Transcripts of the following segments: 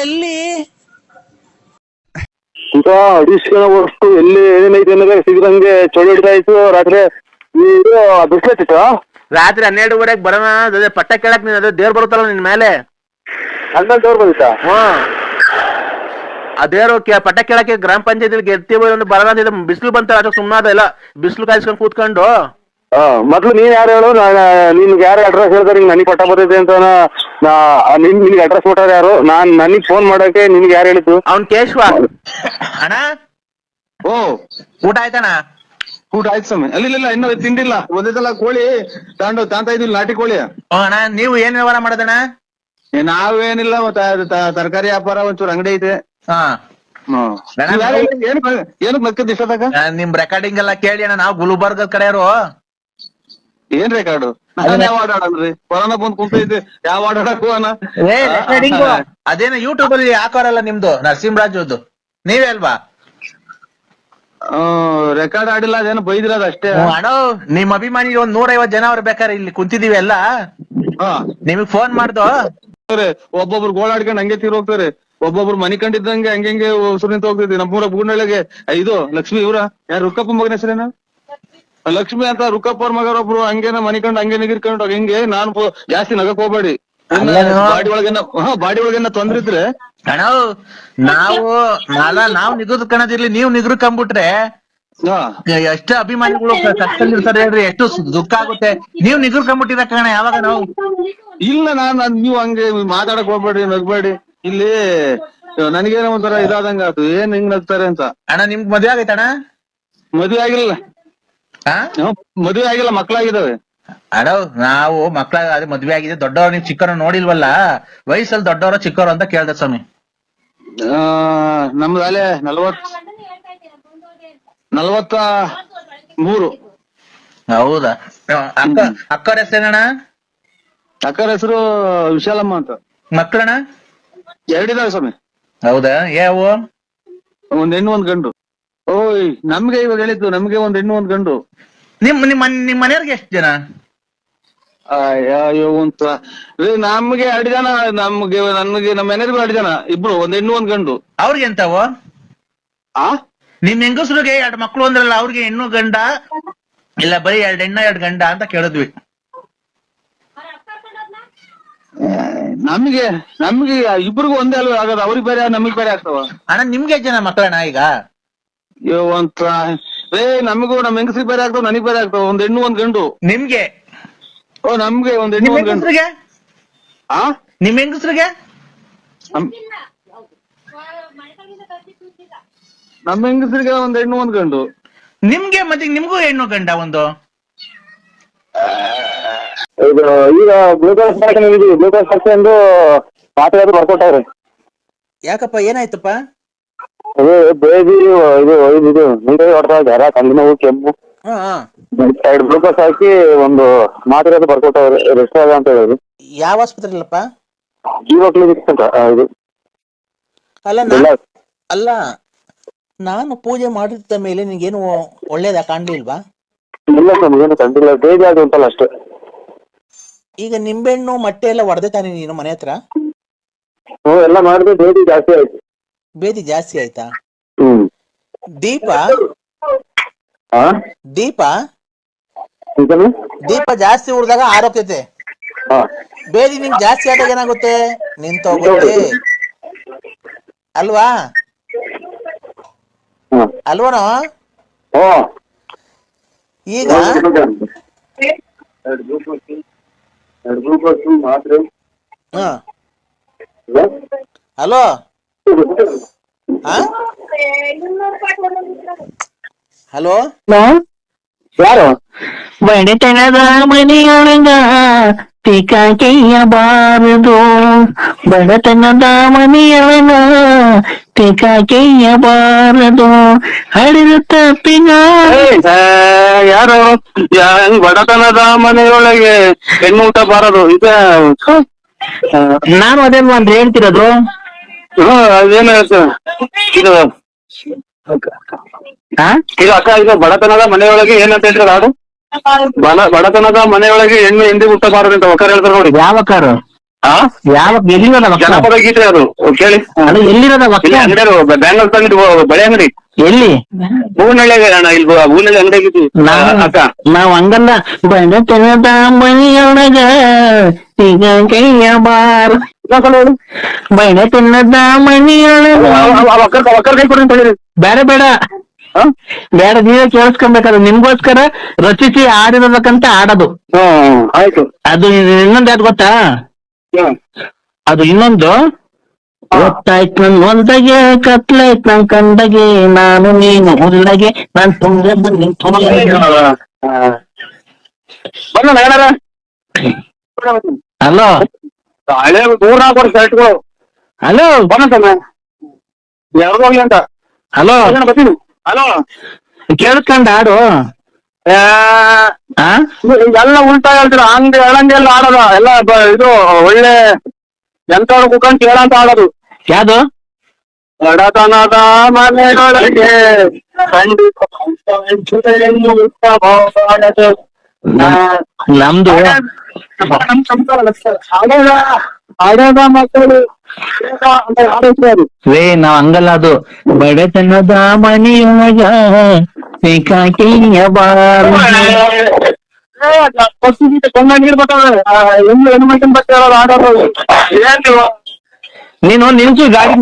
ಎಲ್ಲಿ ಈಗ ಅಡಿಸ್ಕೊಳ್ಳೋ ವಸ್ತು ಎಲ್ಲಿ ಏನೇನೈತೆ ಅನ್ನೋದೇ ಸಿಗದಂಗೆ ಚಳಿ ಹಿಡಿತಾ ಇತ್ತು ರಾತ್ರಿ. ಇದು ಬಿಸ್ಲತ್ತಿತ್ತು ರಾತ್ರಿ 12:30 ಬರೋಣ. ಅದೇ ಪಟ್ಟ ಕೇಳಕ್ ನೀನ್ ಅದೇ ದೇವ್ರು ಬರುತ್ತಲ್ಲ ನಿನ್ ಮೇಲೆ. ಅಲ್ಲಿ ದೇವ್ರು ಬಂದಿತ್ತಾ? ಆ ದೇವ್ರು ಪಟ್ಟ ಕೇಳಕ್ಕೆ ಗ್ರಾಮ ಪಂಚಾಯತಿ ಗೆರ್ತೀವಿ ಒಂದು ಬರೋಣ. ಬಿಸಿಲು ಬಂತ ಅದು ಸುಮ್ಮನಾದ ಎಲ್ಲ ಬಿಸಿಲು ಕಾಯಿಸ್ಕೊಂಡು ಕೂತ್ಕೊಂಡು. ಮೊದ್ಲು ನೀನ್ ಯಾರು ಹೇಳು? ನಿನ್ಗೆ ಯಾರು ಅಡ್ರೆಸ್ ಹೇಳ್ತಾರೆ ನನಗೆ ಪಟ್ಟ ಬರ್ತೈತೆ ಅಂತ? ನಿನ್ಗೆ ಅಡ್ರೆಸ್ ಕೊಟ್ಟಾರ ಯಾರು? ನನಗೆ ಫೋನ್ ಮಾಡಕ್ಕೆ ನಿನ್ಗೆ ಯಾರು ಹೇಳಿದ್ದು? ಅವ್ನ್ ಕೇಶವ ಅಣ್ಣ. ಓ ಊಟ ಆಯ್ತಣ್ಣ? ಊಟ ಆಯ್ತು ಸ್ವಾಮಿ. ಅಲ್ಲಿಲ್ಲ ಇನ್ನೂ ತಿಂಡಿಲ್ಲ. ಒಂದೇ ಕೋಳಿ ತಾಂತ ಇದ್ವಿ, ನಾಟಿ ಕೋಳಿ. ಅಣ್ಣ ನೀವು ಏನ್ ವ್ಯವಹಾರ ಮಾಡೋದಣ್ಣ? ನಾವೇನಿಲ್ಲ, ತರಕಾರಿ ವ್ಯಾಪಾರ, ಒಂಚೂರು ಅಂಗಡಿ ಐತೆ. ಏನಕ್ ನಕ್ಕದ್ ಇಷ್ಟದಾಗ? ನಿಮ್ ರೆಕಾರ್ಡಿಂಗ್ ಎಲ್ಲ ಕೇಳಿ ಅಣ್ಣ, ನಾವು ಗುಲ್ಬರ್ಗದ ಕಡೆಯವರು. ಏನ್ ರೆಕಾರ್ಡು? ಯಾವ ಆಡಾಡನ್ರಿ? ಕೊರೋನಾ ಬಂದ್ ಕುಂತೈತಿ, ಯಾವ ಆಡಾಡಕ್ಕೂ ಅಣ್ಣ? ಅದೇನೋ ಯೂಟ್ಯೂಬ್ ಅಲ್ಲಿ ಹಾಕೋರಲ್ಲ ನಿಮ್ದು ನರಸಿಂಹರಾಜ್ ನೀವೇ ಅಲ್ವಾ? ರೆಕಾರ್ಡ್ ಆಡಿಲ್ಲ, ಅದೇನೋ ಬೈದಿರೋದು ಅಷ್ಟೇ. ಅಣ್ಣ ನಿಮ್ ಅಭಿಮಾನಿ ಒಂದ್ 150 ಜನ ಅವ್ರು ಬೇಕಾರೆ ಇಲ್ಲಿ ಕುಂತಿದೀವಿ ಎಲ್ಲ. ನಿಮಗ್ ಫೋನ್ ಮಾಡ್ದು ಒಬ್ಬೊಬ್ರು ಗೋಳಾಡ್ಕೊಂಡ್ ಹಂಗೆ ತೀರ್ ಹೋಗ್ತಾರೆ. ಒಬ್ಬೊಬ್ರು ಮನಿ ಕಂಡಿದ್ದಂಗೆ ಹಂಗೆ ಉಸುರು ನಿಂತ ಹೋಗ್ತೈತಿ. ನಮ್ಮೂರ ಬೂರ್ನಳ್ಳಿಗೆ ಇದು ಲಕ್ಷ್ಮಿ ಇವ್ರ ಯಾರು ರುಕ್ಕಪ್ಪ ಮಗನ ಹೆಸರೇನ ಲಕ್ಷ್ಮಿ ಅಂತ, ರುಕ್ಕಪ್ಪ ಅವ್ರ ಮಗರೊಬ್ರು ಹಂಗೇನ ಮನಿ ಕಂಡು ಹಂಗೆ ನಿಗಿರ್ಕೊಂಡು ಹಿಂಗೆ. ನಾನು ಜಾಸ್ತಿ ನಗಕ್ ಹೋಗ್ಬೇಡಿ. ಬಾಡಿ ಒಳಗೇನ ತೊಂದ್ರೆ ಇದ್ರೆ ಅಣ್ಣ ನಾವು ನಿಗುದ್ ಕಣದಿರ್ಲಿ, ನೀವು ನಿಗ್ರು ಕಂಬಿಟ್ರೆ ಎಷ್ಟು ಅಭಿಮಾನಿಗಳು ಕಷ್ಟದಲ್ಲಿರ್ತಾರೆ ಹೇಳ್ರಿ, ಎಷ್ಟು ದುಃಖ ಆಗುತ್ತೆ. ನೀವು ನಿಗ್ರು ಕಂಬಿಟ್ಟಿರ ಕಣ ಯಾವಾಗ ನಾವು ಇಲ್ಲ. ನೀವು ಹಂಗೆ ಮಾತಾಡಕ್ ಹೋಗ್ಬೇಡಿ, ನಗ್ಬೇಡಿ. ಇಲ್ಲಿ ನನಗೇನೋ ಒಂಥರ ಇದಾದಂಗ ಆಯ್ತು, ಏನ್ ಹಿಂಗ್ ನಗ್ತಾರೆ ಅಂತ. ಅಣ್ಣ ನಿಮ್ಗ್ ಮದ್ವೆ ಆಗೈತೆ ಅಣ್ಣ? ಮದ್ವೆ ಆಗಿಲ್ಲ. ಮದ್ವೆ ಆಗಿಲ್ಲ, ಮಕ್ಳಾಗಿದ್ದಾವೆ. ಅಣ್ಣ ನಾವು ಅದೇ ಮದ್ವೆ ಆಗಿದೆ. ದೊಡ್ಡವ್ರು ನೀವು ಚಿಕ್ಕವ್ರು ನೋಡಿಲ್ವಲ್ಲ, ವಯಸ್ಸಲ್ಲಿ ದೊಡ್ಡವ್ರ ಚಿಕ್ಕವ್ರು ಅಂತ ಕೇಳ್ದೆ ಸ್ವಾಮಿ. ನಮ್ದು ಅಲ್ಲೇ 43. ಹೌದಾ? ಅಕ್ಕರ ಹೆಸರೇನಣ್ಣ? ಅಕ್ಕರ ಹೆಸರು ವಿಶಾಲಮ್ಮ ಅಂತ. ಮಕ್ಕಳಣ್ಣ? 2 ಇದಾವೆ ಸ್ವಾಮಿ. ಹೌದಾ? ಯಾವ? ಒಂದ್ ಹೆಣ್ಣು ಒಂದ್ ಗಂಡು. ಓಯ್ ನಮ್ಗೆ ಇವಾಗ ಹೇಳಿದ್ದು, ನಮ್ಗೆ ಒಂದ್ ಹೆಣ್ಣು ಒಂದ್ ಗಂಡು. ನಿಮ್ ಮನೆಯವ್ರಿಗೆ ಎಷ್ಟು ಜನ? ಅಯ್ಯೋ ನಮ್ಗೆ 2 ಜನ. ನನ್ಗೆ ನಮ್ಮ ಮನೆಯವ್ರಿಗೂ 2 ಜನ, ಇಬ್ರು, ಒಂದ್ ಹೆಣ್ಣು ಒಂದ್ ಗಂಡು. ಅವ್ರಿಗೆ ಎಂತಾವು? ನಿಮ್ ಹೆಂಗಸ್ರಿಗೆ 2 ಮಕ್ಳು ಅಂದ್ರಲ್ಲ, ಅವ್ರಿಗೆ ಹೆಣ್ಣು ಗಂಡ ಇಲ್ಲ ಬರೀ 2 ಹೆಣ್ಣ 2 ಗಂಡ ಅಂತ ಕೇಳಿದ್ವಿ. ನಮ್ಗೆ ಇಬ್ರಿಗೂ ಒಂದೇ ಅಲ್ವ ಆಗದ? ಅವ್ರಿಗೆ ಬೇರೆ ನಮಗ್ ಬೇರೆ ಆಗ್ತಾವ. ಅಣ್ಣ ನಿಮ್ಗೆ ಜನ ಮಕ್ಕಳಣ್ಣ ಈಗ? ನಮಗೂ ನಮ್ಮ ಹೆಂಗಸ್ರಿಗೆ ಬೇರೆ ಆಗ್ತಾವ, ನನಗ್ ಬೇರೆ ಆಗ್ತಾವ. ಒಂದ್ ಹೆಣ್ಣು ಒಂದ್ ಗಂಡು. ನಿಮ್ಗೆ? ನಮ್ಗೆ ಒಂದ್ ಹೆಣ್ಣು ಒಂದ್ ಗಂಡು. ನಿಮ್ ಹೆಂಗಸ್ರಿಗೆ? ನಮ್ಮ ಹೆಂಗಸ್ರಿಗೆ ಒಂದ್ ಹೆಣ್ಣು ಒಂದ್ ಗಂಡು. ನಿಮ್ಗೆ ಮತ್ತೆ ನಿಮ್ಗೂ ಹೆಣ್ಣು ಗಂಡ ಒಂದು? ಇದು ಈಗ ಗ್ಲೂಕೋಸ್ ಹಾಕೊಂಡು ಮಾತ್ರೆ ಬರ್ಕೊಟ್ಟವ್ರೆ. ಯಾಕಪ್ಪ ಏನಾಯ್ತಪ್ಪ? ಅದೇ ಬೇದಿ ಇದು ಮುಂದೆ ಹೊಡ್ತಾ ಜ್ವರ, ಕಂಡು ನೋವು, ಕೆಮ್ಮು. 2 ಗ್ಲೂಕೋಸ್ ಹಾಕಿ ಒಂದು ಮಾತ್ರೆ ಬರ್ಕೊಟ್ಟವ್ರೆ. ರೆಸ್ಟ್ ಆಗ ಅಂತ ಹೇಳಿದ್ರು. ಯಾವ ಆಸ್ಪತ್ರೆಯಲ್ಲಪ್ಪ? ಜೀವ ಕ್ಲಿನಿಕ್ ಅಂತ. ಇದು ಅಲ್ಲ, ನಾನು ಪೂಜೆ ಮಾಡಿದ ಮೇಲೆ ನಿನ್ಗೇನು ಒಳ್ಳೇದ ಕಾಣ್ಲಿಲ್ವಾ? ಇಲ್ಲ ಸ್ವಾಮಿ, ಏನು ಕಂಡಿಲ್ಲ. ಬೇದಿ ಅದು ಅಂತಲ್ಲ ಅಷ್ಟೇ. ಈಗ ನಿಂಬೆಹಣ್ಣು ಮೊಟ್ಟೆ ಎಲ್ಲ ಹೊಡೆದೆ ತಾನೆ ನೀನು ಮನೆ ಹತ್ರ? ಎಲ್ಲ ಮಾಡಿದ್ರೆ ಬೇದಿ ಜಾಸ್ತಿ ಆಯ್ತು. ಬೇದಿ ಜಾಸ್ತಿ ಆಯ್ತಾ? ದೀಪ ಜಾಸ್ತಿ ಉಳಿದಾಗ ಆರೋಗ್ಯತೆ. ಬೇದಿ ನಿಂಗೆ ಜಾಸ್ತಿ ಆದಾಗ ಏನಾಗುತ್ತೆ? ನಿಂತೋಗುತ್ತೆ ಅಲ್ವಾ? ಅಲ್ವನೋ? ಈಗ ಹಲೋ, ಹಲೋ, ಯಾರು? ಬಡತನದ ಮನೆಯೊಳಗ ಟಿಕಾಕೆಯಬಾರದು, ಬಡತನದ ಮನೆಯೊಳಗ ಟಿಕಾಕೆಯಬಾರದು, ಹಡಿದ ತಪ್ಪಿಗ. ಯಾರು? ಬಡತನದ ಮನೆಯೊಳಗೆ ಹೆಣ್ಣು ಊಟ ಬಾರದು? ನಾನು ಅದೇನು ಅಂದ್ರೆ ಹೇಳ್ತಿರೋದು. ಅದೇನು ಹೇಳ್ತೇನೆ ಇದು ಅಕ್ಕ. ಈಗ ಬಡತನದ ಮನೆಯೊಳಗೆ ಏನಂತ ಹೇಳ್ತಾರೆ ಹಾಡು? ಬಡತನದ ಮನೆಯೊಳಗೆ ಹೆಣ್ಣು ಎಂದಿಗೂ ಹುಟ್ಟಬಾರದು ಅಂತ ಒಕ್ಕರ್ ಹೇಳ್ತಾರೆ ನೋಡಿ. ಯಾವ ಕಾರು? ಯಾವ ಎಲ್ಲಿರೋದ ವಕ್ರ? ಜನಪದ ಗೀತೆ ಅದು ಕೇಳಿ. ಅದು ಎಲ್ಲಿರೋದ ವಕ್ರ? ಇಲ್ಲಿ ಅಂಗಡಿಯರು ಬ್ಯಾಂಗ್ಳೂರ್ ತಂದಿದ್ದು ಬಳೆ ಅಂಗಡಿ ಎಲ್ಲಿ? ಹೂನಳ್ಳಿಗೆ ಅಣ್ಣ, ಇಲ್ಲಿ ಹೂನಳ್ಳಿ ಅಂಗಡಿ ಆಗಿದ್ದು ಅಕ್ಕ. ನಾವ್ ಹಂಗಲ್ಲ, ಬಡತನದ ಮನೆಯೊಳಗ ಈಗ ಕೈಯ ಬಾರ್, ಬಡತನದ ಮನೆಯೊಳಗ. ಒಕ್ಕರ್ ಕೈ ಕೊಡಿ ಅಂತ ಹೇಳಿರಿ. ಬೇಡ ಬೇಡ ಬೇಡ, ನೀವೇ ಕೇಳಿಸ್ಕೊಬೇಕಾದ್ರೆ ನಿಮ್ಗೋಸ್ಕರ ರಚಿಸಿ ಆಡಿರೋದಕ್ಕಂತ ಆಡೋದು. ಆಯ್ತು. ಅದು ಇನ್ನೊಂದು ಯಾವ್ದು ಗೊತ್ತಾ? ಅದು ಇನ್ನೊಂದು ಗೊತ್ತಾಯ್ತು ನನ್ ಹೊಲ್ದಾಗೆ, ಕತ್ಲಾಯ್ತು ನನ್ ಕಂಡಗೆ, ನಾನು ನೀನು ಹುಲ್ಲಗೆ, ನಾನ್ ತುಂಗ ಬನ್ನಿ ಬಣ್ಣ ಏನಾರ. ಹಲೋ ಹಳೆ 3-4 ವರ್ಷ ಶರ್ಟ್ಗಳು ಹಲೋ ಬಣ್ಣ ಯಾವ್ದು ಹೋಗ್ಲಿ ಅಂತ. ಹಲೋ ಬರ್ತೀನಿ. ಹಲೋ, ಕೇಳಿಸ್ಕೊಂಡ ಆಡು. ಎಲ್ಲ ಉಲ್ಟಾ ಹೇಳ್ತೀರ. ಹಂಗೆ ಹೇಳಂಗೆಲ್ಲ ಆಡೋದ ಎಲ್ಲ ಇದು ಒಳ್ಳೆ ಎಂತವ್ರು ಕುತ್ಕೊಂಡು ಕೇಳಂತ ಆಡೋದು. ಯಾವ್ದು? ಬಡತನದ ಮನೆಯೊಳಗೆ ನಮ್ದು ಹಡದ ಮಕ್ಕಳು ಅಂತ ಆಡೋದು ಅದು. ನಾವ್ ಹಂಗಲ್ಲ, ಅದು ಬಡತನದ ಮನೆಯೊಳಗ ಬೇಕಾಟಿಯ ಬಾರ್. ಚೆನ್ನಾಗಿ ಬರ್ತಾವೆ ಹೆಣ್ಣು ಮಕ್ಕಳು ಬರ್ತಾ ಆಡೋದು. ಏನ್ ನೀವು ನೀನು ನಿಲ್ಸು, ಗಾಡಿ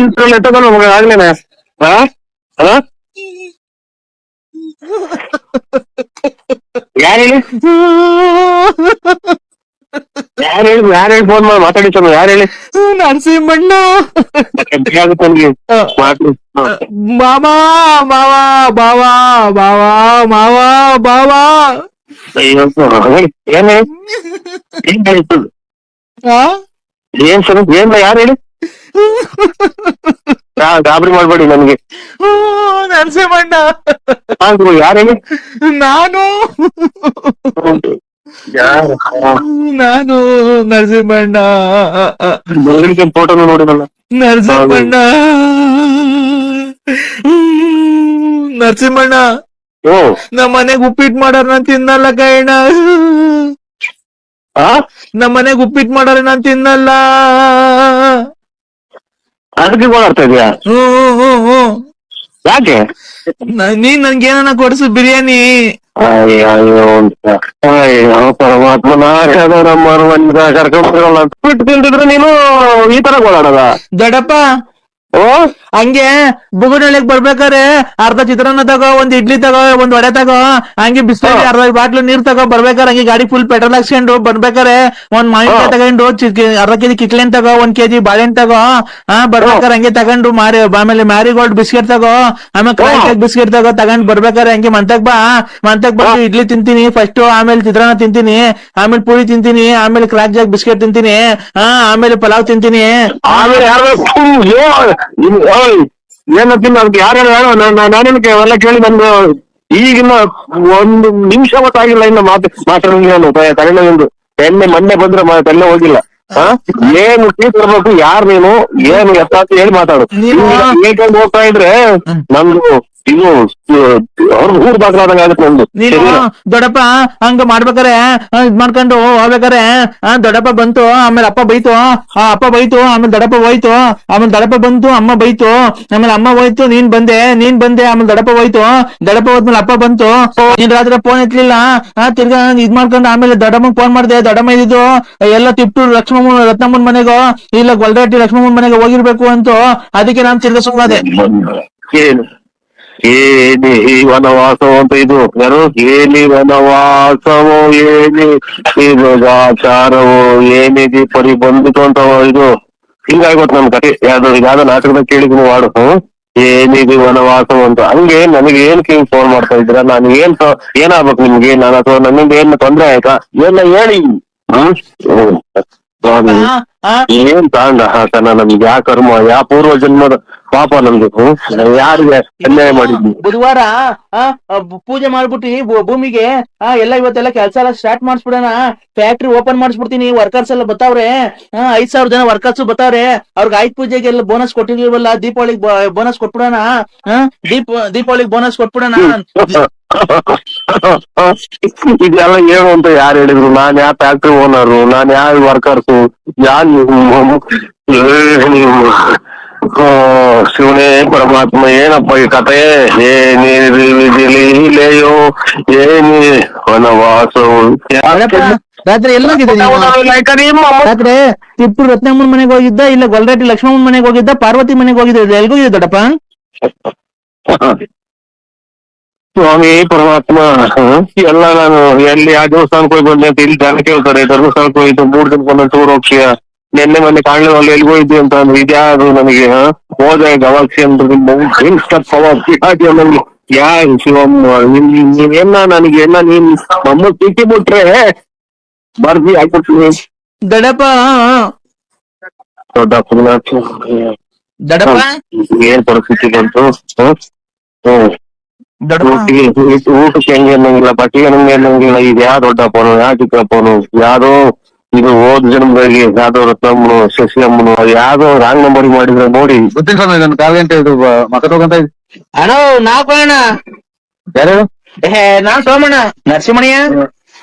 ನಿಂತ್ರಲ್ಲಿ ಎತ್ತದಲ್ಲ ಮಗ ಆಗ್ಲೇನೆ. ಯಾರು ಹೇಳಿ ಯಾರು ಹೇಳಿ ಫೋನ್ ಮಾಡಿ ಮಾತಾಡಿಸೋಣ. ಯಾರು ಹೇಳಿ? ನರಸಿಂಹಣ್ಣ ಆಗುತ್ತೆ ನನಗೆ ಮಾತು. ಮಾವಾ ಮಾವಾ ಬಾವಾ ಬಾವಾ ಮಾವಾ ಬಾವಾ. ಅಯ್ಯೋ ಏನ್ ಹೇಳಿ? ಏನ್ ಹೇಳಿತ್ತು? ಏನ್ ಸರ್ ಏನ್ ಯಾರು ಹೇಳಿ? ಗಾಬರಿ ಮಾಡ್ಬೇಡಿ ನನಗೆ. ನರಸಿಂಹಣ್ಣ ಯಾರು ಹೇಳಿ? ನಾನು ನರಸಿಂಹಣ್ಣ ಫೋಟೋನು ನೋಡಿನಲ್ಲ. ನರಸಿಂಹಣ್ಣ ನರಸಿಂಹಣ್ಣ ನಮ್ಮ ಮನೆಗ್ ಉಪ್ಪಿಟ್ಟು ಮಾಡೋರ್ ನಾನ್ ತಿನ್ನಲ್ಲ ಕೈಣ. ನಮ್ಮ ಮನೆಗ್ ಉಪ್ಪಿಟ್ಟು ಮಾಡೋರ್ ನಾನ್ ತಿನ್ನಲ್ಲ. ಅದಕ್ಕೆ ಓಡಾಡ್ತಾ ಇದೀಯಾ? ಯಾಕೆ? ನೀನ್ ನನ್ಗೇನ ಕೊಡ್ಸು ಬಿರಿಯಾನಿ. ಅಯ್ಯೋ ಪರಮಾತ್ಮನ ಕರ್ಕೊಂಡ್ರಲ್ಲ ಬಿಟ್ಟು ತಿಂತಿದ್ರೆ ನೀನು ಈ ತರ ಓಡಾಡದ ದೊಡ್ಡಪ್ಪ. ಹಂಗೆ ಬುಗುನಳ್ಳಿಗ್ ಬರ್ಬೇಕಾರೆ ಅರ್ಧ ಚಿತ್ರಾನ್ನ ತಗೋ, ಒಂದ್ ಇಡ್ಲಿ ತಗೋ, ಒಂದ್ ವಡೆ ತಗೋ, ಹಂಗೆ ಬಿಸ್ಲರಿ ಅರ್ಧ ಬಾಟ್ಲು ನೀರ್ ತಗೋ ಬರ್ಬೇಕಾರೆ, ಹಂಗೆ ಗಾಡಿ ಫುಲ್ ಪೆಟ್ರೋಲ್ ಹಾಕ್ಸ್ಕೊಂಡು ಬರ್ಬೇಕಾರೆ ಒಂದ್ ಮಾವಿನಕಾಯಿ ತಗೊಂಡು ಅರ್ಧ ಕೆಜಿ ಕಿತ್ಲೆನ್ ತಗೋ, 1 kg ಬಾಳೆಹಣ್ಣು ತಗೋ, ಬರ್ಬೇಕಾರೆ ಹಂಗೆ ತಗೊಂಡು ಆಮೇಲೆ ಮ್ಯಾರಿಗೋಲ್ಡ್ ಬಿಸ್ಕೆಟ್ ತಗೋ, ಆಮೇಲೆ ಕ್ರಾಕ್ ಬಿಸ್ಕೆಟ್ ತಗೋ, ತಗೊಂಡ್ ಬರ್ಬೇಕಾರೆ ಹಂಗೆ ಮಂತಕ್ ಬಂದು ಇಡ್ಲಿ ತಿಂತೀನಿ ಫಸ್ಟ್, ಆಮೇಲೆ ಚಿತ್ರಾನ್ನ ತಿಂತೀನಿ, ಆಮೇಲೆ ಪೂರಿ ತಿಂತೀನಿ, ಆಮೇಲೆ ಕ್ರಾಕ್ ಜಾಕ್ ಬಿಸ್ಕೆಟ್ ತಿಂತೀನಿ, ಆಮೇಲೆ ಪಲಾವ್ ತಿಂತೀನಿ. ಆಮೇಲೆ ಏನಂತೀನಿ ಅದಕ್ಕೆ ಯಾರು ಹೇಳೋ ನಾನೇನಕ್ಕೆ ಅವೆಲ್ಲ ಕೇಳಿ ಬಂದು ಈಗಿನ 1 ನಿಮಿಷ ಗೊತ್ತಾಗಿಲ್ಲ ಇನ್ನು ಮಾತಾಡೋದು ತಲೆನೋವು. ಎಣ್ಣೆ ಮೊನ್ನೆ ಬಂದ್ರೆ ತಲೆ ಹೋಗಿಲ್ಲ. ಏನು ತರ್ಬೇಕು, ಯಾರು ನೀನು ಏನು ಎತ್ತ ಹೇಳಿ ಮಾತಾಡು. ಹೇಳ್ಕೊಂಡು ಹೋಗ್ತಾ ಇದ್ರೆ ನಮ್ದು ಇದು ಅವ್ರ ಊರ್ ಬಾಗ್ಲಾದಂಗ ಆಗುತ್ತೆ ನಮ್ದು. ದೊಡ್ಡಪ್ಪ ಹಂಗ ಮಾಡ್ಬೇಕಾರೆ ಇದ್ ಮಾಡ್ಕೊಂಡು ಹೋಗ್ಬೇಕಾರೆ ದೊಡ್ಡಪ್ಪ ಬಂತು, ಆಮೇಲೆ ಅಪ್ಪ ಬೈತು, ಆಮೇಲೆ ದೊಡ್ಡಪ್ಪ ಹೋಯ್ತು, ಆಮೇಲೆ ದೊಡ್ಡಪ್ಪ ಬಂತು, ಅಮ್ಮ ಬೈತು, ಆಮೇಲೆ ಅಮ್ಮ ಹೋಯ್ತು, ನೀನ್ ಬಂದೆ, ಆಮೇಲೆ ದೊಡ್ಡಪ್ಪ ಹೋಯ್ತು, ದೊಡ್ಡಪ್ಪ ಹೋದ್ಮೇಲೆ ಅಪ್ಪ ಬಂತು, ನೀನ್ ರಾತ್ರಿ ಫೋನ್ ಎತ್ಲಿಲ್ಲ, ತಿರ್ಗಾ ಇದ್ ಮಾಡ್ಕೊಂಡು ಆಮೇಲೆ ದೊಡ್ಡಮ್ಮಗ್ ಫೋನ್ ಮಾಡ್ದೆ, ದೊಡ್ಡಮ್ಮ ಇದ್ದು ಎಲ್ಲ ತಿಪ್ಟು ರತ್ನಮ್ಮನ್ ಮನೆಗೋ ಇಲ್ಲ ಗೊಲ್ರಟ್ಟಿ ಲಕ್ಷ್ಮಮ್ಮನ್ ಮನೆಗೆ ಹೋಗಿರ್ಬೇಕು ಅಂತ, ಅದಕ್ಕೆ ನಾನ್ ತಿರ್ಗಾ ಸುಮ್ಮನೆ. ಏನಿ ವನವಾಸವೋ ಅಂತ ಇದು ಯಾರು ಏನಿ ವನವಾಸವೋ ಏನಿ ಆಚಾರವೋ ಏನಿದೆ ಪರಿ ಬಂದಿತು ಅಂತ ಇದು ಹಿಂಗಾಗ್ಬಿಟ್ಟು ನಮ್ ಕತೆ ಯಾವ್ದೋ ನಾಟಕದಾಗ ಕೇಳಿದ್ನು ವಾಡು. ಏನಿದೆ ವನವಾಸವು ಅಂತ. ಹಂಗೆ ನನಗೆ ಏನ್ ಹಿಂಗ್ ಫೋನ್ ಮಾಡ್ತಾ ಇದ್ದೀರಾ? ನಾನು ಏನಾಗ್ಬೇಕು ನಿಮ್ಗೆ? ನಾನು ಅಥವಾ ನನ್ನಿಂದ ಏನ್ ತೊಂದ್ರೆ ಆಯ್ತಾ? ಎಲ್ಲ ಹೇಳಿ. ಏನ್ ತಾಂಡ ಹಾಕನ ನಮ್ಗೆ ಯಾ ಕರ್ಮ ಯಾ ಪೂರ್ವ ಜನ್ಮದ ಪಾಪ ನಮ್ದು ಯಾರಿಗೆ ಅನ್ಯಾಯ ಮಾಡಿದ್ವಿ. ಬುಧವಾರ ಪೂಜೆ ಮಾಡ್ಬಿಟ್ಟು ಭೂಮಿಗೆ ಎಲ್ಲ ಇವತ್ತೆಲ್ಲ ಕೆಲಸ ಎಲ್ಲ ಸ್ಟಾರ್ಟ್ ಮಾಡಿಸ್ಬಿಡೋಣ. ಫ್ಯಾಕ್ಟ್ರಿ ಓಪನ್ ಮಾಡಿಸ್ಬಿಡ್ತೀನಿ. ವರ್ಕರ್ಸ್ ಎಲ್ಲ ಬತ್ತಾವ್ರೆ, 5,000 ಜನ ವರ್ಕರ್ಸ್ ಬತ್ತಾವ್ರೆ. ಅವ್ರಿಗೆ ಆಯ್ತು ಪೂಜೆಗೆ ಎಲ್ಲ ಬೋನಸ್ ಕೊಟ್ಟಿರ್ಲಿಲ್ವಲ್ಲ, ದೀಪಾವಳಿಗೆ ಬೋನಸ್ ಕೊಟ್ಬಿಡೋಣ. ದೀಪಾವಳಿಗೆ ಬೋನಸ್ ಕೊಟ್ಬಿಡೋಣ. ಇದೆಲ್ಲ ಏನು ಅಂತ ಯಾರು ಹೇಳಿದ್ರು? ನಾನ್ ಯಾವ ಫ್ಯಾಕ್ಟ್ರಿ ಓನರು, ನಾನ್ ಯಾವ ವರ್ಕರ್ಸು, ಶಿವನೇ ಪರಮಾತ್ಮ, ಏನಪ್ಪ ಈ ಕತೆ? ಏನಿಲೆಯೋ ಏನಿ ವನವಾಸವು. ರಾತ್ರಿ ಎಲ್ಲೋಗಿದ್ದೆ ನೀನು? ರಾತ್ರಿ ತಿಪ್ಪೂರು ರತ್ನಮ್ಮನ ಮನೆಗೆ ಹೋಗಿದ್ದ, ಇಲ್ಲ ಗೊಲ್ರಟ್ಟಿ ಲಕ್ಷ್ಮಮ್ಮನ ಮನೆಗೆ ಹೋಗಿದ್ದ, ಪಾರ್ವತಿ ಮನೆಗೆ ಹೋಗಿದ್ದ, ಎಲ್ಗೋಗಿದ್ದೆ ದೊಡ್ಡಪ್ಪ? ಸ್ವಾಮಿ ಪರಮಾತ್ಮ, ಎಲ್ಲ ನಾನು ಎಲ್ಲಿ ಆ ದೇವಸ್ಥಾನಕ್ಕೆ ಹೋಗಿ ಬಂದೆ ಅಂತ ಇಲ್ಲಿ ಜನ ಕೇಳ್ತಾರೆ. ಧರ್ಮಸ್ಥಳಕ್ಕೆ ಹೋಗಿದ್ದು 3 ದಿನಕ್ಕೆ ಒಂದೊಂದು ಟೂರ್ ಹೋಗ್ತೀಯ, ನಿನ್ನೆ ಮೊನ್ನೆ ಕಾಣಲಿ ಅಲ್ಲಿ ಎಲ್ಲಿಗೆ ಹೋಗಿದ್ದೆ ಅಂತ ಅಂದ್ರೆ ಇದ್ಯಾರು ನನಗೆ ಹೋದೆ ಗವಾಕ್ಷಿ ಅಂದ್ರೆ ನನಗೆ ಯಾರು ಶಿವಮ್ಮ ನೀವೇನ ನನಗೆ ಏನ ನೀನ್ ನಮ್ಮ ತಿಂಟಿ ಬಿಟ್ರೆ ಬರ್ದಿ ಹಾಕ್ಬಿಡ್ತೀನಿ ದೊಡ್ಡಪ್ಪ. ದೊಡ್ಡ ದೊಡ್ಡಪ್ಪ ಏನ್ ಪರಿಸ್ಥಿತಿ ಬಂತು? ಊಟಕ್ಕೆ ಹೆಂಗೆ ಅನ್ನಂಗಿಲ್ಲ, ಬಟ್ಟೆಗೆ ನಂಗೆ ಅನ್ನಂಗಿಲ್ಲ. ಇದು ಯಾವ ದೊಡ್ಡಪ್ಪನು, ಯಾವ ಚಿಕ್ಕಪ್ಪನು, ಯಾವ್ದೋ ಇದು ಹೋದ್ ಜನ್ಮದಾಗಿ ಯಾವ್ದೋ ರತ್ನಮ್ಮನು, ಶಶಿ ಅಮ್ಮನು, ಯಾವ್ದೋ ರಾಂಗ್ ನಂಬರ್ ಮಾಡಿದ್ರೆ ನೋಡಿ. ಗೊತ್ತಿಲ್ಲ ಸ್ವಾಮಿ, ಇದನ್ನು 4 ಗಂಟೆ ಇದು ಮಕ್ಕ ತಗೊಂತ ಅಣ್ಣ ನಾವ್ ಕಣ ಯಾರು? ನಾವ್ ಸೋಮಣ್ಣ ನರಸಿಂಹಣ್ಣ.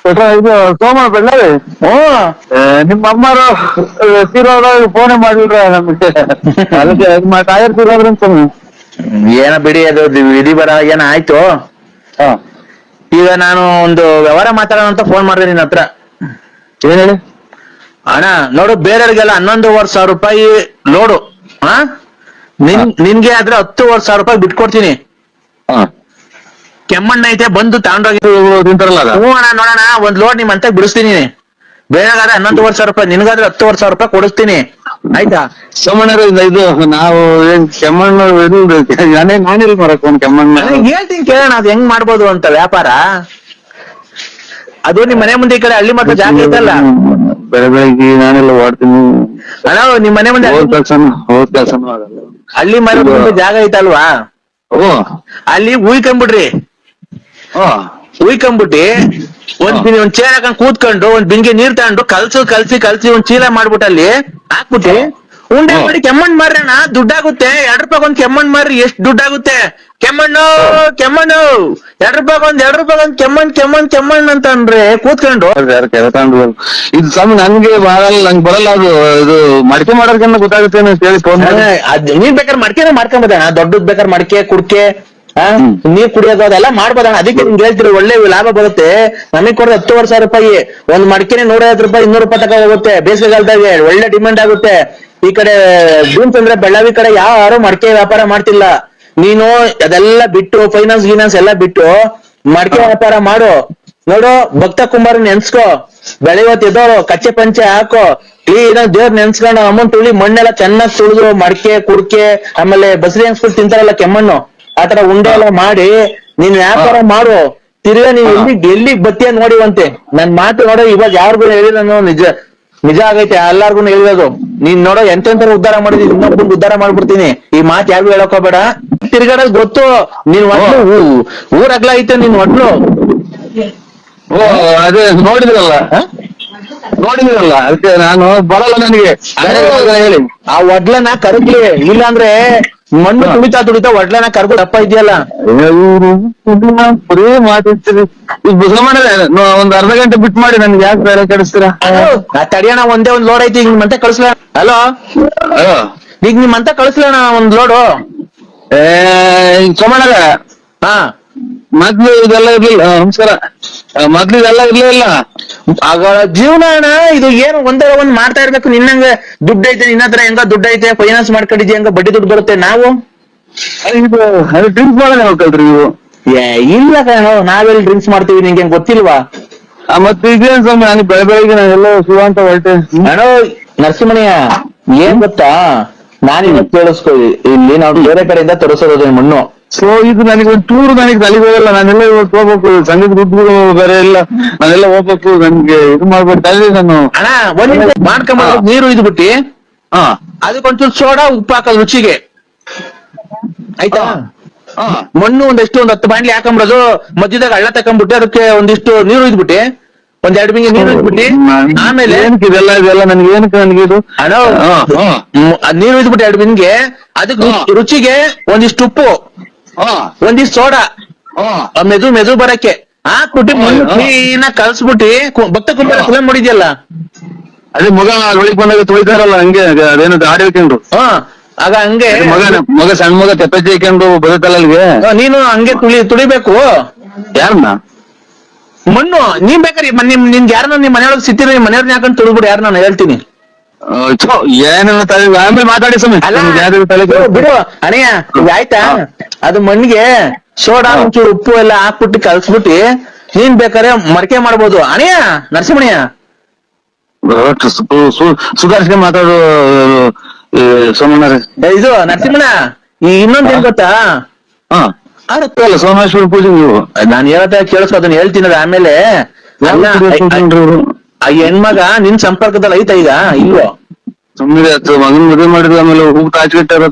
ಇದು ಸೋಮಣ್ಣ ಬೆಳ್ಳಾರಿ. ನಿಮ್ಮ ಅಮ್ಮರು ತೀರೋದಾಗ ಫೋನೇ ಮಾಡಿಲ್ರ ನಮ್ಗೆ, ಅದಕ್ಕೆ ತಾಯರ್ ತೀರೋದ್ರ ಸ್ವಾಮಿ. ಏನ ಬಿಡಿ, ಅದು ವಿಧಿ ಬರ ಏನ ಆಯ್ತು. ಈಗ ನಾನು ಒಂದು ವ್ಯವಹಾರ ಮಾತಾಡೋಣ ಅಂತ ಫೋನ್ ಮಾಡಿದೆ ನಿನ್ನ ಹತ್ರ. ಏನ್ ಹೇಳಿ? ಅಣ್ಣ ನೋಡು, ಬೇರೆಯವ್ರಿಗೆಲ್ಲ 11,500 ರೂಪಾಯಿ ಲೋಡು, ನಿನ್ಗೆ ಆದ್ರೆ 10,500 ರೂಪಾಯಿ ಬಿಟ್ಕೊಡ್ತೀನಿ. ಕೆಮ್ಮಣ್ಣ ಐತೆ, ಬಂದು ತಗೊಂಡೋಗಿ ತಿಂತಾರಲ್ಲ. ಹ್ಞೂ ಅಣ್ಣ, ನೋಡೋಣ ಒಂದ್ ಲೋಡ್ ನಿಮ್ ಅಂತ ಬಿಡಿಸ್ತೀನಿ. ಬೇರೆಗಾದ್ರೆ 11,500 ರೂಪಾಯಿ, ನಿನ್ಗಾದ್ರೆ 10,500 ರೂಪಾಯಿ ಕೊಡಿಸ್ತೀನಿ, ಆಯ್ತಾ? ಕೆಮ್ಮಣ್ಣರು ಇದು ನಾವು ಏನ್ ಕೆಮ್ಮಣ್ಣ ನಾನಿಲ್ ಮರಕ್ ಒಂದ್ ಕೆಮ್ಮಣ್ಣ ಹೇಳ್ತೀನಿ ಕೇಳೋಣ, ಅದ್ ಹೆಂಗ್ ಮಾಡ್ಬೋದು ಅಂತ ವ್ಯಾಪಾರ. ಅದು ನಿಮ್ ಮನೆ ಮುಂದೆ ಈ ಕಡೆ ಹಳ್ಳಿ ಮಕ್ಕ ಜಾಗ ಐತಲ್ಲ, ಬೆಳಗ್ಗೆ ನಾನೆಲ್ಲ ಓಡ್ತೀನಿ. ಅಣ್ಣ ನಿಮ್ ಮನೆ ಮುಂದೆ ಹೋದ್ ಕೆಲ್ಸನೂ ಆಗಲ್ಲ. ಹಳ್ಳಿ ಮನೆ ಮುಂದೆ ಜಾಗ ಐತಲ್ವಾ, ಅಲ್ಲಿ ಉಯ್ಕೊಂಬಿಡ್ರಿ. ಉಯ್ಕೊಂಬಿಟ್ಟಿ ಒಂದ್ ಚೇರ್ ಹಾಕೊಂಡ್ ಕೂತ್ಕೊಂಡು ಒಂದ್ ಬಿಂಗೆ ನೀರ್ ತಗೊಂಡು ಕಲ್ಸಿ ಒಂದ್ ಚೀಲ ಮಾಡ್ಬಿಟ್ಟು ಅಲ್ಲಿ ಹಾಕ್ಬಿಟ್ಟು ಉಂಡೆ ಮಾಡಿ ಕೆಮ್ಮಣ್ಣ್ ಮಾರ್ರಣ, ದುಡ್ಡಾಗುತ್ತೆ. 2 ರೂಪಾಯಿ ಒಂದ್ ಕೆಮ್ಮಣ್ಣ್ ಮಾರ್ರಿ, ಎಷ್ಟ್ ದುಡ್ಡಾಗುತ್ತೆ? ಕೆಮ್ಮಣ್ಣು 2 ರೂಪಾಯಿ ಒಂದ್ ಕೆಮ್ಮಣ್ಣ್ ಅಂತ ಅಂದ್ರೆ ಕೂತ್ಕೊಂಡು ಇದು ಸ್ವಾಮಿ ನನ್ಗೆ ನಂಗೆ ಬರಲ್ಲ. ಅದು ಇದು ಮಡಿಕೆ ಮಾಡೋದಕ್ಕೆ ಗೊತ್ತಾಗುತ್ತೆ ಅಂತ ಹೇಳಿ ಫೋನ್ ಮಾಡಿ. ನೀನ್ ಬೇಕಾದ್ರೆ ಮಡಿಕೆನ ಮಾಡ್ಕೊಂಬೋದಣ್ಣ, ದೊಡ್ಡದ್ ಬೇಕಾದ್ರೆ ಮಡಿಕೆ ಕುಡ್ಕೆ ನೀರ್ ಕುಡಿಯೋದು ಅದೆಲ್ಲ ಮಾಡ್ಬೋದಣ್ಣ. ಅದಕ್ಕೆ ನಿಮ್ಗೆ ಹೇಳ್ತೀರಿ ಒಳ್ಳೆ ಲಾಭ ಬರುತ್ತೆ. ನಮಗ್ ಕೊಡೋದು 10,000 ರೂಪಾಯಿ, ಒಂದ್ ಮಡಿಕೆನೆ 150 ರೂಪಾಯಿ 200 ರೂಪಾಯಿ ತಕ ಹೋಗುತ್ತೆ. ಬೇಸಿಗೆಗಾಲದಾಗೆ ಒಳ್ಳೆ ಡಿಮ್ಯಾಂಡ್ ಆಗುತ್ತೆ. ಈ ಕಡೆ ಬೀನ್ಸ್ ಅಂದ್ರೆ ಬೆಳ್ಳಾವಿ ಕಡೆ ಯಾರು ಮಡಿಕೆ ವ್ಯಾಪಾರ ಮಾಡ್ತಿಲ್ಲ. ನೀನು ಅದೆಲ್ಲ ಬಿಟ್ಟು ಫೈನಾನ್ಸ್ ಎಲ್ಲ ಬಿಟ್ಟು ಮಡಿಕೆ ವ್ಯಾಪಾರ ಮಾಡು. ನೋಡು, ಭಕ್ತ ಕುಮಾರ್ ನೆನ್ಸ್ಕೋ, ಬೆಳೆವತ್ತು ಎದೋರು ಕಚ್ಚೆ ಪಂಚೆ ಹಾಕೋ, ಕ್ಲೀನ್ ದೇವ್ರ ನೆನ್ಸ್ಕೊಂಡು ಅಮೌಂಟ್ ಉಳಿ, ಮಣ್ಣೆಲ್ಲ ಚೆನ್ನಾಗಿ ತುಳಿದು ಮಡಿಕೆ ಕುಡ್ಕೆ ಆಮೇಲೆ ಬಸರಿ ಅನ್ಸ್ಬಿಟ್ಟು ತಿಂತಾರಲ್ಲ ಕೆಮ್ಮಣ್ಣು, ಆತರ ಉಂಡೆ ಎಲ್ಲ ಮಾಡಿ ನೀನ್ ವ್ಯಾಪಾರ ಮಾಡು. ತಿರ್ಗಾ ನೀನ್ ಎಲ್ಲಿಗ್ ಬತ್ತೀಯ ನೋಡಿವಂತೆ. ನನ್ ಮಾತು ನೋಡೋ ಇವಾಗ ಯಾರಿಗೂ ಹೇಳಿಲ್ಲ, ನಿಜ ಆಗೈತೆ, ಎಲ್ಲಾರ್ಗು ಹೇಳಿರೋದು. ನೀನ್ ನೋಡೋ ಎಂತೆಂತ ಉದ್ಧಾರ ಮಾಡಿದೀನಿ, ಇನ್ನೊಬ್ಬ ಉದ್ಧಾರ ಮಾಡ್ಬಿಡ್ತೀನಿ. ಈ ಮಾತು ಯಾರಿಗೂ ಹೇಳಕೋಬೇಡ. ತಿರ್ಗಾಡೋದ್ ಗೊತ್ತು, ನೀನ್ ಒಟ್ಲು ಊರಗ್ಲ ಐತೆ ನಿನ್ ಒಟ್ಲು. ಅದೇ ನೋಡಿದ್ರಲ್ಲ ಅದಕ್ಕೆ ನಾನು ಬರಲ್ಲ. ನನಗೆ ಹೇಳಿ ಆ ಒಡ್ಲನ ಕರಗ್ಲಿ, ಇಲ್ಲಾಂದ್ರೆ ಮಣ್ಣು ತುಳಿತಾ ಒಡ್ಲನ ಕರ್ಗು ದಪ್ಪ ಇದೆಯಲ್ಲ. ಬರೀ ಮಾತಿರ್ತೀರಿ. ಈಗ ಒಂದ್ ಅರ್ಧ ಗಂಟೆ ಬಿಟ್ಟು ಮಾಡಿ, ನನ್ಗೆ ಯಾಕೆ ಬೇರೆ ಕೆಡಿಸ್ತೀರಾ? ತಡಿಯೋಣ, ಒಂದೇ ಒಂದ್ ಲೋಡ್ ಐತಿ, ಈಗ ನಿಮ್ಮಂತ ಕಳಿಸ್ಲ. ಹಲೋ, ಈಗ ನಿಮ್ಮಂತ ಕಳಿಸ್ಲಣ ಒಂದ್ ಲೋಡು. ಸೋಮಣ್ಣಗ ಮೊದ್ಲು ಇದೆಲ್ಲ ಇರ್ಲಿಲ್ಲ. ನಮಸ್ಕಾರ. ಮೊದ್ಲು ಇದೆಲ್ಲ ಇರ್ಲಿಲ್ಲ. ಆಗ ಜೀವನ ಅಣ್ಣ, ಇದು ಏನು ಒಂದೇ ಒಂದ್ ಮಾಡ್ತಾ ಇರ್ಬೇಕು. ನಿನ್ನಂಗ ದುಡ್ಡು ಐತೆ, ನಿನ್ನ ಹತ್ರ ಹೆಂಗ ದುಡ್ಡು ಐತೆ, ಫೈನಾನ್ಸ್ ಮಾಡ್ಕೊಂಡಿದ್ಯ, ಹೆಂಗ ಬಡ್ಡಿ ದುಡ್ಡು ಬರುತ್ತೆ. ನಾವು ಅದು ಡ್ರಿಂಕ್ಸ್ ಮಾಡೋದೇ ಹೋಗ್ತಲ್ರಿ ನೀವು? ಇಲ್ಲ ಕಣ, ನಾವೆಲ್ಲಿ ಡ್ರಿಂಕ್ಸ್ ಮಾಡ್ತೀವಿ, ನಿಂಗೆ ಗೊತ್ತಿಲ್ವಾ? ಮತ್ತೆ ಇದೇನ್ ಸ್ವಾಮಿ, ನಾನು ಬೆಳಗ್ಗೆ ನಾನೆಲ್ಲ ಶಿವ ಅಂತ ಹೊರಟೆ. ಅಣ್ಣ ನರಸಿಂಹಯ್ಯ, ಏನ್ ಗೊತ್ತಾ, ನಾನಿವತ್ತು ಕೇಳಿಸ್ಕೊ, ಇಲ್ಲಿ ನಾವು ಬೇರೆ ಕಡೆಯಿಂದ ತರಿಸೋದು ಮಣ್ಣು. ಸೊ ಇದು ನನಗೆ ಒಂದು ಟೂರ್, ನನಗೆ ತಲೆಗೆ ಹೋಗಲ್ಲ. ನಾನೆಲ್ಲ ಇವತ್ತು ಹೋಗ್ಬೇಕು, ಸಂಗೀತ ದುಡ್ಡು ಬೇರೆ ಇಲ್ಲ, ನಾನೆಲ್ಲ ಹೋಗ್ಬೇಕು. ನನ್ಗೆ ಇದು ಮಾಡ್ಬಿಟ್ಟು ನಾನು ಅಣ್ಣ ಒಂದ್ ಮಾಡ್ಕೊಂಬ ನೀರು ಇದ್ಬಿಟ್ಟಿ, ಅದಕ್ಕೊಂಚೂರು ಸೋಡಾ ಉಪ್ಪು ಹಾಕೋದು ರುಚಿಗೆ, ಆಯ್ತಾ? ಮಣ್ಣು ಒಂದೆಷ್ಟು ಒಂದ್ 10 ಬಾಂಡ್ಲಿ ಹಾಕೊಂಬಿಡೋದು, ಮಧ್ಯದಾಗ ಹಳ್ಳ ತಕೊಂಡ್ಬಿಟ್ಟು ಅದಕ್ಕೆ ಒಂದಿಷ್ಟು ನೀರು ಇದ್ಬಿಟ್ಟಿ, ಒಂದ್ 2 ಬಿಂಗೆ ನೀರು ಇದ್ಬಿಟ್ಟಿ, ಆಮೇಲೆ ಇದೆಲ್ಲ ನನಗೆ ಏನಕ್ಕೆ ನನಗೆ ಇದು ಅಣ್ಣ ನೀರು ಇದ್ಬಿಟ್ಟು 2 ಬಿಂಗೆ, ಅದಕ್ಕೆ ರುಚಿಗೆ ಒಂದಿಷ್ಟು ಉಪ್ಪು, ಒಂದಿಷ್ಟು ಸೋಡಾ, ಮೆದು ಬರಕ್ಕೆ, ಹಾಕ್ಬಿಟ್ಟು ಕ್ಲೀನ್ ಕಲ್ಸ್ಬಿಟ್ಟಿ ಭಕ್ತ ಕುಂಬಾರ ಫಿಲಂ ನೋಡಿದ್ಯಲ್ಲ, ಅದೇ ಮಗ ಒಳಗ್ ಬಂದಾಗ ತೊಳಿತಾರಲ್ಲ ಹಂಗೆ ಅದೇನು ದಾಡಿ ಹಾಕೊಂಡು ಆಗ ಹಂಗೆ ಮಗ ಸಣ್ಣ ಮಗ ತೆಪ್ಪಜ್ಜಿ ಹಾಕೊಂಡು ಬದುತ್ತಲ್ಲ ಅಲ್ಲಿಗೆ ನೀನು ಹಂಗೆ ತುಳಿಬೇಕು. ಯಾರನ್ನ ಮಣ್ಣು ನೀನ್ ಬೇಕಾರಿ ನಿನ್ಗೆ ಯಾರನ್ನ ನಿಮ್ ಮನೆಯೊಳಗೆ ಸಿಕ್ತಿರೋ ನಿಮ್ ಮನೆಯವ್ರನ್ನ ಹಾಕೊಂಡು ತುಳಿದ್ಬಿಡು, ಯಾರು ನಾನು ಹೇಳ್ತೀನಿ. ಏನೇನ ತಲೆ ಆಮೇಲೆ ಮಾತಾಡಿ ಬಿಡು ಅಣಯ್ಯ, ಆಯ್ತಾ? ಅದು ಮಣ್ಣಿಗೆ ಸೋಡಾ ಒಂಚೂರು ಉಪ್ಪು ಎಲ್ಲ ಹಾಕ್ಬಿಟ್ಟು ಕಲ್ಸ್ಬಿಟ್ಟು ನೀನ್ ಬೇಕಾರೆ ಮಡಕೆ ಮಾಡ್ಬೋದು ಅಣಯ್ಯ. ನರಸಿಂಹಣ್ಯ ಸುಧಾರಿಸ್ಕೊಂಡು ಮಾತಾಡು ಸೋಮಣ್ಣರೇ. ಇದು ನರಸಿಂಹಣ್ಣ, ಈ ಇನ್ನೊಂದೇನ್ ಗೊತ್ತಾ? ಅಲ್ಲ ಸೋಮೇಶ್ವರ ಪೂಜೆ ನೀವು ನಾನ್ ಹೇಳತ್ತ ಕೇಳಿಸೋ, ಅದನ್ನ ಹೇಳ್ತೀನಿ ಆಮೇಲೆ. ಆ ಹೆಣ್ಮಗ ನಿನ್ ಸಂಪರ್ಕದಲ್ಲಿ ಐತ ಈಗ ಇಲ್ವೋ? ಸುಮ್ಮನೆ ಮಗನ್ ಮದುವೆ ಮಾಡಿದ್ರೆ ಆಮೇಲೆ ಹೂ ತಾಚ್ಬಿಟ್ಟಾರ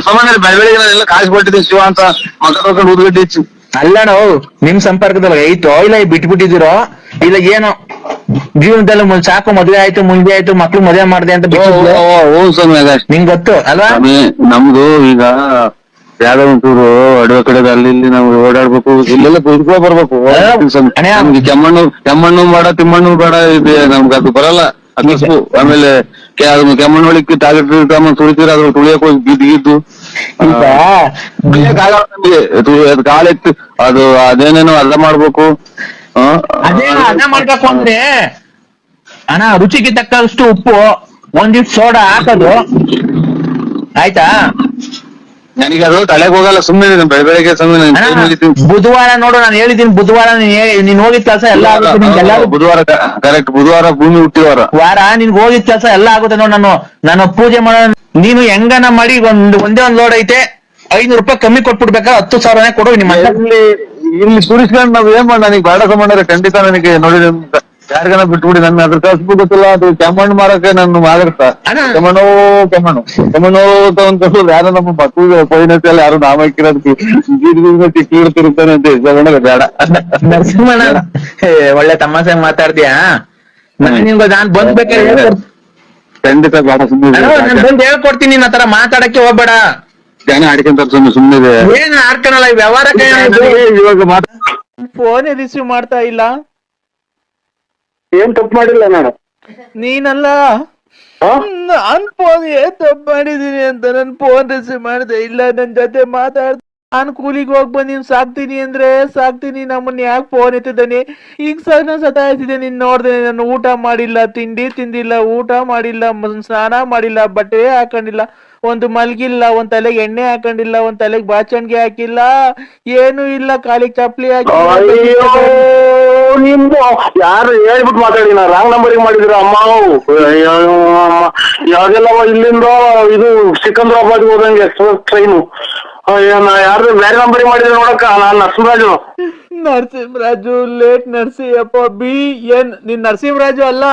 ಸೋಮಣ್ಣ ಬೆಳಗ್ಗೆ ಕಾಸು ಕೊಟ್ಟಿದ್ದೀವಿ ಶಿವ ಅಂತ ಮಗ ತಗೊಂಡು ಊದ್ಗಡ್ಡಿ ಹೆಚ್ಚು. ಅಲ್ಲಣ್ಣ, ನಿಮ್ ಸಂಪರ್ಕದಲ್ಲಿ ಐತೋ ಇಲ್ಲ ಬಿಟ್ಬಿಟ್ಟಿದಿರೋ ಇಲ್ಲ ಏನೋ ಜೀವನದಲ್ಲಿ ಸಾಕು ಮದ್ವೆ ಆಯ್ತು ಮುಂದೆ ಆಯ್ತು ಮಕ್ಳು ಮದ್ವೆ ಮಾಡ್ದೆ ಅಂತ ನಿಂಗ್ ಗೊತ್ತು ಅಲ್ವಾ? ನಮ್ದು ಈಗ ಯಾವ್ದೋ ಒಂಚೂರು ಅಡವೆ ಕಡೆ ಅಲ್ಲಿ ಇಲ್ಲಿ ನಾವು ಓಡಾಡ್ಬೇಕು, ಇಲ್ಲೆಲ್ಲ ಕುದ್ಕೊ ಬರ್ಬೇಕು. ನಮ್ಗೆ ಕೆಮ್ಮಣ್ಣು ಬೇಡ ತಿಮ್ಮಣ್ಣು ಬೇಡ, ಇದೆ ನಮ್ಗೆ ಅದು ಬರಲ್ಲ. ಅದು ಆಮೇಲೆ ಕೆಮ್ಮಣ್ಣು ಒಳಕ್ಕೆ ಟಾರ್ಗೆಟ್ ತುಳಿತೀರ ಅದ್ರ ತುಳಿಯಕ್ ಹೋಗಿ ಬಿದ್ದು ಕಾಲೆತ್ತು ಅದು ಅದೇನೇನೋ ಅರ್ಧ ಮಾಡ್ಬೇಕು. ಅದೇ ಮಾಡ್ಬೇಕು ಅಂದ್ರೆ ಅಣ್ಣ, ರುಚಿಗೆ ತಕ್ಕಷ್ಟು ಉಪ್ಪು, ಒಂದಿಷ್ಟು ಸೋಡಾ ಹಾಕೋದು, ಆಯ್ತಾ? ನನಗೆ ಅದು ತಲೆಗೆ ಹೋಗಲ್ಲ, ಸುಮ್ಮನೆ ಬೆಳಗ್ಗೆ ಬುಧವಾರ ನೋಡು, ನಾನು ಹೇಳಿದ್ದೀನಿ ಬುಧವಾರ ನೀನ್ ಹೋಗಿದ್ ಕೆಲಸ ಎಲ್ಲ ಆಗುತ್ತೆ. ಬುಧವಾರ ಕರೆಕ್ಟ್, ಬುಧವಾರ ಭೂಮಿ ಹುಟ್ಟಿವಾರ ನಿನ್ಗೆ ಹೋಗಿದ್ ಕೆಲಸ ಎಲ್ಲ ಆಗುತ್ತೆ ನೋಡು. ನಾನು ಪೂಜೆ ಮಾಡೋ ನೀನು ಹೆಂಗನ ಮಾಡಿ ಒಂದೇ ಒಂದ್ ಲೋಡ್ ಐತೆ, 500 ರೂಪಾಯಿ ಕಮ್ಮಿ ಕೊಟ್ಬಿಡ್ಬೇಕಾ? 10,000 ಕೊಡು ನಿಮ್ಮ ಇಲ್ಲಿ ಸುರಿಸ್ಕೊಂಡು ನಾವ್ ಏನ್ ಮಾಡ, ನನಗೆ ಬೇಡ ಸಂಬಂಧ ಖಂಡಿತ ನನಗೆ ನೋಡಿ ಯಾರಿಗಾನ ಬಿಟ್ಬಿಡಿ. ನನ್ ಅದ್ರ ಕಳ್ಸ್ಬು ಗೊತ್ತಿಲ್ಲ, ಅದು ಕೆಮ್ಮಣ್ಣು ಮಾರಕ್ಕೆ ನಾನು ಮಾತಾಡ್ತಾ ಕೆಮ್ಮಣ್ಣು ಅಂತ ಅಂದ್ಕೊಂಡು ಯಾರೋ ನಮ್ಮ ಮಕ್ಕಳಿಗೆ ಪೈನತಿ ಎಲ್ಲ ಯಾರು ನಾಮ ಹಾಕಿರೋದಕ್ಕೆ ತಿರುಗ್ತಾನೆ ಅಂತ ಇಸ್ಕೊಂಡ್ರೆ ಬೇಡ. ನರಸಿಂಹಣ್ಣ ಒಳ್ಳೆ ತಮಾಷೆ ಮಾತಾಡ್ತೀಯಾ? ನಾನ್ ಬಂದ್ಬೇಕಾದ್ರೆ ಖಂಡಿತ ಬೇಡ, ಸುಮ್ಮನೆ ಬಂದ್ ಹೇಳ್ಕೊಡ್ತೀನಿ. ನೀನ್ ಆತರ ಮಾತಾಡಕ್ಕೆ ಹೋಗ್ಬೇಡ. ಜನ ಆಡ್ಕೊಂತಾರೆ ಸುಮ್ಮನೆ ಏನ್ ಆಡ್ಕೊಳಲ್ಲ, ವ್ಯವಹಾರ ಇವಾಗ ಫೋನ್ ರಿಸೀವ್ ಮಾಡ್ತಾ ಇಲ್ಲ. ಏನ್ ತಪ್ಪು ಮಾಡಿಲ್ಲ ನಾನು. ನೀನಲ್ಲ, ನಾನ್ ಫೋನ್ ಏನ್ ತಪ್ಪು ಮಾಡಿದೀನಿ ಅಂತ ನನ್ ಫೋನ್ ರಿಸೀವ್ ಮಾಡ್ದೆ ಇಲ್ಲ. ನನ್ ಜೊತೆ ಮಾತಾಡ್ದ, ನಾನ್ ಕೂಲಿಗೆ ಹೋಗ್ ಬಂದ್ ನೀನ್ ಸಾಕ್ತೀನಿ ಅಂದ್ರೆ ಸಾಕ್ತೀನಿ, ನಮ್ಮನ್ನ ಯಾಕೆ ಫೋನ್ ಎತ್ತಿದ್ದಾನೆ? ಈಗ ಸತಾಯಿಸಿದೆ ನೀನ್ ನೋಡ್ದೆ. ನಾನು ಊಟ ಮಾಡಿಲ್ಲ, ತಿಂಡಿ ತಿಂದಿಲ್ಲ, ಊಟ ಮಾಡಿಲ್ಲ, ಸ್ನಾನ ಮಾಡಿಲ್ಲ, ಬಟ್ಟೆ ಹಾಕೊಂಡಿಲ್ಲ, ಒಂದು ಮಲ್ಗಿಲ್ಲ, ಒಂದ್ ತಲೆಗೆ ಎಣ್ಣೆ ಹಾಕೊಂಡಿಲ್ಲ, ಒಂದ್ ತಲೆಗೆ ಬಾಚಣಿಗೆ ಹಾಕಿಲ್ಲ, ಏನು ಇಲ್ಲ, ಕಾಲಿಗೆ ಚಪ್ಲಿ ಹಾಕಿ. ನಿಮ್ದು ಯಾರು ಹೇಳ್ಬಿಟ್ಟು ಮಾತಾಡಿ, ನಾ ರಾಂಗ್ ನಂಬರಿಗೆ ಮಾಡಿದಿರ ಅಮ್ಮ. ಯಾವ್ದೆಲ್ಲ ಇಲ್ಲಿಂದ ಇದು ಸಿಕಂದ್ರಾಬಾದ್ ಹೋದಂಗೆ ಎಕ್ಸ್ಪ್ರೆಸ್ ಟ್ರೈನು ಯಾರು ಬೇರೆ ನಂಬರಿಗೆ ಮಾಡಿದ್ರೆ ನೋಡಕ್ಕ. ನಾನ್ ನರಸಿಂಹರಾಜು ಲೇಟ್ ನರಸಿಂಹಪ್ಪ BN. ನೀನ್ ನರಸಿಂಹರಾಜು ಅಲ್ಲ,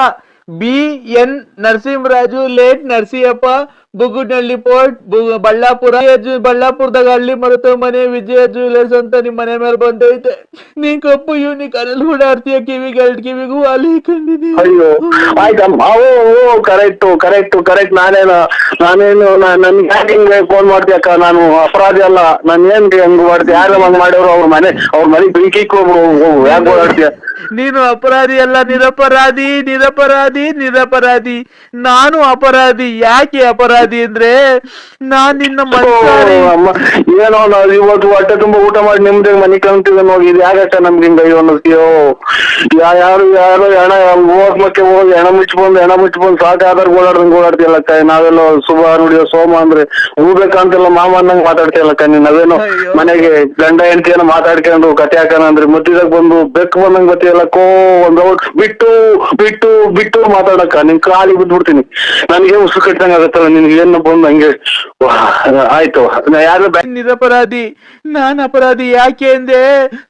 BN Narasimharaju late Narasimhappa, Bugudanahalli post, ಬಳ್ಳಾಪುರದಾಗ ಹಳ್ಳಿ ಮರುತ ಮನೆ ವಿಜಯ ಜ್ಯುವೆಲರ್ಸ್ ಅಂತ ನಿಮ್ ಮನೆ ಮೇಲೆ ಬಂದೈತೆ. ನೀನ್ ಕಪ್ಪು ಯೂನಿಕ್ ಅಲ್ಲಿ ಓಡಾಡ್ತೀಯ, ಕಿವಿಗೂ ಅಲ್ಲಿ ಕಂಡಿದೀನಿ. ಅಯ್ಯೋ ಆಯ್ತಮ್ಮ, ಕರೆಕ್ಟ್. ನಾನೇನು ನನ್ಗೆ ಫೋನ್ ಮಾಡ್ತೀಯಕ್ಕ? ನಾನು ಅಪರಾಧಿ ಅಲ್ಲ. ನಾನು ಏನ್ ಹಂಗ್ ಮಾಡ್ತೀಯ? ಯಾರು ಹಂಗ್ ಮಾಡ್ಯವ್ರು? ಅವ್ರ ಮನೆ ಬೆಂಕಿ ಯಾಕೆ ಓಡಾಡ್ತೀಯ? ನೀನು ಅಪರಾಧಿ ಅಲ್ಲ, ನಿರಪರಾಧಿ. ನಾನು ಅಪರಾಧಿ. ಯಾಕೆ ಅಪರಾಧಿ ಅಂದ್ರೆ ನಾನ್ ನಿನ್ನ ಏನೋ ನಾವು ಇವತ್ತು ಹೊಟ್ಟೆ ತುಂಬಾ ಊಟ ಮಾಡಿ ನಿಮ್ದೇ ಮನೆ ಕಂತೀವಿ ನೋಡಿ. ಇದು ಯಾಕಷ್ಟ ನಮ್ಗೆ ಹಿಂಗ ಅನ್ನಿಸ್ತೀಯೋ? ಯಾರು ಹೆಣ ಹೋಗ್ಮಕ್ಕೆ ಹೋಗಿ ಹೆಣ ಮುಚ್ಚಿಬಂದು ಸಾಕಾದಾಗ ಓಡಾಡ್ತೀಯಲ್ಲಕ್ಕ. ನಾವೆಲ್ಲ ಶುಭ ನುಡಿಯೋ ಸೋಮ ಅಂದ್ರೆ ಹೂಬೇಕಂತೆಲ್ಲ ಮಾಮ ಅನ್ನಂಗ್ ಮಾತಾಡ್ತೀಯಲ್ಲಕ್ಕ. ನಾವೇನೋ ಮನೆಗೆ ಗಂಡ ಹೆಂಡತಿಯನ್ನ ಮಾತಾಡ್ಕೊಂಡು ಕತೆ ಹಾಕೋಣ ಅಂದ್ರೆ ಮುತ್ತಿದಾಗ ಬಂದು ಬೆಕ್ಕು ಬಂದಂಗ್ ಬತ್ತೀಯಲ್ಲ. ಒಂದ್ ಬಿಟ್ಟು ಮಾತಾಡಕ್ಕ. ನಿನ್ ಕಾಲಿ ಬಿದ್ಬಿಡ್ತೀನಿ. ನನ್ಗೆ ಉಸಿರು ಕಟ್ಟಂಗ ಆಗತ್ತಲ್ಲ. ನಿನ್ಗೆ ಏನು ಬಂದು ಹಂಗೆ ಆಯ್ತು. ಯಾರು ನಿರಪರಾಧಿ, ನಾನ್ ಅಪರಾಧಿ. ಯಾಕೆ ಅಂದೆ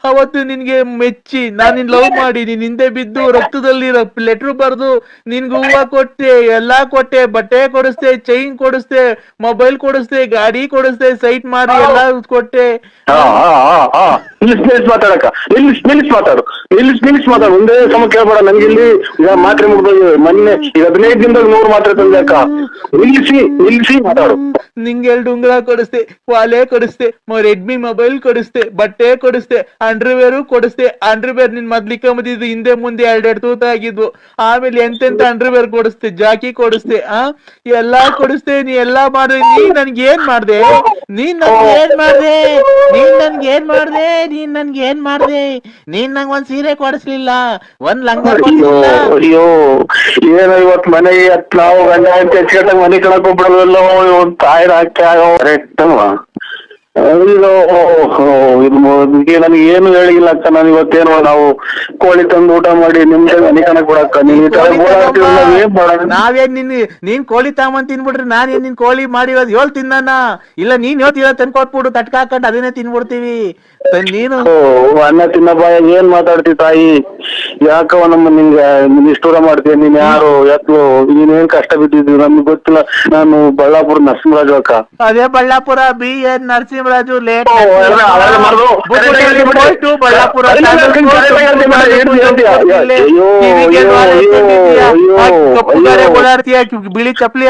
ಅವತ್ತು ನಿನ್ಗೆ ಮೆಚ್ಚಿ ನಾನು ಲವ್ ಮಾಡಿ ನಿನ್ ಹಿಂದೆ ಬಿದ್ದು ರಕ್ತದಲ್ಲಿ ಲೆಟ್ರು ಬರ್ದು ನಿನ್ಗೆ ಹೂವ ಕೊಟ್ಟೆ, ಎಲ್ಲಾ ಕೊಟ್ಟೆ, ಬಟ್ಟೆ ಕೊಡಿಸ್ದೆ, ಚೈನ್ ಕೊಡಿಸ್ದೆ, ಮೊಬೈಲ್ ಕೊಡಿಸ್ದೆ, ಗಾಡಿ ಕೊಡಿಸ್ದೆ, ಸೈಟ್ ಮಾರಿ ಎಲ್ಲಾ ಕೊಟ್ಟೆ. ಮಾತಾಡಕ್ಕ. ನಿಲ್ಲಿಸ್ ನಿಮಿಷ ಮಾತಾಡು, ಒಂದೇ ಸಮ ಕೇಳ್ಬೇಡ ನನ್ಗೆ. ಇಲ್ಲಿ ಈಗ ಮಾತ್ರೆ ಮುಗ್ದೋಗಿ ಮೊನ್ನೆ ಈಗ 15 ದಿನದಾಗ 100 ಮಾತ್ರೆ ತಂದಕ್ಕ. ನಿಲ್ಸಿ ಮಾತಾಡು. ನಿಂಗೆ 2 ಉಂಗುರ ಕೊಡಿಸ್ತೆ, ವಾಲೆ ಕೊಡಿಸ್ತೆ, ರೆಡ್ಮಿ ಮೊಬೈಲ್ ಕೊಡಿಸ್ತೆ, ಬಟ್ಟೆ ಕೊಡಿಸ್ತೆ, ಅಂಡರ್ವೇರು ಕೊಡಿಸ್ತೆ. ಅಂಡರ್ವೇರ್ ನಿನ್ ಮೊದ್ಲಿಕ್ಕೆ ಬಂದಿದ್ದು ಹಿಂದೆ ಮುಂದೆ 2 ತೂತ ಆಗಿದ್ವು. ಆಮೇಲೆ ಎಂತೆಂತ ಅಂಡರ್ವೇರ್ ಕೊಡಿಸ್ತೆ, ಜಾಕಿ ಕೊಡಿಸ್ತೆ, ಎಲ್ಲಾ ಕೊಡಿಸ್ತೆ. ನೀ ಎಲ್ಲಾ ಮಾಡ್ದೆ, ನೀನ್ ನನ್ಗೆ ಏನ್ ಮಾಡ್ದೆ? ನೀನ್ ನಂಗ್ ಒಂದ್ ಸೀರೆ ಕೊಡಿಸ್ಲಿಲ್ಲ, ಒಂದ್ ಲಂಗ ಕೊಡಿಸ್ಲಿಲ್ಲ. ಅಯ್ಯೋ ಏನೋ ಇವತ್ ಮನೆಗೆ ನಾವು ಗಂಡ ಹೆಂಡತಿ ಮನೆ ಕಣಕ್ ಹೋಗ್ಬಿಡೋದಲ್ಲ. ತಾಯಿನ ಕರೆಕ್ಟ್ ಅಲ್ವಾ? ಇದು ನನಗೆ ಏನು ಹೇಳಿಲ್ಲ ಅಕ್ಕ. ನಾನು ಇವತ್ತೇನೋ ನಾವು ಕೋಳಿ ತಂದು ಊಟ ಮಾಡಿ ನಿಮ್ಗೆ ಮನೆ ಕಣಕ್ ಬಿಡಕ್ಕ. ನಾವೇನ್ ನೀನ್ ಕೋಳಿ ತಾಮಂದ್ ತಿನ್ಬಿಟ್ರಿ, ನಾನೇನ್ ನಿನ್ ಕೋಳಿ ಮಾಡಿರೋದ್ 7 ತಿನ್ನಾನ? ಇಲ್ಲ ನೀನ್ 7 ತಂದ್ಕೊಟ್ಬಿಡು, ತಟ್ಕ ಹಾಕೊಂಡು ಅದನ್ನೇ ತಿನ್ಬಿಡ್ತೀವಿ. ನೀನು ಅನ್ನ ತಿನ್ನ ಬಾಯ ಏನ್ ಮಾತಾಡ್ತಿ ತಾಯಿ? ಯಾಕವ ನಮ್ಮ ನಿಂಗೆ ನಿಷ್ಠೂರ ಮಾಡ್ತೀಯ? ನೀನ್ ಯಾರು ಎತ್ಲು? ನೀನೇನ್ ಕಷ್ಟ ಬಿದ್ದಿದ್ವಿ ನಮ್ಗೆ ಗೊತ್ತಿಲ್ಲ. ನಾನು ಬಳ್ಳಾಪುರ ನರಸಿಂಹರಾಜು ಅಕ್ಕ. ಅದೇ ಬಳ್ಳಾಪುರ BN ನರಸಿಂಹರಾಜು ಲೇಟ್ ಓಡಾಡ್ತೀಯ, ಬಿಳಿ ಚಪ್ಪಲಿ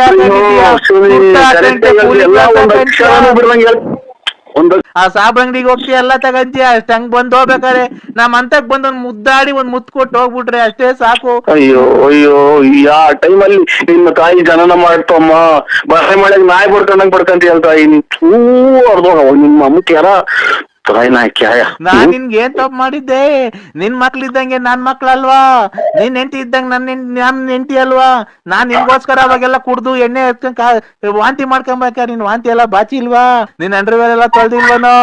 ಆ ಸಾಬ್ ಅಂಗಡಿಗೆ ಹೋಗ್ತೀಯ, ಎಲ್ಲ ತಗಂತೀಯ. ಅಷ್ಟ ಹಂಗ್ ಬಂದ್ ಹೋಗ್ಬೇಕಾರೆ ನಮ್ ಅಂತಕ್ ಬಂದ್ ಒಂದ್ ಮುದ್ದಾಡಿ ಒಂದ್ ಮುತ್ ಕೊಟ್ಟು ಹೋಗ್ಬಿಟ್ರೆ ಅಷ್ಟೇ ಸಾಕು. ಅಯ್ಯೋ ಯಾ ಟೈಮಲ್ಲಿ ನಿನ್ನ ತಾಯಿ ಜನನ ಮಾಡ್ತಮ್ಮ, ಬರೆ ಮಳೆಗ್ ನಾಯಿ ಬಡ್ಕೊಂಡಂಗ್ ತಾಯಿ. ಅರ್ಧೋಗ ನಿಮ್ಮ ಅಮ್ಮಕ್ ಯಾರ ನಾನ್ ನಿನ್ಗೆ ಏನ್ ತಪ್ಪು ಮಾಡಿದ್ದೆ? ನಿನ್ ಮಕ್ಳಿದ್ದಂಗೆ ನನ್ ಮಕ್ಳಲ್ವಾ? ನಿನ್ ಹೆಂಡತಿ ಇದ್ದಂಗ ನನ್ ಹೆಂಡತಿ ಅಲ್ವಾ? ನಾನ್ ನಿನ್ಗೋಸ್ಕರ ಅವಾಗೆಲ್ಲ ಕುಡ್ದು ಎಣ್ಣೆ ವಾಂತಿ ಮಾಡ್ಕೊಂಬೇಕ. ನಿನ್ ವಾಂತಿ ಎಲ್ಲ ಬಾಚಿ ಇಲ್ವಾ? ನಿನ್ ಅಂಡರ್ವೇರ್ ಎಲ್ಲ ತೊಳ್ದಿಲ್ವನೋ?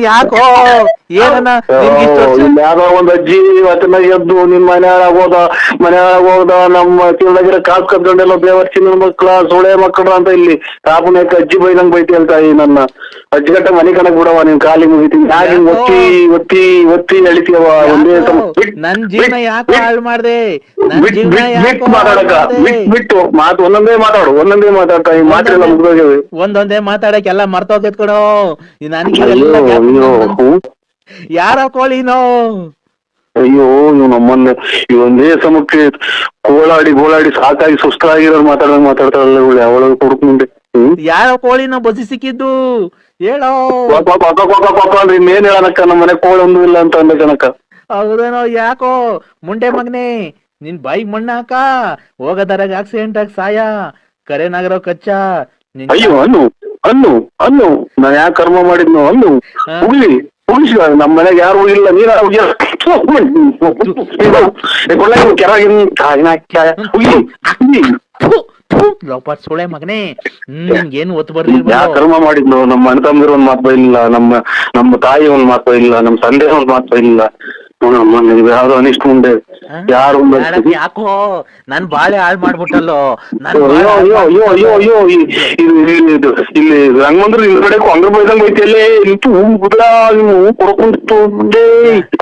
ಯಾಕೋ ಏನನ್ನ ಯಾರೋ ಒಂದ್ ಅಜ್ಜಿ ವಚನ ಎದ್ದು ನಿನ್ ಮನೆಯಾಗ ಹೋದ ನಮ್ಮ ತಿಳ್ದಾಗಿರೋ ಕಾಸು ಕದ್ಕೊಂಡೆಲ್ಲ ಬೇವರ್ಚಿನ ಮಕ್ಳ ಸುಳೆ ಮಕ್ಕಳು ಅಂತ ಇಲ್ಲಿ ಕಾಪುನಕ್ಕೆ ಅಜ್ಜಿ ಬೈದಂಗ್ ಬೈತಿ ಅಂತ ನನ್ನ ಅಜ್ಜಿ ಗಟ್ಟ ಮನೆ ಕಣಕ್ ಬಿಡವ. ನಿನ್ ಕಾಲಿ ಮುಗಿತೀನಿ ಯಾಕೆ ಒತ್ತಿ ಎಳಿತೀಯವ? ಒಂದೇ ನನ್ ಜೀವನ ಯಾಕೆ ಹಾಳು ಮಾಡ್ದೆ? ಮಾತಾಡಕ ಬಿಟ್ಟು ಮಾತು ಒಂದೊಂದೇ ಮಾತಾಡ್ತಾ ಈ ಮಾತ್ರೆಲ್ಲ ಮುಗ್ದೋಗ್ಯವೆ. ಒಂದೊಂದೇ ಮಾತಾಡಕ್ ಎಲ್ಲ ಮರ್ತೋಗತ್ ಕೊಡೋ. ನನ್ಗೆ ಯಾರ ಕೋಳಿನೋ? ಅಯ್ಯೋ ಇವ್ ನಮ್ಮನ್ನ ಇವೊಂದೇ ಸಮಕ್ಕೆ ಗೋಳಾಡಿ ಸಾಕಾಗಿ ಸುಸ್ತಾಗಿರೋರು ಮಾತಾಡ್ತಾರಲ್ಲ ಇವಳು. ಅವಳ ಕೊಡುಕ್ ಮುಂದೆ ಯಾರ ಕೋಳಿನ ಬಸಿ ಸಿಕ್ಕಿದ್ದು ಹೇಳೋ. ಅಂದ್ರೆ ಇನ್ನೇನ್ ಹೇಳನಕ್ಕ, ನಮ್ಮ ಮನೆ ಕೋಳಿ ಒಂದು ಇಲ್ಲ ಅಂತ ಅಂದ ಕಣಕ್ಕ. ಹೌದೇನೋ? ಯಾಕೋ ಮುಂಡೆ ಮಗನೆ, ನಿನ್ ಬಾಯಿ ಮಣ್ಣಾಕ ಹೋಗದರಾಗ ಆಕ್ಸಿಡೆಂಟ್ ಆಗಿ ಸಾಯ ಕರೆನಾಗರೋ ಕಚ್ಚ. ಅಯ್ಯೋ ಅನ್ನು ನಾನ್ ಯಾಕೆ ಕರ್ಮ ಮಾಡಿದ್ನು? ಅನ್ನು ಉಗ್ಲಿ ನಮ್ಮ ಮನೆಗೆ ಯಾರು ಇಲ್ಲ. ನೀರ ಸುಳೆ ಮಗನೇ, ಏನು ಒತ್ತು ಬರ್ಲಿ. ಯಾ ಕರ್ಮ ಮಾಡಿದ್ನು? ನಮ್ಮ ಅಣ್ಣ ತಮ್ಮರು ಒಂದ್ ಮಾತು ಇಲ್ಲ, ನಮ್ಮ ತಾಯಿ ಒಂದ್ ಮಾತು ಇಲ್ಲ, ನಮ್ಮ ತಂದೆ ಒಂದ್ ಮಾತು ಇಲ್ಲ. ಯಾವ್ದು ಅನಿಷ್ಟ ಮುಂದೆ ಯಾರು ಯಾಕೋ ನನ್ ಬಾಳೆ ಹಾಳು ಮಾಡ್ಬಿಟ್ಟಲ್ಲೋ. ಇಲ್ಲಿ ರಂಗಂದ್ರು ಹಿಂದ್ಗಡೆ ಅಂಗ್ರ ಬೈದಂಗ್ ಬೈತಿಯಲ್ಲೇ ನಿಂತು ಬುದ್ಧ ನೀವು ಕೊಡ್ಕೊಂಡಿತ್ತು ಮುಂದೆ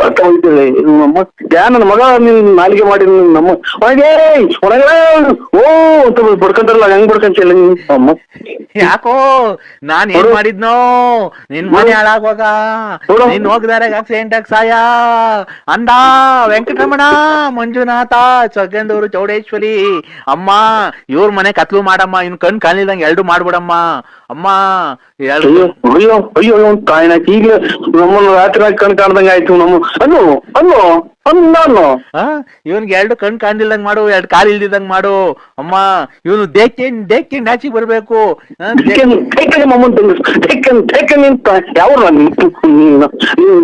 ಅರ್ಥ ಬೈತಿಲ್ಲ. ನಮ್ಮ ನನ್ನ ಮಗ ನಿನ್ ನಾಲಿಗೆ ಮಾಡಿ ನಮ್ಮ ಒಳಗೆ ಓ ಅಂತ ಬಡ್ಕೊಂತಾರಲ್ಲ, ಹೆಂಗ್ ಬಡ್ಕೊಂತಿಲ್ಲ ನೀನ್ ಅಮ್ಮ? ಯಾಕೋ ನಾನ್ ಏನ್ ಮಾಡಿದ್ನೋ? ನಿನ್ ಮನೆ ಹಾಳಾಗುವಾಗ ನೀನ್ ಹೋಗದಾರ ಆಕ್ಸಿಡೆಂಟ್ ಆಗಿ ಸಾಯ ಅಂದ ವೆಂಕಟರಮಣ, ಮಂಜುನಾಥ, ಸಗಂದೂರು, ಚೌಡೇಶ್ವರಿ ಅಮ್ಮ ಇವ್ರ ಮನೆ ಕತ್ಲು ಮಾಡಮ್ಮ. ಇನ್ ಕಣ್ ಕಾಣಿಲ್ದಂಗೆ 2 ಮಾಡ್ಬಿಡಮ್ಮ ಅಮ್ಮ. ಅಯ್ಯೋ ತಾಯಿನ ಈಗಲೇ ನಮ್ಮನ್ನು ರಾತ್ರಿ ಕಣ್ ಕಾಣ್ದಂಗ ಆಯ್ತು. ನಾನು ಇವನ್ಗೆ 2 ಕಣ್ ಕಾಣಿಲ್ದಂಗ್ ಮಾಡು, 2 ಕಾಲು ಇಲ್ದಿದಂಗ್ ಮಾಡು ಅಮ್ಮ. ಇವನು ದೇಕ್ಕೆ ನಾಚಿ ಬರ್ಬೇಕು. ಯಾವ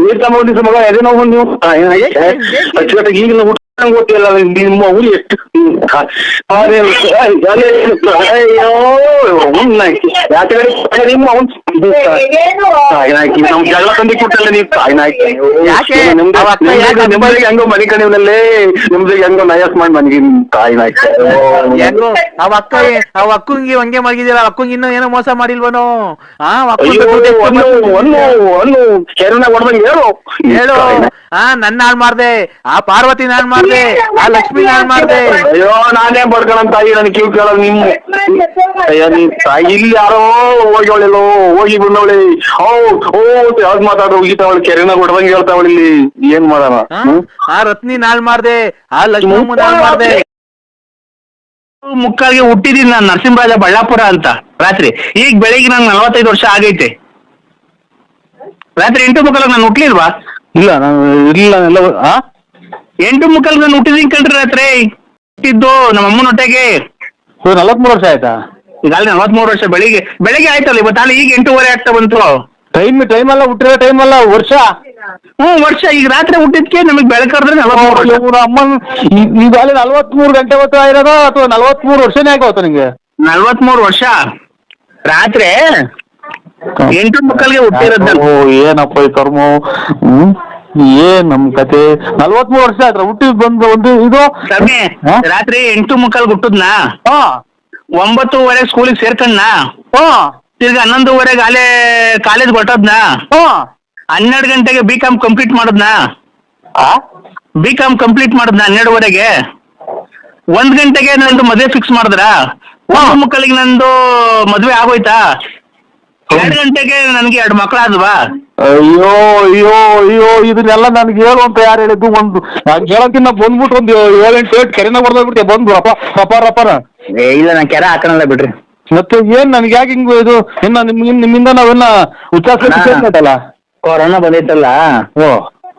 ನೀರ್ ತಗೊಂಡಿದ್ದ ಮಗ ಎದೆ ನೋವು ನೀವು ಅಚ್ಚುಕಟ್ಟಾಗಿ ಈಗಿನ ಗೊತ್ತಿಲ್ಲ ನಿಮ್ಮ ಊರಿ ಎಷ್ಟು ನಿಮ್ಮ ನಮ್ ಜಗಳ ತಂದಿ ಕೊಟ್ಟಲ್ಲ ನೀವು ತಾಯಿನಾಕಿ. ನಿಮ್ದ್ರಿಗೆ ಹೆಂಗೋ ಮನೆ ಕಣಿವನಲ್ಲೇ ನಿಮ್ದ್ರಿಗೆ ಹೆಂಗೋ ನಯಸ್ ಮಾಡಿ ಮನೆಗೆ ತಾಯಿನಾಕಿ. ಹೆಂಗೋ ಅವ ಅಕ್ಕಂಗಿ ಹಂಗೆ ಮಲಗಿದಿರ, ಅಕ್ಕಂಗಿ ಇನ್ನೂ ಏನೋ ಮೋಸ ಮಾಡಿಲ್ವನೋ? ಕೆರನ ಹೊಡ್ದಂಗೆ ಹೇಳು. ನನ್ನ ಹಾಳು ಮಾಡ್ದೆ, ಆ ಪಾರ್ವತಿ ನಾನ್ ಮಾಡ್ದೆ, ಆ ಲಕ್ಷ್ಮಿ ಹಾಳ್ ಮಾಡ್ದೆ. ಅಯ್ಯೋ ನಾನೇ ಬಡ್ಕಣನ್ ತಾಯಿ, ನನ್ ಕಿವ್ ಕೇಳೋದು ನಿಮ್ ಅಯ್ಯೋ ನೀನ್ ತಾಯಿ. ಇಲ್ಲಿ ಯಾರೋ ಹೋಗಿ ಹೋಗಿ ಬಂದವಳಿ ಯಾವ್ದು ಮಾತಾಡೋ ಹೋಗಿತಾವಳಿ, ಕೆರೆನ ಬಿಡ್ದಂಗೆ ಹೇಳ್ತಾವಳಿ. ಇಲ್ಲಿ ಏನ್ ಮಾಡೋಣ? ಆ ರತ್ನಿ ನಾಳ್ ಮಾಡ್ದೆ, ಆ ಲಕ್ಷ್ಮಿ ನಾಳ್ ಮಾಡ್ದೆ. ಮುಕ್ಕಾಲ್ಗೆ ಹುಟ್ಟಿದೀನಿ ನಾನು ನರಸಿಂಹರಾಜ ಬಳ್ಳಾಪುರ ಅಂತ ರಾತ್ರಿ. ಈಗ ಬೆಳಿಗ್ಗೆ ನಂಗೆ 45 ವರ್ಷ ಆಗೈತೆ. ರಾತ್ರಿ 8:15 ನಾನು ಹುಟ್ಲಿಲ್ವಾ? ಇಲ್ಲ ನಾನು ಇರ್ಲಿಲ್ಲ ಎಲ್ಲ 8:15 ನಾನು ಹುಟ್ಟಿದೀನಿ ಕಣ್ರಿ. ರಾತ್ರಿ ಹುಟ್ಟಿದ್ದು ನಮ್ಮ ಅಮ್ಮನ ಹೊಟ್ಟೆಗೆ. 43 ವರ್ಷ ಆಯ್ತಾ? ಈಗ ಅಲ್ಲಿ 43 ವರ್ಷ. ಬೆಳಿಗ್ಗೆ ಆಯ್ತಲ್ಲ ಇವತ್ತು. ಅಲ್ಲಿ ಈಗ 8:15 ಆಗ್ತಾ ಬಂತು. ಟೈಮ್ ಅಲ್ಲ, ಹುಟ್ಟಿರೋ ಟೈಮ್ ಅಲ್ಲ, ವರ್ಷ. ವರ್ಷ. ಈಗ ರಾತ್ರಿ ಹುಟ್ಟಿದ್ಕೆ ನಮಗ್ ಬೆಳಕರ್ದ್ರೆ 43 ವರ್ಷ. ಅಮ್ಮನ್ ಈಗ ಅಲ್ಲಿ 43 ಗಂಟೆ ಹೊತ್ತು ಆಗಿರೋದು ಅಥವಾ 43 ವರ್ಷನೇ ಆಗೋತ ನಿಂಗೆ? 43 ವರ್ಷ. ರಾತ್ರಿ 8:15ಗೆ ಹುಟ್ಟಿರೋದ್ ನಾನು. ಏನಪ್ಪ ಈ ಕರ್ಮ. ಏನ್ ನಮ್ ಕತೆ. 43 ವರ್ಷ ಆಯ್ತು ಹುಟ್ಟಿ ಬಂದು ಒಂದು ಇದು ಸಮಯ. ರಾತ್ರಿ 8:15 ಹುಟ್ಟದ್ನಾ, 9:00 ಸ್ಕೂಲಿಗೆ ಸೇರ್ಕಣ್ಣ, ತಿರ್ಗಿ 11:00 ಅಲ್ಲೇ ಕಾಲೇಜ್ ಹೊಟ್ಟದ್ನಾ, 12 ಗಂಟೆಗೆ B.Com ಕಂಪ್ಲೀಟ್ ಮಾಡದ್ನಾ, B.Com ಕಂಪ್ಲೀಟ್ ಮಾಡದ್ನಾ 12:00. 1 ಗಂಟೆಗೆ ನಂದು ಮದ್ವೆ ಫಿಕ್ಸ್ ಮಾಡಿದ್ರ. 1:15 ನಂದು ಮದ್ವೆ ಆಗೋಯ್ತಾ. 2 ಗಂಟೆಗೆ ನನ್ಗೆ 2 ಮಕ್ಕಳಾದ್ವಾ. ಅಯ್ಯೋ ಅಯ್ಯೋ ಅಯ್ಯೋ ಇದನ್ನೆಲ್ಲ ನನ್ಗೆ ಹೇಳು ಅಂತ ಯಾರು ಹೇಳಿದ್ದು? ಒಂದು ನಾನು ಹೇಳೋಕ್ಕಿಂತ ಬಂದ್ಬಿಟ್ಟು ಒಂದು 7-8 ಕೆರೆನ ಹೊಡೆದ್ಬಿಟ್ಟೆ ಬಂದು ರಪಾರ. ಇಲ್ಲ ನಾನು ಕೆರೆ ಹಾಕೋಣಲ್ಲ ಬಿಡ್ರಿ. ಮತ್ತೆ ಏನ್ ನನ್ಗೆ ಯಾಕೆ ಹಿಂಗು ಇದು? ಇನ್ನ ನಿಮ್ಮಿಂದ ನಾವೆಲ್ಲ ಉಚ್ಚಾರಿಸಲ್ಲ. ಕೊರೋನಾ ಬಂದೈತಲ್ಲ,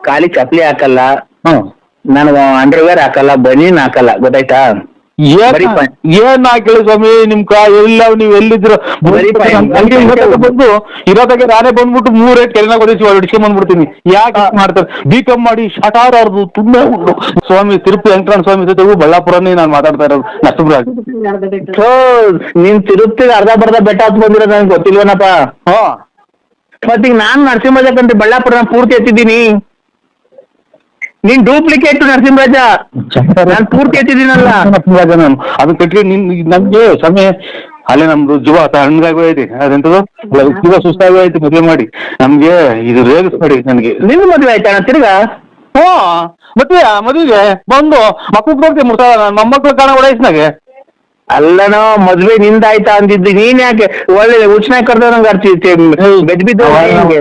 ಖಾಲಿ ಚಪ್ಲಿ ಹಾಕಲ್ಲ, ನನಗೆ ಅಂಡರ್ವೇರ್ ಹಾಕಲ್ಲ, ಬನೀನ್ ಹಾಕಲ್ಲ, ಗೊತ್ತಾಯ್ತಾ? ಏನ್ ಹಾಕಿಲ್ಲ ಸ್ವಾಮಿ ನಿಮ್ ಎಲ್ಲ ನೀವ್ ಎಲ್ಲಿದ್ರು ಬಂದು ಇರೋದಾಗೆ ನಾನೇ ಬಂದ್ಬಿಟ್ಟು 3 ಕೆರೆನ ಹೊಡಿಸ್ಕೊಂಡ್ ಬಂದ್ಬಿಡ್ತೀನಿ. ಯಾಕೆ ಮಾಡ್ತಾರೆ? B.Com ಮಾಡಿ ಶಟಾರ್ ಅವ್ರದ್ದು ತುಂಬಾ ಉಂಟು. ಸ್ವಾಮಿ ತಿರುಪತಿ ವೆಂಕಟರಮಣ ಸ್ವಾಮಿ ಜೊತೆಗೂ ಬಳ್ಳಾಪುರನೇ ನಾನು ಮಾತಾಡ್ತಾ ಇರೋದು ನಷ್ಟಪುರಾಗಿ. ನೀನ್ ತಿರುಪ್ತಿಗೆ ಅರ್ಧ ಬೆಟ್ಟ ಹತ್ ಬಂದಿರೋದು ನನಗೆ ಗೊತ್ತಿಲ್ವನಪ್ಪ. ಮತ್ತೀಗ ನಾನ್ ನರಸಿಂಹರಾಜ ಕಂಡ್ರಿ ಬಳ್ಳಾಪುರ ಪೂರ್ತಿ ಎತ್ತಿದ್ದೀನಿ. ನೀನ್ ಡೂಪ್ಲಿಕೇಟ್ ನರಸಿಂಹರಾಜ, ನಾನ್ ಪೂರ್ತಿ ಎತ್ತಿದ್ದೀನಲ್ಲ. ನರಸಿಂಹರಾಜ ನಾನು ಅದನ್ನ ಕಟ್ಟಿ ನಮ್ಗೆ ಸಮಯ ಅಲ್ಲೇ ನಮ್ದು ಜೀವ ಹಣ್ಣಾಗಿ ಹೋಯ್ತು. ಅದೆಂತದು ಜೀವ ಸುಸ್ತಾಗಿ ಹೋಯ್ತು ಮದುವೆ ಮಾಡಿ. ನಮ್ಗೆ ಇದು ರೇಗಿಸ್ಬೇಡಿ ನನಗೆ. ನಿನ್ ಮದ್ವೆ ಆಯ್ತಾ ತಿರ್ಗಾ? ಮದುವೆಗೆ ಬಂದು ಮಕ್ಕಳು ಕೊಡ್ತೀವಿ ಮೊಮ್ಮಕ್ಳು ಕಾಣ ವಯಸ್ಸಿನಾಗೆ. ಅಲ್ಲನೋ ಮದ್ವೆ ನಿಂದಾಯ್ತಾ ಅಂದಿದ್ದು, ನೀನ್ ಯಾಕೆ ಒಳ್ಳೆ ಉಚ್ಚನ ಕರ್ದವ್ರಂಗ ಬೆದ್ಬಿದ್ದು.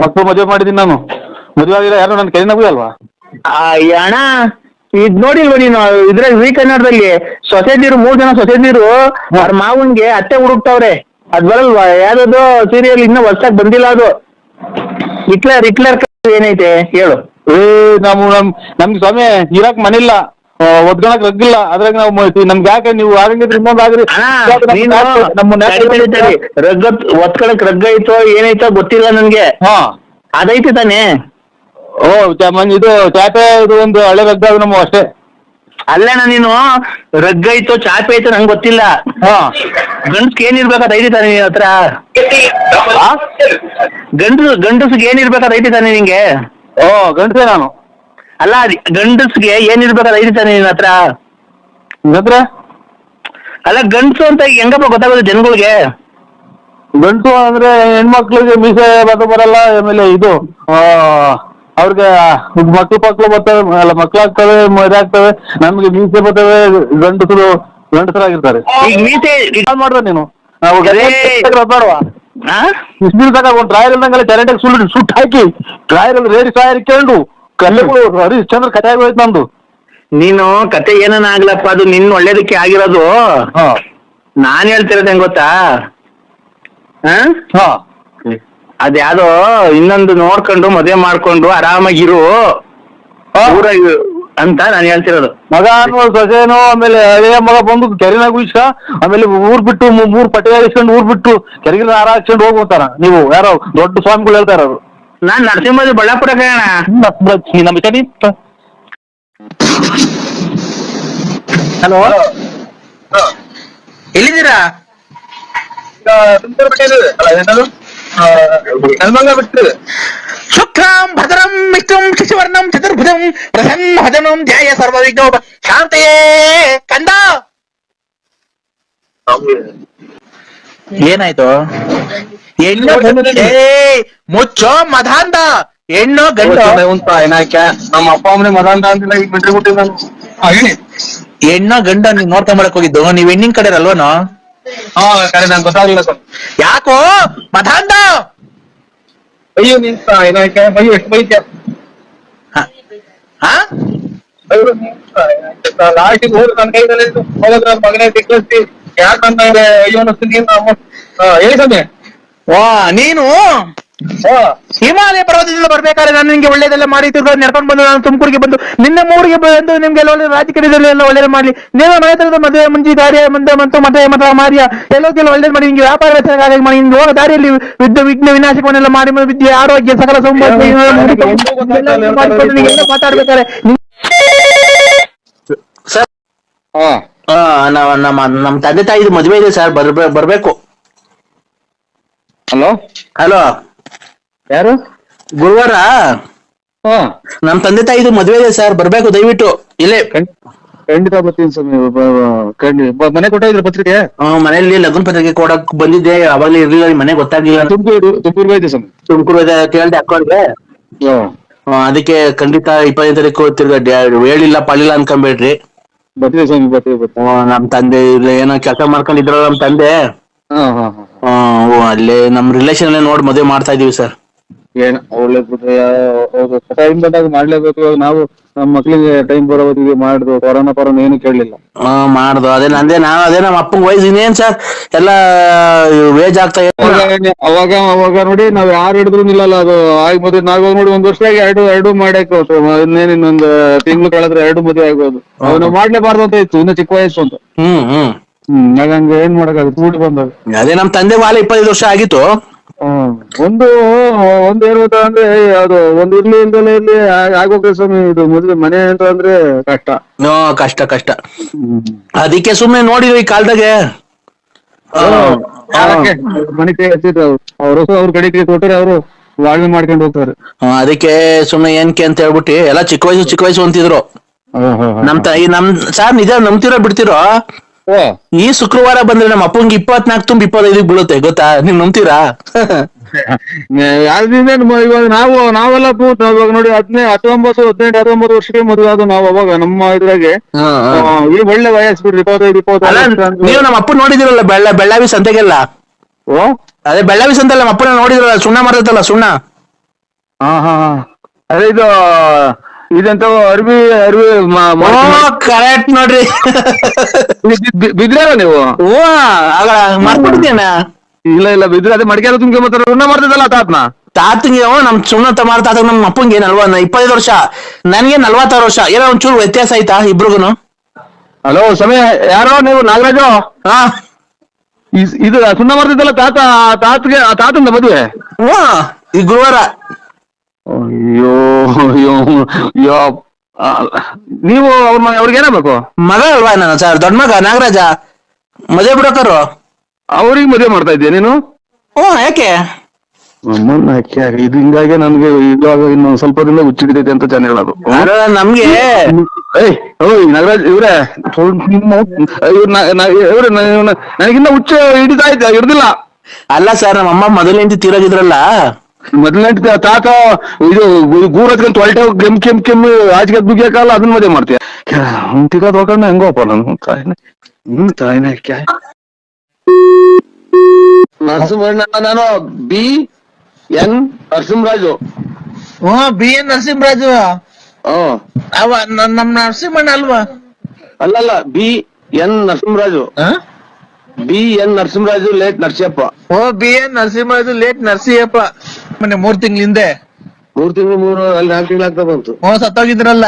ಮಕ್ಕಳು ಮದುವೆ ಮಾಡಿದೀನಿ ನಾನು. ಮದುವೆ ಆಗಿಲ್ಲ ಯಾರು ನನ್ನ ಕೈನಾಗೂ ಅಲ್ವಾ? ಅಣ್ಣ ಇದ್ ನೋಡಿಲ್ವ ನೀನು? ಇದ್ರಾಗ ವಿ ಕನ್ನಡದಲ್ಲಿ ಸೊಸೈಟಿರು 3 ಜನ ಸೊಸೈಟಿರು ಅವ್ರ ಮಾವನ್ಗೆ ಅತ್ತೆ ಹುಡುಕ್ತಾವ್ರೆ. ಅದ್ ಬರಲ್ವಾ? ಯಾವ್ದು ಸೀರಿಯಲ್ ಇನ್ನೂ ಹೊಸ್ದಾಗ್ ಬಂದಿಲ್ಲ ಅದು. ಹಿಟ್ಲರ್ ಏನೈತೆ ಹೇಳು? ನಮ್ಗೆ ಸ್ವಾಮಿ ಇರಾಕ್ ಮನಿಲ್ಲ, ಒದ್ಕೊಳಕ್ ರಗ್ಗಿಲ್ಲ. ಅದ್ರಾಗ ನಾವು ನಮ್ಗೆ ಯಾಕೆ ನೀವು ಆಗಂಗಿದ್ರೆ ಇನ್ನೊಂದಾಗ್ರಿ. ಒತ್ಕೊಳಕ್ ರಗ್ಗ ಐತೋ ಏನೈತೋ ಗೊತ್ತಿಲ್ಲ ನನ್ಗೆ. ಅದೈತೆ ತಾನೇ? ಇದು ಚಾಪೆ ಇದು ಒಂದು ಹಳೆ ರಗ್ಗ ನಮ್ಮ ಅಷ್ಟೇ. ಅಲ್ಲೇನ ನೀನು ರಗ್ಗ ಐತೋ ಚಾಪೆ ಐತೋ ನಂಗೆ ಗೊತ್ತಿಲ್ಲ. ಗಂಡಸ್ಗೆ ಏನಿರ್ಬೇಕಾದ ಐತಿ ತಾನೆ ನಿನ್ ಹತ್ರ? ಗಂಡಸ್ಗೆ ಏನಿರ್ಬೇಕಾದ ಐತಿ ತಾನೆ ನಿಂಗೆ? ಗಂಡಸೇ ನಾನು. ಅಲ್ಲ ಗಂಡಸ್ಗೆ ಏನಿರ್ಬೇಕಾದ ಐತಿ ತಾನೆ ನಿನ್ ಹತ್ರ? ಅಲ್ಲ ಗಂಡಸು ಅಂತ ಹೆಂಗಪ್ಪ ಗೊತ್ತಾಗೋದು ಜನಗಳಿಗೆ? ಗಂಟು ಅಂದ್ರೆ ಹೆಣ್ಮಕ್ಳಿಗೆ ಮೀಸೆ ಬರಲ್ಲ. ಆಮೇಲೆ ಇದು ಅವ್ರಿಗೆ ಮಕ್ಳು ಬರ್ತವೆ, ಅಲ್ಲ ಮಕ್ಳಾಗ್ತವೆ, ಇದಾಗ್ತವೆ. ನಮ್ಗೆ ಮೀಸೆ ಬರ್ತವೆ. ಗಂಡಸರಾಗಿರ್ತಾರೆ. ಈಗ ಮೀಸೆ ಮಾಡ್ದ ನೀನು ಬೇಡವಾ? ಇಷ್ಟು ಒಂದು ಟ್ರಾಯಲ್ ಇಲ್ದಂಗೆಲ್ಲ ಚರಂಡಿಗೆ ಸುಟ್ಟು ಹಾಕಿ ಟ್ರಾಯಲ್ ರೇಡಿ ಸಾಯರ್ ಕೇಳು ಕಲ್ಲುಗಳು ಹರಿಶ್ಚಂದ್ರ ಕಥೆ ಆಗೋಯ್ತು ನಮ್ದು. ನೀನು ಕತೆ ಏನನ್ನ ಆಗ್ಲಪ್ಪ, ಅದು ನಿನ್ ಒಳ್ಳೇದಕ್ಕೆ ಆಗಿರೋದು. ನಾನ್ ಹೇಳ್ತಿರೋದು ಹೆಂಗ್ ಗೊತ್ತಾ? ಅದ್ಯಾವ್ದೋ ಇನ್ನೊಂದು ನೋಡ್ಕೊಂಡು ಮದುವೆ ಮಾಡ್ಕೊಂಡು ಆರಾಮಾಗಿರು ಅಂತ ನಾನು ಹೇಳ್ತಿರೋದು. ಮಗ ಸೊಸೆನೋ ಆಮೇಲೆ ಹಳೆಯ ಮಗ ಬಂದು ಕೆರೆನಾಗ ಉಯ್ಸ ಆಮೇಲೆ ಊರ್ ಬಿಟ್ಟು 3 ಪಟ್ಟೆ ಇಸ್ಕೊಂಡು ಊರ್ ಬಿಟ್ಟು ಕೆರೆಗಿನ ಹಾರ ಹಾಕ್ಸ್ಕೊಂಡು ಹೋಗ್ತಾರ. ನೀವು ಯಾರೋ ದೊಡ್ಡ ಸ್ವಾಮಿಗಳು ಹೇಳ್ತಾ ಇರೋದು. ನಾನ್ ನರಸಿಂಹರಾಜ ಬಳ್ಳಾಪುರ ಹಲೋ, ಎಲ್ಲಿದ್ದೀರಾ? ಶುಕ್ರಾಂ ಭದ್ರಂ ವಿಷ್ಣುಂ ಶಶಿವರ್ಣಂ ಚತುರ್ಭುಜಂ ಪ್ರಸನ್ನವದನಂ ಧ್ಯಾಯ ಸರ್ವವಿಘ್ನೋ ಶಾಂತಯೇ. ಕಂದ ಏನಾಯ್ತು? ಹೆಣ್ಣು ಮುಚ್ಚೋ ಮದಾಂಧ, ಹೆಣ್ಣು ಗಂಡು ಏನಾಕ ನಮ್ಮ ಅಪ್ಪ ಅಮ್ಮನೆ ಮದ ಅಂತ ಅಂತಿಲ್ಲ. ಈಗ ಬಿಟ್ರಿ ಬಿಟ್ಟಿದ್ ನಾನು. ಹೇಳಿ. ಹೆಣ್ಣ ಗಂಡ ನೀವ್ ನೋಡ್ಕೊಂಬರಕ್ ಹೋಗಿದ್ದು, ನೀವ್ ಹೆಣ್ಣಿನ ಕಡೆ ಅಲ್ವನೋ? ಹಾ ಕರೆ ನಂಗೆ ಗೊತ್ತಾಗ್ಲಿಲ್ಲ ಸರ್. ಯಾಕೋ ಮಧಾಂಧ? ಅಯ್ಯೋ ನಿಂತ ಏನಾಯ್ಕೆ ಅಯ್ಯೋ ಎಷ್ಟು ಬೈತೆ ಹಾ ಲಾಸ್ಟಿಗೆ ಹೋದ್ರು ನನ್ನ ಕೈದಲ್ಲಿ ಹೋದ್ರ ಮಗನೇ ಸಿಕ್ಕಿ ಯಾಕಂತ ಅಯ್ಯೋ ಅನ್ನಿಸ್ತು ನೀನು. ಹೇಳಿ ಸಮಯ. ವಾ ನೀನು ಹಿಮಾಲಯ ಪರ್ವತದಿಂದ ಬರ್ಬೇಕಾದ್ರೆ ನಾನು ನಿಮ್ಗೆ ಒಳ್ಳೇದೆಲ್ಲ ಮಾಡಿ ನಡ್ಕೊಂಡು ಬಂದು ನಾನು ತುಮಕೂರಿಗೆ ಬಂದು ನಿನ್ನೆ ಮೂರಿಗೆ ಬಂದು ನಿಮ್ಗೆ ಎಲ್ಲ ಒಳ್ಳೆ ರಾಜಕೀಯದಲ್ಲಿ ಎಲ್ಲ ಒಳ್ಳೇದು ಮಾಡ್ಲಿ. ನೀವು ಮನೆ ತರದ ಮದುವೆ ಮುಂಚೆ ದಾರಿಯ ಮುಂದೆ ಮತ್ತು ಮತ ಮಾರಿಯ ಎಲ್ಲೋದೆಲ್ಲ ಒಳ್ಳೇದು ಮಾಡಿ ನಿಮ್ಗೆ ವ್ಯಾಪಾರ ಮಾಡಿ ನಿಮ್ಗೆ ಹೋಗೋ ದಾರಿಯಲ್ಲಿ ವಿಘ್ನ ವಿನಾಶಕವನ್ನೆಲ್ಲ ಮಾಡಿ ವಿದ್ಯೆ ಆರೋಗ್ಯ ಸಕಲ ಸೌಂದರ್ಯ ಮಾತಾಡ್ಬೇಕಾರೆ ಸರ್ ನಮ್ಮ ತಂದೆ ತಾಯಿದು ಮದುವೆ ಇದೆ ಸರ್, ಬರ್ಬೇಕು. ಹಲೋ ಹಲೋ ಯಾರು? ಗುರುವಾರ ನಮ್ ತಂದೆ ತಾಯಿದು ಮದುವೆ ಇದೆ ಸರ್, ಬರ್ಬೇಕು ದಯವಿಟ್ಟು. ಇಲ್ಲೇ ಖಂಡಿತ ಬರ್ತೀನಿ ಸ್ವಾಮಿ. ಮನೆ ಕೊಟ್ಟಿದ್ರ ಪತ್ರಿಕೆ? ಮನೆಯಲ್ಲಿ ಲಗ್ನ ಪತ್ರಿಕೆ ಕೊಡಕ್ ಬಂದಿದ್ದೆ, ಅವಾಗಲೇ ಇರ್ಲಿಲ್ಲ, ಮನೆ ಗೊತ್ತಾಗ್ಲಿಲ್ಲ. ತುಮಕೂರು ಇದೆ ಸ್ವಾಮಿ. ತುಮಕೂರು ಕೇಳ್ದೆ ಅಕ್ಕಳಿಗೆ, ಅದಕ್ಕೆ ಖಂಡಿತ 25 ತಾರೀಕು ತಿರ್ಗಾ ಹೇಳಿಲ್ಲ ಪಾಳಿಲ್ಲ ಅನ್ಕೊಂಬೇಡ್ರಿ. ಬರ್ತೀವಿ ಸ್ವಾಮಿ, ಬರ್ತೀವಿ. ನಮ್ ತಂದೆ ಇಲ್ಲ ಏನೋ ಕೆಲಸ ಮಾಡ್ಕೊಂಡಿದ್ರು ನಮ್ ತಂದೆ. ಅಲ್ಲೇ ನಮ್ ರಿಲೇಷನ್ ಅಲ್ಲೇ ನೋಡಿ ಮದುವೆ ಮಾಡ್ತಾ ಇದೀವಿ ಸರ್. ಏನ್ ಒಳ್ಳೇದು, ಟೈಮ್ ಬಂದಾಗ ಮಾಡ್ಲೇಬೇಕು. ನಾವು ನಮ್ಮ ಮಕ್ಳಿಗೆ ಟೈಮ್ ಬರೋದಿಗೆ ಮಾಡಿದ್ವು, ಕೊರೋನಾ ಏನು ಕೇಳಲಿಲ್ಲ. ಮಾಡ್ದು ಅದೇ ನಂದೇ ಅದೇ ನಮ್ಮ ಅಪ್ಪನ ವಯಸ್ಸು ಇನ್ನೇನ್ ಸರ್ ಎಲ್ಲ ವೇಜ್ ಆಗ್ತಾ ಅವಾಗ ನೋಡಿ ನಾವ್ ಯಾರು ಹಿಡಿದ್ರು ನಿಲ್ಲಲ್ಲ. ಅದು ಆಗಿ ಮದುವೆ ನಾವ್ ನೋಡಿ 1 ವರ್ಷದಾಗಿ ಎರಡು ಮಾಡಕ್ಕೆ ಇನ್ನೊಂದು ತಿಂಗಳು ಕಳೆದ್ರೆ 2 ಮದುವೆ ಆಗ್ಬೋದು. ಅವನು ಮಾಡ್ಲೇಬಾರ್ದು ಅಂತ ಇತ್ತು, ಇನ್ನು ಚಿಕ್ಕ ವಯಸ್ಸು ಅಂತ. ಹಾಗಂಗ ಏನ್ ಮಾಡಕ್ಕಾಗುತ್ತೆ, ಕೂಡಿ ಬಂದಾಗ. ಅದೇ ನಮ್ ತಂದೆ ವಾಲ 25 ವರ್ಷ ಆಗಿತ್ತು. ಒಂದು ಹೇಳ್ಬೋದ ಅಂದ್ರೆ ಅದು ಒಂದು ಇರ್ಲಿ ಇಲ್ದಲೇ ಇರ್ಲಿ ಆಗೋಕೆ ಸ್ವಾಮಿ. ಇದು ಮದುವೆ ಮನೆ ಅಂತ ಅಂದ್ರೆ ಕಷ್ಟ. ಅದಕ್ಕೆ ಸುಮ್ನೆ ನೋಡಿದ್ವಿ ಈ ಕಾಲದಾಗೆ ಮನೆ ಕೈ ಹಚ್ಚಿದ್ರು ಅವ್ರ ಕಡೆಗೆ ಕೊಟ್ಟರೆ ಅವರು ವಾಳ್ಮೆ ಮಾಡ್ಕೊಂಡು ಹೋಗ್ತಾರೆ. ಅದಕ್ಕೆ ಸುಮ್ನೆ ಏನ್ಕೆ ಅಂತ ಹೇಳ್ಬಿಟ್ಟು ಎಲ್ಲ ಚಿಕ್ಕ ವಯಸ್ಸು ಅಂತಿದ್ರು. ನಮ್ ಸಾರ್ ನಿಜ ನಂಬ್ತಿರೋ ಬಿಡ್ತಿರೋ, ಈ ಶುಕ್ರವಾರ ಬಂದ್ರೆ ನಮ್ಮ ಅಪ್ಪಂಗೆ 24 ತುಂಬ 25 ಬೀಳುತ್ತೆ ಗೊತ್ತಾ, ನೀವ್ ನಂಬ್ತೀರಾ? ಇವಾಗ ನಾವೆಲ್ಲ ಇವಾಗ ನೋಡಿ 19 ವರ್ಷಕ್ಕೆ ಮದುವೆ ಆದ ನಾವು. ಅವಾಗ ನಮ್ಮ ಇದ್ರಾಗೆ ಈ ಒಳ್ಳೆ ವಯಸ್ಸು ಬಿಡ್ರಿ, 25 ನೀವು ನಮ್ಮ ಅಪ್ಪ ನೋಡಿದಿರಲ್ಲ ಬೆಳ್ಳಾವಿ ಸಂತೆಗೆಲ್ಲ. ಅದೇ ಬೆಳ್ಳಾವಿ ಸಂತೆ ನಮ್ಮ ಅಪ್ಪನ ನೋಡಿದ್ರಲ್ಲ, ಸುಣ್ಣ ಮಾಡ್ತಲ್ಲ ಸುಣ್ಣ. ಅದೇ ಇದಂತ ಅರ್ವಿ ಕರೆಕ್ಟ್ ನೋಡ್ರಿ. ಬಿದ್ರಲ್ಲ ನೀವು? ಮಾಡ್ಕೊಡ್ತೀನ. ಇಲ್ಲ ಬಿದ್ರೆ ಅದೇ ಮಡಿಕೆ ತುಂಬಿಕೆ ಮತ್ತೆ ಸುಣ್ಣ ಮಾಡ್ತಿದ್ದಲ್ಲ ತಾತಂಗೆ ನಮ್ ಸುಣ್ಣ ತಾತ ನಮ್ ಅಪ್ಪಂಗೆ 25 ವರ್ಷ, ನನ್ಗೆ 46 ವರ್ಷ. ಏನೋ ಒಂಚೂರು ವ್ಯತ್ಯಾಸ ಆಯ್ತಾ ಇಬ್ರಿಗೂನು? ಹಲೋ ಸಮಯ, ಯಾರೋ ನೀವು? ನಾಗರಾಜು? ಇದು ಸುಣ್ಣ ಮಾಡ್ತಿದ್ದಲ್ಲ ತಾತಂದ ಮದುವೆ ಈ ಗುರುವಾರ. ಅಯ್ಯೋ ನೀವು ಅವ್ರಿಗೆ ಏನಾಗಬೇಕು? ಮಗ ಅಲ್ವಾ ನಾನು ಸರ್, ದೊಡ್ಡ ಮಗ ನಾಗರಾಜ, ಮದುವೆ ಬಿಡೋಕರು. ಅವ್ರಿಗೆ ಮದುವೆ ಮಾಡ್ತಾ ಇದ್ದೀಯ ನೀನು? ಯಾಕೆ? ಇದು ಹಿಂಗಾಗಿ ನನ್ಗೆ ಇವಾಗ ಇನ್ನೊಂದ್ ಸ್ವಲ್ಪ ದಿನ ಹುಚ್ಚಿಡಿತೈತೆ ಅಂತ ಜನ ಹೇಳೋದು. ನಮ್ಗೆ ನಾಗರಾಜ್ ಇವ್ರೆ ನನಗಿನ್ನ ಹುಚ್ಚ ಹಿಡಿತಾ ಇದ್ದ ಹಿಡ್ದಿಲ್ಲ. ಅಲ್ಲ ಸರ್, ನಮ್ಮ ಅಮ್ಮ ಮೊದಲ ಹೆಂಡತಿ ತೀರೋಗಿದ್ರಲ್ಲ, ಮೊದಲನೇ ತಾತ ಇದು ಗೂರ್ ಹತ್ಕೊಂಡ್ ತೊಳ್ಟೆ ಕೆಮ್ಮು ಆಚೆಗೆ ದುಗಿಯಕಲ್ಲ, ಅದನ್ನ ಮದುವೆ ಮಾಡ್ತೀಯ. ತಿಗೋದ್ ಹೋಗೋಣ ಹೆಂಗೋಪ್ಪ ನಾನು ತಾಯಿನ ನರಸಿಂಹಣ್ಣ. ನಾನು BN ನರಸಿಂಹರಾಜು. BN ನರಸಿಂಹರಾಜು ಅವ ನಮ್ ನರಸಿಂಹಣ್ಣ ಅಲ್ವಾ? ಅಲ್ಲಲ್ಲ, BN Narasimharaju. BN Narasimharaju late Narasiyappa. BN Narasimharaju late Narasiyappa. ಮೊನ್ನೆ 3 ತಿಂಗಳ ಹಿಂದೆ 3 ತಿಂಗಳು ಅಲ್ಲಿ 4 ತಿಂಗಳು ಆಗ್ತಾ ಬಂತು. ಸತ್ತೋಗಿದ್ರಲ್ಲ,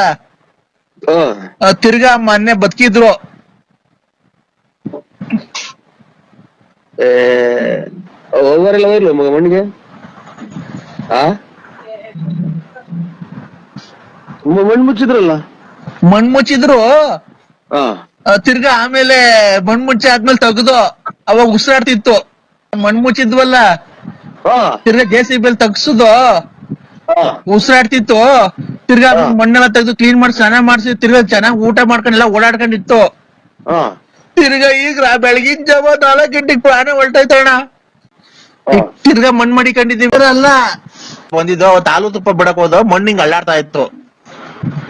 ತಿರ್ಗಾ ಮೊನ್ನೆ ಬದುಕಿದ್ರು. ಹೋಗೋರೆಲ್ಲ ಹೋಗ್ಲಿ ಮಣ್ಣಿಗೆ. ಮಣ್ಣು ಮುಚ್ಚಿದ್ರಲ್ಲ? ಮಣ್ಣು ಮುಚ್ಚಿದ್ರು, ತಿರ್ಗಾ ಆಮೇಲೆ ಮಣ್ಣು ಮುಚ್ಚಿ ಆದ್ಮೇಲೆ ತೆಗ್ದು ಅವಾಗ ಉಸಿರಾಡ್ತಿತ್ತು. ಮಣ್ಣು ಮುಚ್ಚಿದ್ವಲ್ಲ, ತಿರ್ಗಾ JCB ತಗ್ಸುದು ಉಸಿರಾಡ್ತಿತ್ತು. ತಿರ್ಗಾ ಮಣ್ಣೆಲ್ಲ ತೆಗ್ದು ಕ್ಲೀನ್ ಮಾಡಿ ಸ್ನಾನ ಮಾಡ್ಸಿ ತಿರ್ಗಾ ಚೆನ್ನಾಗಿ ಊಟ ಮಾಡ್ಕೊಂಡೆಲ್ಲ ಓಡಾಡ್ಕೊಂಡಿತ್ತು. ತಿರ್ಗಾ ಈಗ ಬೆಳಗಿನ ಜಾವ 4 ಗಂಟೆಗೆ ಪ್ರಾಣ ಹೊಲ್ಟೈತಣ್ಣ. ತಿರ್ಗಾ ಮಣ್ಣು ಮಡಿಕೊಂಡಿದೀವಿ ಅಲ್ಲ ಬಂದಿದ್ದು. ಅವತ್ತು ಹಾಲು ತುಪ್ಪ ಬಿಡಕ್ ಹೋದ, ಮಣ್ಣಿಂಗ್ ಅಳ್ಳಾಡ್ತಾ ಇತ್ತು.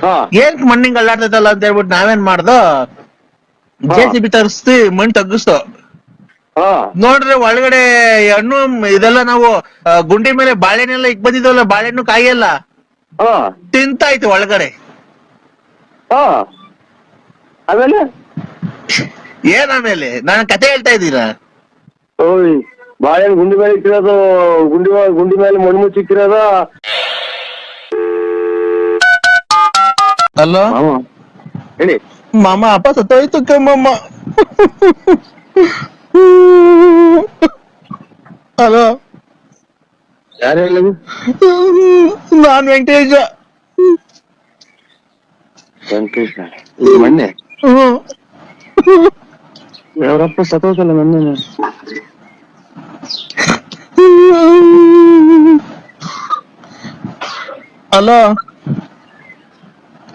ಹಾ ಏನ್ ಮಣ್ಣಿಂಗ್ ಅಲ್ಲಾಡ್ತೈತಲ್ಲ ಅಂತ ಹೇಳ್ಬಿಟ್ಟು ನಾವೇನ್ ಮಾಡ್ದೋ JCB ತರಿಸ್ತಿ ಮಣ್ಣು ತಗ್ಗಿಸ್ತು. ಹಾ ನೋಡ್ರೆ ಒಳಗಡೆ ಹಣ್ಣು ಇದೆಲ್ಲ ನಾವು ಗುಂಡಿ ಮೇಲೆ ಬಾಳೆಹಣ್ಣೆಲ್ಲ ಇಕ್ ಬಂದಿದ್ವಲ್ಲ, ಬಾಳೆಹಣ್ಣು ಕಾಯಿ ಎಲ್ಲ ಹಾ ತಿಂತಾಯ್ತು ಒಳಗಡೆ. ಹಾ ಆಮೇಲೆ ಏನ್ ಆಮೇಲೆ ನಾನು ಕತೆ ಹೇಳ್ತಾ ಇದ್ದೀರಾ? ಓಯ್ ಬಾಳೆಹಣ್ಣು ಗುಂಡಿ ಮೇಲೆ ಇಕ್ಕಿರೋದು, ಗುಂಡಿ ಮೇಲೆ ಮಣ್ಣು ಮುಚ್ಚಿಕ್ಕಿರೋದ. ಅಲ್ಲೋ ಹೇಳಿ ಮಾಮ, ಅಪ್ಪ ಸತ್ತೋಯ್ತು ಕಮ್ಮಮ್ಮ. ಹಲೋ, ಯಾರು ಹೇಳಿದ್ರು? ನಾನ್ ವೆಂಕಟೇಶ. ವೆಂಕಟೇಶ ಇದು ಮೊನ್ನೆ ಅವರಪ್ಪ ಸತ್ತೋದಲ್ಲ ಮೊನ್ನೆ. ಹಲೋ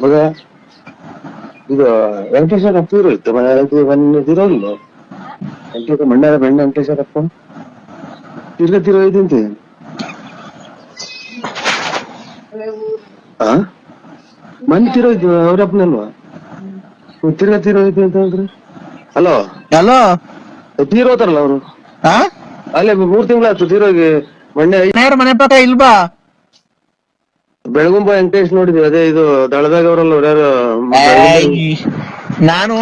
ಮಗ ಇದು ವೆಂಕಟೇಶ್ವರ ಅಪ್ಪ ಇರೋಯ್ತು ಮೊನ್ನೆ ತಿರೋಗಿಲ್ಲ. ವೆಂಕಟೇಶ ಮಣ್ಣಾರ ಬೆಣ್ಣ ವೆಂಕಟೇಶ್ವರಪ್ಪ ತಿರೋಯ್ತಂತೆ. ಆ ಮೊನ್ನೆ ತಿರೋಯ್ತು ಅವ್ರಪ್ಪನಲ್ವಾ? ತಿರೋಯ್ತು ಅಂತ ಹೇಳಿದ್ರೆ ಹಲೋ ಹಲೋ, ತೀರೋತಾರಲ್ಲ ಅವರು. ಅಲ್ಲೇ 3 ತಿಂಗಳಾಯ್ತು ತೀರೋಗಿ. ಮೊನ್ನೆ ಮನೆ ಪಕ್ಕ ಇಲ್ವಾ? ಬೆಳಗುಂಬ ವೆಂಕಟೇಶ್ ನೋಡಿದ್ವಿ. ಅದೇ ಇದು ದಳದಾಗ ಅವರಲ್ಲ ಯಾರು. ನಾನು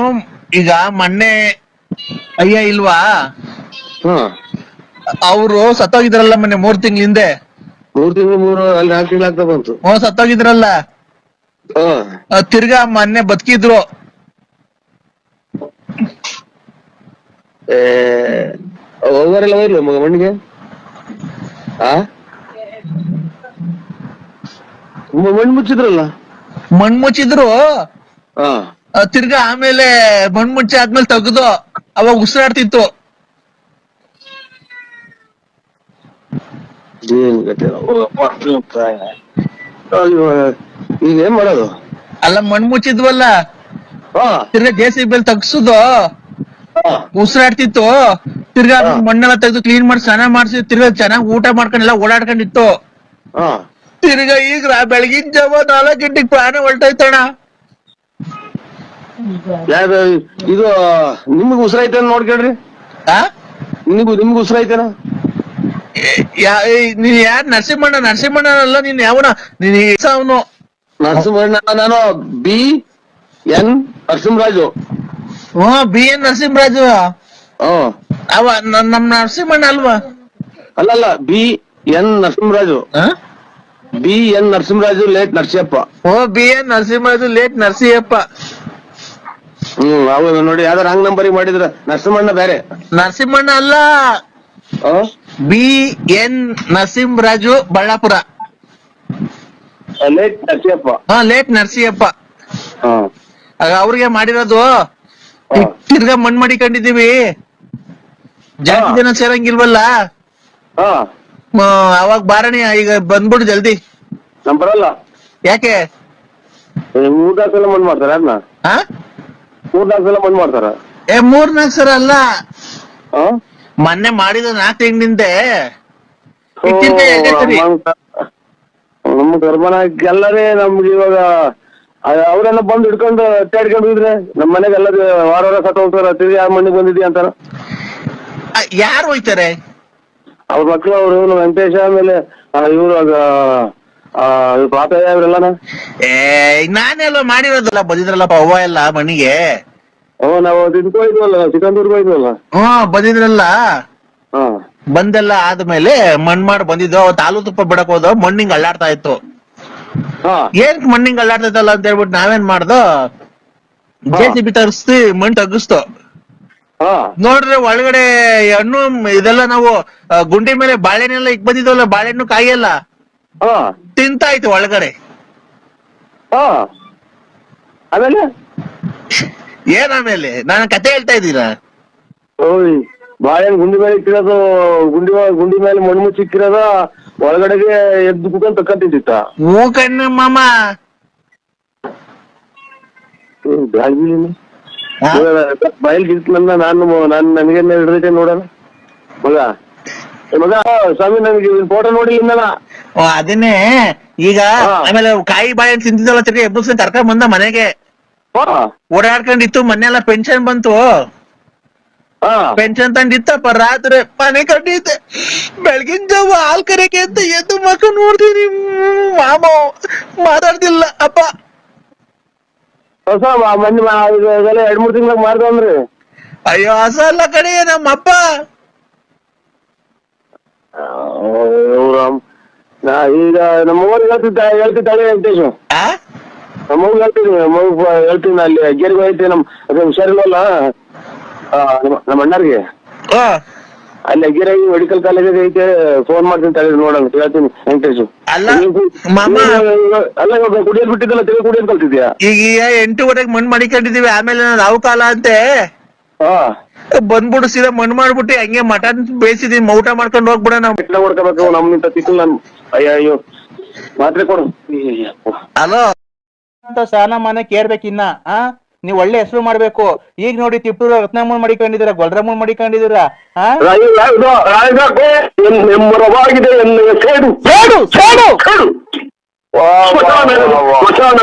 ಈಗ ಮೊನ್ನೆ ಅಯ್ಯ ಇಲ್ವಾ, ಹಾ ಅವರು ಸತ್ತೋಗಿದ್ರಲ್ಲ ಮೊನ್ನೆ 3 ತಿಂಗಳ ಹಿಂದೆ. 3 ತಿಂಗಳು ಅಲ್ಲಿ 4 ತಿಂಗಳು ಆಗ್ತಾ ಬಂತು. ಸತ್ತೋಗಿದ್ರಲ್ಲ, ಹಾ ತಿರ್ಗಾ ಮೊನ್ನೆ ಬದುಕಿದ್ರು. ಹೋಗೋರೆಲ್ಲ ಹೋಗ್ಲಿ ಮಗ ಮಣ್ಣಿಗೆ. ಆ ಮಣ್ಣು ಮುಚ್ಚಿದ್ರಲ್ಲ. ಮಣ್ಣು ಮುಚ್ಚಿದ್ರು, ಹಾ ತಿರ್ಗಾ ಆಮೇಲೆ ಮಣ್ಣು ಮುಚ್ಚಿ ಆದ್ಮೇಲೆ ತೆಗ್ದು ಅವಾಗ ಉಸಿರಾಡ್ತಿತ್ತು. ಏನ್ ಗತಿ ಈಗ ಏನ್ ಮಾಡೋದು? ಅಲ್ಲ ಮಣ್ಣು ಮುಚ್ಚಿದ್ವಲ್ಲ, ಹಾ ತಿರ್ಗಾ JCB ತಗ್ಸುದು, ಹಾ ಉಸಿರಾಡ್ತಿತ್ತು. ತಿರ್ಗಾ ಮಣ್ಣೆಲ್ಲ ತೆಗ್ದು ಕ್ಲೀನ್ ಮಾಡಿ ಸ್ನಾನ ಮಾಡ್ಸಿ ತಿರ್ಗಾ ಚೆನ್ನಾಗಿ ಊಟ ಮಾಡ್ಕೊಂಡೆಲ್ಲ ಓಡಾಡ್ಕೊಂಡಿತ್ತು. ಹಾ ತಿರ್ಗಾ ಈಗ ಬೆಳಗಿನ ಜಾವ 4 ಗಂಟೆಗೆ ಪ್ರಾಣ ಹೊಲ್ಟೈತಣ. ಯಾರ ಇದು ನಿಮ್ಗೆ ಉಸಿರಾಯ್ತೇನ ನೋಡ್ಕೊಳ್ರಿ. ನಿಮ್ಗೆ ಉಸಿರಾಯ್ತೇನ? ನೀನ್ ಯಾರ್? ನರಸಿಂಹಣ್ಣ ಅಲ್ಲ ನೀನ್ ಯಾವನ? ನೀನ್ ಅವನು ನರಸಿಂಹಣ್ಣ. ನಾನು BN ನರಸಿಂಹರಾಜು. BN ನರಸಿಂಹರಾಜು. ಅವ ನಮ್ ನರಸಿಂಹಣ್ಣ ಅಲ್ವಾ? ಅಲ್ಲಲ್ಲ, BN Narasimharaju. BN Narasimharaju late Narasiyappa. BN Narasimharaju late Narasiyappa. ಹೌದು ನೋಡಿ, ಯಾವ್ದಾರ ರಾಂಗ್ ನಂಬರಿಗೆ ಮಾಡಿದ್ರ. ನರಸಿಂಹಣ್ಣ ಬೇರೆ. ನರಸಿಂಹಣ್ಣ ಅಲ್ಲ, BN Narasimharaju Ballapura. Late Narasiyappa. Late Narasiyappa. ಅವ್ರಿಗೆ ಮಾಡಿರೋದು. ತಿರ್ಗಾ ಮಣ್ಣು ಮಾಡಿಕೊಂಡಿದೀವಿ, ಜಾಸ್ತಿ ಜನ ಸೇರಂಗಿಲ್ವಲ್ಲ. ಅವಾಗ ಬಾರಣಿ ಈಗ ಬಂದ್ಬಿಡು ಜಲ್ದಿ. ನಮ್ ಬರಲ್ಲ. ಯಾಕೆ? 3-4 ಸಲ ಮಣ್ಣು ಮಾಡ್ತಾರ. ಅದನ್ನ 3-4 ಸಲ ಮಣ್ಣು ಮಾಡ್ತಾರ. 3-4 ಸಲ ಅಲ್ಲ, ಮೊನ್ನೆ ಮಾಡಿದ 4 ತಿಂಗಳಿಂದೆ. ನಮ್ಮ ಗರ್ಭನ ಎಲ್ಲರೇ ನಮ್ಗೆ ಇವಾಗ ಅವ್ರೆಲ್ಲ ಬಂದು ಹಿಡ್ಕೊಂಡು ಅಟ್ಟಾಡ್ಕೊಂಡಿದ್ರೆ ನಮ್ಮ ಮನೆಗೆ ಎಲ್ಲ ವಾರ ಸತ್ತ ಹೋಗ್ತಾರ. ತಿರ್ಗಿ ಯಾವ ಮಣ್ಣಿಗೆ ಬಂದಿದ್ಯಾ ಅಂತಾರ. ಯಾರು ಹೋಯ್ತಾರೆ? ಅವ್ರ ಮಕ್ಳು ಅವ್ರು ವೆಂಕಟೇಶ, ಆಮೇಲೆ ಇವ್ರು ಪಾಪಯ್ಯ ಇವರೆಲ್ಲನ. ನಾನೆಲ್ಲ ಮಾಡಿರೋದಲ್ಲ, ಬಂದಿದ್ರಲ್ಲಪ್ಪ ಅವ್ವ ಎಲ್ಲ ಮಣ್ಣಿಗೆ. ನಾವು ಇದಕ್ಕೆ ಹೋಯ್ದ್ವಲ್ಲ, ಚಿಕ್ಕಂದೂರ್ಗೆ ಹೋಯ್ದ್ವಲ್ಲ. ಬಂದಿದ್ರಲ್ಲ. ಹಾ ಬಂದೆಲ್ಲ ಆದ್ಮೇಲೆ ಮಣ್ಣು ಮಾಡಿ ಬಂದಿದ್ದು. ಅವತ್ತು ಹಾಲು ತುಪ್ಪ ಬಿಡಕ್ ಹೋದ, ಮಣ್ಣಿಂಗ್ ಅಲ್ಲಾಡ್ತಾ ಇತ್ತು. ಏನ್ ಮಣ್ಣಿಂಗ್ ಅಲ್ಲಾಡ್ತೈತಲ್ಲ ಅಂತ ಹೇಳ್ಬಿಟ್ಟು ನಾವೇನ್ ಮಾಡ್ದೋ JCB ತರಿಸ್ತಿ ಮಣ್ಣು ತಗ್ಗಿಸ್ತು. ನೋಡ್ರೆ ಒಳಗಡೆ ಹಣ್ಣು ಇದೆಲ್ಲ ನಾವು ಗುಂಡಿ ಮೇಲೆ ಬಾಳೆಹಣ್ಣೆಲ್ಲ ಇಕ್ ಬಂದಿದ್ವಲ್ಲ, ಬಾಳೆಹಣ್ಣು ಕಾಯಿ ಎಲ್ಲ ತಿಂತಾಯ್ತು ಒಳಗಡೆ. ಆಮೇಲೆ ಏನ್ ಆಮೇಲೆ ನಾನು ಕತೆ ಹೇಳ್ತಾ ಇದ್ದೀರಾ? ಓಯ್ ಬಾಳೆಹಣ್ಣು ಗುಂಡಿ ಮೇಲೆ ಇಕ್ಕಿರೋದು, ಗುಂಡಿ ಮೇಲೆ ಮಣ್ಣು ಮುಚ್ಚಿ ಇಕ್ಕಿರೋದ, ಒಳಗಡೆಗೆ ಎದ್ದು ಕುತ್ಕೊಂಡು ತಕ್ಕಂತಿದ್ದಿತ್ತ. ಹೂ ಕಣ್ಣು ಮಾಮ. ಬಯಲ್ ಗಿರ್ತ ನನಗೆ ಹಿಡ್ದೈತೆ ನೋಡೋಣ ಮಗ. ಮಗ ಸ್ವಾಮಿ ನನಗೆ ಫೋಟೋ ನೋಡಿ ಇನ್ನಲ್ಲ. ಓ ಅದನ್ನೇ ಈಗ ಹಾ. ಆಮೇಲೆ ಕಾಯಿ ಬಾಯಿ ತಿಂತಿದ್ದಲ್ಲ ತಿರ್ಗಿ ಎಬ್ಬರ್ಸ್ಕೊಂಡ್ ಕರ್ಕೊಂಡ್ ಬಂದ ಮನೆಗೆ ಓಡಾಡ್ಕೊಂಡಿತ್ತು. ಮೊನ್ನೆಲ್ಲ ಪೆನ್ಷನ್ ಬಂತು, ಪೆನ್ಷನ್ ತಂದಿತ್ತಪ್ಪ. ರಾತ್ರಿ ಮನೆ ಕಟ್ಟಿದ್ದೆ, ಬೆಳಗಿನ ಜಾವ ಹಾಲ್ ಕರೆಕೆ ಅಂತ ಎದ್ದು ಮಕ್ಕ ನೋಡ್ತೀನಿ, ಮಾಮ ಮಾತಾಡ್ತಿಲ್ಲ ಅಪ್ಪ. ಹೊಸ ಮಂದಿ 2-3 ತಿಂಗಳಾಗ ಮಾಡ್ದವ್ರಿ. ಅಯ್ಯೋ ಹೊಸ ಅಲ್ಲ ಕಡೆ ನಮ್ಮಪ್ಪ. ಈಗ ನಮ್ಮ ಊರಿಗೆ ಹೇಳ್ತಿದ್ದಾಳೆ ವೆಂಕಟೇಶ್. ಆ ನಮ್ಮ ಊರಿಗೆ ಹೇಳ್ತೀನಿ ಅಲ್ಲಿ ಗೇರಿಗೆ ಹೋಯ್ತಿ. ಅದೇ ಹುಷಾರಿಲ್ವಲ್ಲ ನಮ್ಮ ಅಣ್ಣರ್ಗೆ, ಓ ಅಲ್ಲಿ ಅಗ್ಗಿರಾಗಿ ಮೆಡಿಕಲ್ ಕಾಲೇಜ್ ಐತೆ, ಫೋನ್ ಮಾಡ್ತೀನಿ ತಳಿ ನೋಡಂಗ ಹೇಳ್ತೀನಿ ವೆಂಕಟೇಶ್. ಅಲ್ಲ ಮಾಮ, ಅಲ್ಲ ಕುಡಿಯೋದ್ ಬಿಟ್ಟಿದ್ದಲ್ಲ, ತಿಳಿ ಕುಡಿಯೋದ್ ಕಲ್ತಿದ್ಯಾ? ಈಗ 8 ಮಣ್ಣು ಮಡಿಕೊಂಡಿದೀವಿ. ಆಮೇಲೆ ರಾವು ಕಾಲ ಅಂತೆ ಬಂದ್ಬಿಡು, ಸೀದಾ ಮಣ್ಣು ಮಾಡ್ಬಿಟ್ಟು ಹಂಗೆ ಮಟನ್ ಬೇಯಿಸಿದೀವಿ, ಊಟ ಮಾಡ್ಕೊಂಡು ಹೋಗ್ಬಿಡ. ನಾವು ಬಿಟ್ಲ ಹೊಡ್ಕೋಬೇಕು ನಮ್ಮಿಂತ ತಿಕ್ಕಲ್ ನಾನು. ಅಯ್ಯೋ ಮಾತ್ರೆ ಕೊಡು. ಅಲೋ ಅಂತ ಸ್ನಾನ ಮನೆ ಕೇರ್ಬೇಕಿನ್ನ ನೀವ್ ಒಳ್ಳೆ ಹೆಸರು ಮಾಡ್ಬೇಕು. ಈಗ ನೋಡಿ ತಿಪ್ಪೂರು ರತ್ನಮ್ಮನ್ ಮಡಿಕೊಂಡಿದ್ದೀರಾ, ಗೊಲ್ರಮ್ಮನ್ ಮಡಿಕೊಂಡಿದ್ದೀರಾ. ನೆಮ್ಮರವಾಗಿದೆ ಎನ್ನುವ ಸೇಡು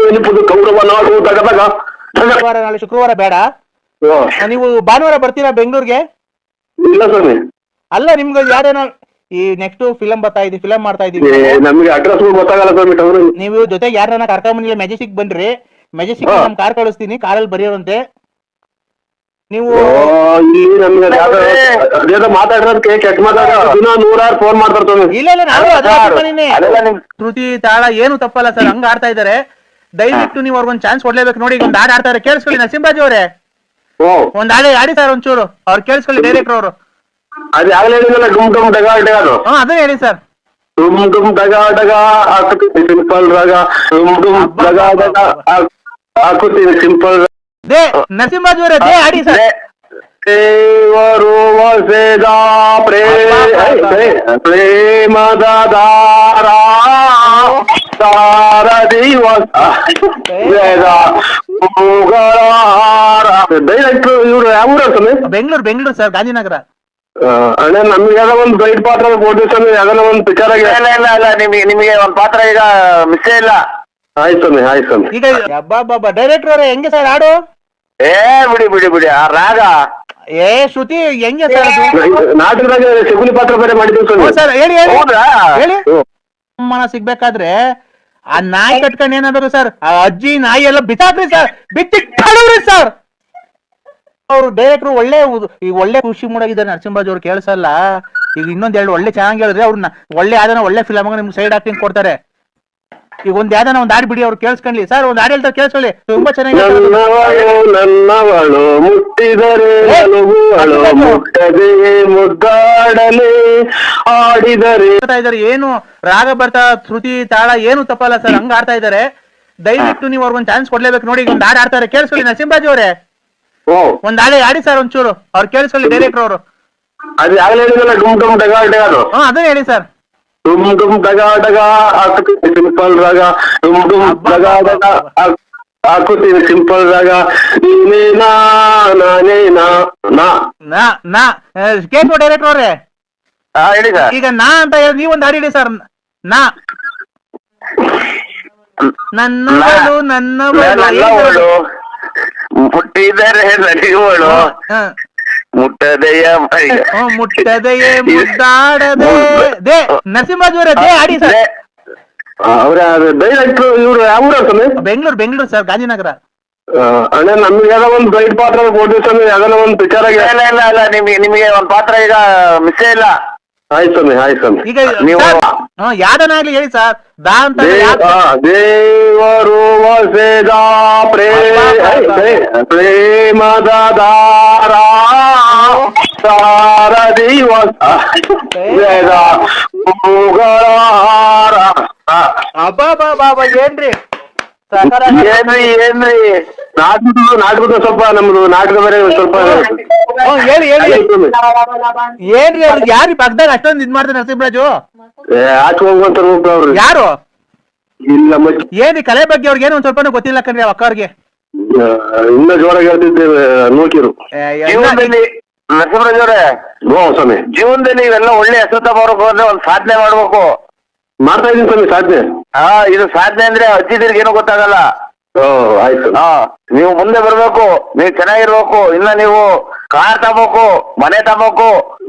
ಎನಿಪುದು ಕೌರವ ನಾಡು ತಗದಾಗ. ನಾಳೆ ಶುಕ್ರವಾರ ಬೇಡ, ನೀವು ಭಾನುವಾರ ಬರ್ತೀರಾ ಬೆಂಗಳೂರಿಗೆ? ಇಲ್ಲ ಸ್ವಾಮಿ, ಅಲ್ಲ ನಿಮ್ಗೆ ಯಾರೇನೋ ಈ ನೆಕ್ಸ್ಟ್ ಫಿಲಂ ಬರ್ತಾ ಇದೀವಿ, ಫಿಲಂ ಮಾಡ್ತಾ ಇದೀವಿ. ನಮ್ಗೆ ಅಡ್ರೆಸ್ ಗೊತ್ತಾಗಲ್ಲ ಸ್ವಾಮಿ. ನೀವು ಜೊತೆಗೆ ಯಾರನ್ನ ಕರ್ಕೊಂಡ್ ಬಂದಿಲ್ಲ, ಮೆಜೆಸ್ಟಿಕ್ ಬನ್ರಿ. ಮೆಜೆಸ್ಟಿಕ್ ನಮ್ ಕಾರ್ ಕಳಿಸ್ತೀನಿ, ಕಾರಲ್ಲಿ ಬರೆಯೋರಂತೆ ನೀವು. ನಮ್ಗೆ ಮಾತಾಡಿರೋದಕ್ಕೆ ಕೆಟ್ಟ ಮಾತಾಡ ದಿನ 100 ಫೋನ್ ಮಾಡ್ತಾರೆ. ಇಲ್ಲ ಇಲ್ಲ, ನಾನು ಅದೇ ಶ್ರುತಿ ತಾಳ ಏನು ತಪ್ಪಲ್ಲ ಸರ್, ಹಂಗ ಆಡ್ತಾ ಇದಾರೆ. ದಯವಿಟ್ಟು ನೀವು ಅವ್ರಿಗೊಂದು ಚಾನ್ಸ್ ಕೊಡ್ಲೇಬೇಕು. ನೋಡಿ ಒಂದ್ ಹಾಡು ಆಡ್ತಾರೆ, ಕೇಳಿಸ್ಕೊಳ್ಳಿ. ನರಸಿಂಹರಾಜ್ ಅವರೇ ಒಂದ್ ಹಾಡು ಆಡಿ ಸರ್ ಒಂಚೂರು, ಅವ್ರು ಕೇಳಿಸ್ಕೊಳ್ಳಿ, ಡೈರೆಕ್ಟರ್ ಅವರು. ಅದು ಯಾವ್ದು ಹೇಳಿದ್ರಲ್ಲ, ಡುಮ್ ಡುಮ್ ಡಗ ಅದು. ಅದೇ ಹೇಳಿ ಸರ್. ಡುಮ್ ಡುಮ್ ಡಗ ಡಗ ಹಾಕುತ್ತೀನಿ ಸಿಂಪಲ್ ರಾಗ, ಡುಮ್ ಡುಮ್ ಡಗ ಡಗ ಹಾಕುತ್ತೀನಿ ಸಿಂಪಲ್. ದೇ ನರಸಿಂಹರಾಜ್ ಅವರೇ ದೇ ಆಡಿ ಸರ್. ದೇವರು ವಸೆದ ಪ್ರೇಮದ ದಾರ ಡೈರೆಕ್ಟರ್ ಇವ್ರು ಯಾವ ಊರ ಸ್ವಾಮಿ? ಬೆಂಗಳೂರು ಸರ್, ಗಾಂಧಿನಗರ. ಅಣ್ಣ ನಮ್ಗೆ ಯಾವ್ದೋ ಒಂದು ಗೈಡ್ ಪಾತ್ರ ಕೊಡ್ತೀವಿ ಸ್ವಾಮಿ, ಯಾವ್ದೋ ಒಂದು ಪಿಕ್ಚರ್ ಆಗಿ. ಇಲ್ಲ ನಿಮಗೆ ಒಂದು ಪಾತ್ರ ಈಗ ಮಿಸ್ಸೇ ಇಲ್ಲ. ಆಯ್ತು ಸ್ವಾಮಿ, ಆಯ್ತು ಸ್ವಾಮಿ. ಈಗ ಅಬ್ಬಾ ಡೈರೆಕ್ಟರ್ ಅವರೇ ಹೆಂಗೆ ಸರ್ ಹಾಡು? ಬಿಡಿ ಆ ರಾಗ ಶ್ರುತಿ ಹೆಂಗೆ ಸರ್ ಅದು? ನಾಟಕದಾಗ ಶಗುನಿ ಪಾತ್ರ ಬೇರೆ ಮಾಡಿದ್ದೀವಿ ಸ್ವಾಮಿ. ಸರ್ ಹೇಳಿ ಹೇಳಿ. ಅಮ್ಮನ ಸಿಗ್ಬೇಕಾದ್ರೆ ಆ ನಾಯಿ ಕಟ್ಕೊಂಡು ಏನಾದ್ರು ಸರ್, ಆ ಅಜ್ಜಿ ನಾಯಿ ಎಲ್ಲ ಬಿಸಾಕ್ರಿ ಸರ್, ಬಿತ್ತಿ ಕಳವ್ರಿ ಸರ್. ಅವ್ರು ಡೈರೆಕ್ಟ್ರು ಒಳ್ಳೆ ಖುಷಿ ಮೂಡಾಗಿದ್ದಾರೆ. ನರಸಿಂಹರಾಜ್ ಅವ್ರು ಕೇಳಿಸಲ್ಲ. ಈಗ ಇನ್ನೊಂದ್ ಒಳ್ಳೆ ಚೆನ್ನಾಗಿ ಹೇಳಿದ್ರೆ ಅವ್ರನ್ನ ಒಳ್ಳೆ ಯಾವ್ದಾನ ಒಳ್ಳೆ ಫಿಲಮ್ ನಿಮ್ಗೆ ಸೈಡ್ ಆಕ್ಟಿಂಗ್ ಕೊಡ್ತಾರೆ. ಈಗ ಒಂದ್ ಯಾವ್ದಾನ ಒಂದ್ ಹಾಡು ಬಿಡಿ, ಅವ್ರು ಕೇಳಿಸ್ಕೊಳ್ಳಿ ಸರ್. ಒಂದ್ ಹಾಡು ಹೇಳ್ತಾರೆ, ಕೇಳಿಸ್ಕೊಳ್ಳಿ, ತುಂಬಾ ಚೆನ್ನಾಗಿ. ನನ್ನವಳು ಮುಟ್ಟಿದರೆ ಮುಟ್ಟದೆ ಮುದ್ದಾಡಲೆ ಆಡಿದರೆ ಇದಾರೆ. ಏನು ರಾಗ ಬರ್ತಾ ಶ್ರುತಿ ತಾಳ ಏನು ತಪ್ಪಲ್ಲ ಸರ್, ಹಂಗ ಆಡ್ತಾ ಇದಾರೆ. ದಯವಿಟ್ಟು ನೀವು ಅವ್ರಿಗೊಂದು ಚಾನ್ಸ್ ಕೊಡ್ಲೇಬೇಕು. ನೋಡಿ ಒಂದ್ ಹಾಡು ಆಡ್ತಾರೆ, ಕೇಳಿಸ್ಕೊಳ್ಳಿ. ನರಸಿಂಹರಾಜ್ ಅವರೇ ಒಂದ್ ಹಾಡು ಆಡಿ ಸರ್ ಒಂಚೂರು, ಅವ್ರು ಕೇಳಿಸ್ಕೊಳ್ಳಿ, ಡೈರೆಕ್ಟರ್ ಅವರು. ಅದು ಯಾವ್ದು ಹೇಳಿದ್ರಲ್ಲ, ಡುಮ್ ಡುಮ್ ಡಗ ಅದು. ಅದೇ ಹೇಳಿ ಸರ್. ಡುಮ್ ಡುಮ್ ಡಗ ಡಗ ಹಾಕುತ್ತೀನಿ ಸಿಂಪಲ್ ರಾಗ, ಡುಮ್ ಡುಮ್ ಡಗ ಡಗ ಹಾಕುತ್ತೀನಿ ಸಿಂಪಲ್ ರಾಗ. ನೀನೇನಾ ನಾನೇನಾ ನಾ ಕೇಸ್ ಡೈರೆಕ್ಟರ್ ಅವ್ರೆ ಹೇಳಿ ಸರ್. ಈಗ ನಾ ಅಂತ ಹೇಳಿ ನೀವೊಂದು ಹಾಡು ಹೇಳಿ ಸರ್. ನನ್ನವಳು ಮುಟ್ಟಿದರೆ ನಡಿವಳು ಮುಟ್ಟದೆಯ ಮುಟ್ಟದೆಯೇ ಮುದ್ದಾಡದೆ. ದೇ ನರಸಿಂಹರಾಜ್ ಅವರೇ ದೇ ಆಡಿ ಸರ್. ಅವ್ರ ಡೈರೆಕ್ಟರ್ ಇವ್ರು ಯಾವ ಊರ ಸ್ವಾಮಿ? ಬೆಂಗಳೂರು ಸರ್, ಗಾಂಧಿನಗರ. ಅಣ್ಣ ನಮ್ಗೆ ಯಾವ್ದೋ ಒಂದು ಗೈಡ್ ಪಾತ್ರ ಕೊಡ್ತೀವಿ ಸ್ವಾಮಿ, ಯಾವ್ದಾನ ಒಂದು ಪಿಕ್ಚರ್ ಆಗಿ. ಇಲ್ಲ ನಿಮಗೆ ಒಂದು ಪಾತ್ರ ಈಗ ಮಿಸ್ಸೇ ಇಲ್ಲ. ಆಯ್ತು ಸ್ವಾಮಿ, ಆಯ್ತು ಸ್ವಾಮಿ. ಈಗ ಯಾವ್ದನಾಗ್ಲಿ ಹೇಳಿ ಸರ್. ದಾ ಅಂತ ದೇವರು ವಸೆದ ಪ್ರೇಮದ ದಾರ ಸಾರದಿ ಅಬ್ಬಾ ಏನ್ರಿ ಏನ್ರಿ ನಾಟಕದ ಸ್ವಲ್ಪ ನಮ್ದು ನಾಟಕ ಬೇರೆ ಸ್ವಲ್ಪ ಹೇಳಿ ಏನ್ರಿ ಅವ್ರಿಗೆ ಯಾರು ಪಕ್ಕದಾಗ ಅಷ್ಟೊಂದು ಇದ್ ಮಾಡ್ತಾರೆ ನರಸಿಂಹರಾಜು? ಆಚೆ ಹೋಗುವಂತ ಅವ್ರು ಯಾರು? ಇಲ್ಲ ಏನ್ರಿ ಕಲೆ ಬಗ್ಗೆ ಅವ್ರಿಗೆ ಏನೋ ಒಂದ್ ಸ್ವಲ್ಪ ಗೊತ್ತಿಲ್ಲ ಕಣ್ರಿ ಅಕ್ಕ ಅವ್ರಿಗೆ. ಇನ್ನ ಜೋರಾಗಿ ಹೇಳ್ತಿದ್ದೇವೆ ನೋಕಿರು. ನರಸಿಂಹರಾಜ್ ಅವರೇ, ಸ್ವಾಮಿ, ಜೀವನದಲ್ಲಿ ಇವೆಲ್ಲ ಒಳ್ಳೆ ಹೆಸರು ತಗೋಬೇಕು ಅಂದ್ರೆ ಒಂದ್ ಸಾಧನೆ ಮಾಡ್ಬೇಕು. ಮಾಡ್ತಾ ಇದೀನಿ ಸ್ವಾಮಿ ಸಾಧನೆ. ಇದು ಸಾಧನೆ ಅಂದ್ರೆ ಅಜ್ಜಿದಿರ್ಗೆ ಏನೂ ಗೊತ್ತಾಗಲ್ಲ. ಆಯ್ತು. ನೀವು ಮುಂದೆ ಬರ್ಬೇಕು, ನೀವು ಚೆನ್ನಾಗಿರ್ಬೇಕು. ಇನ್ನ ನೀವು ಕಾರ್ ತಗೋಬೇಕು, ಮನೆ ತಗೋಬೇಕು.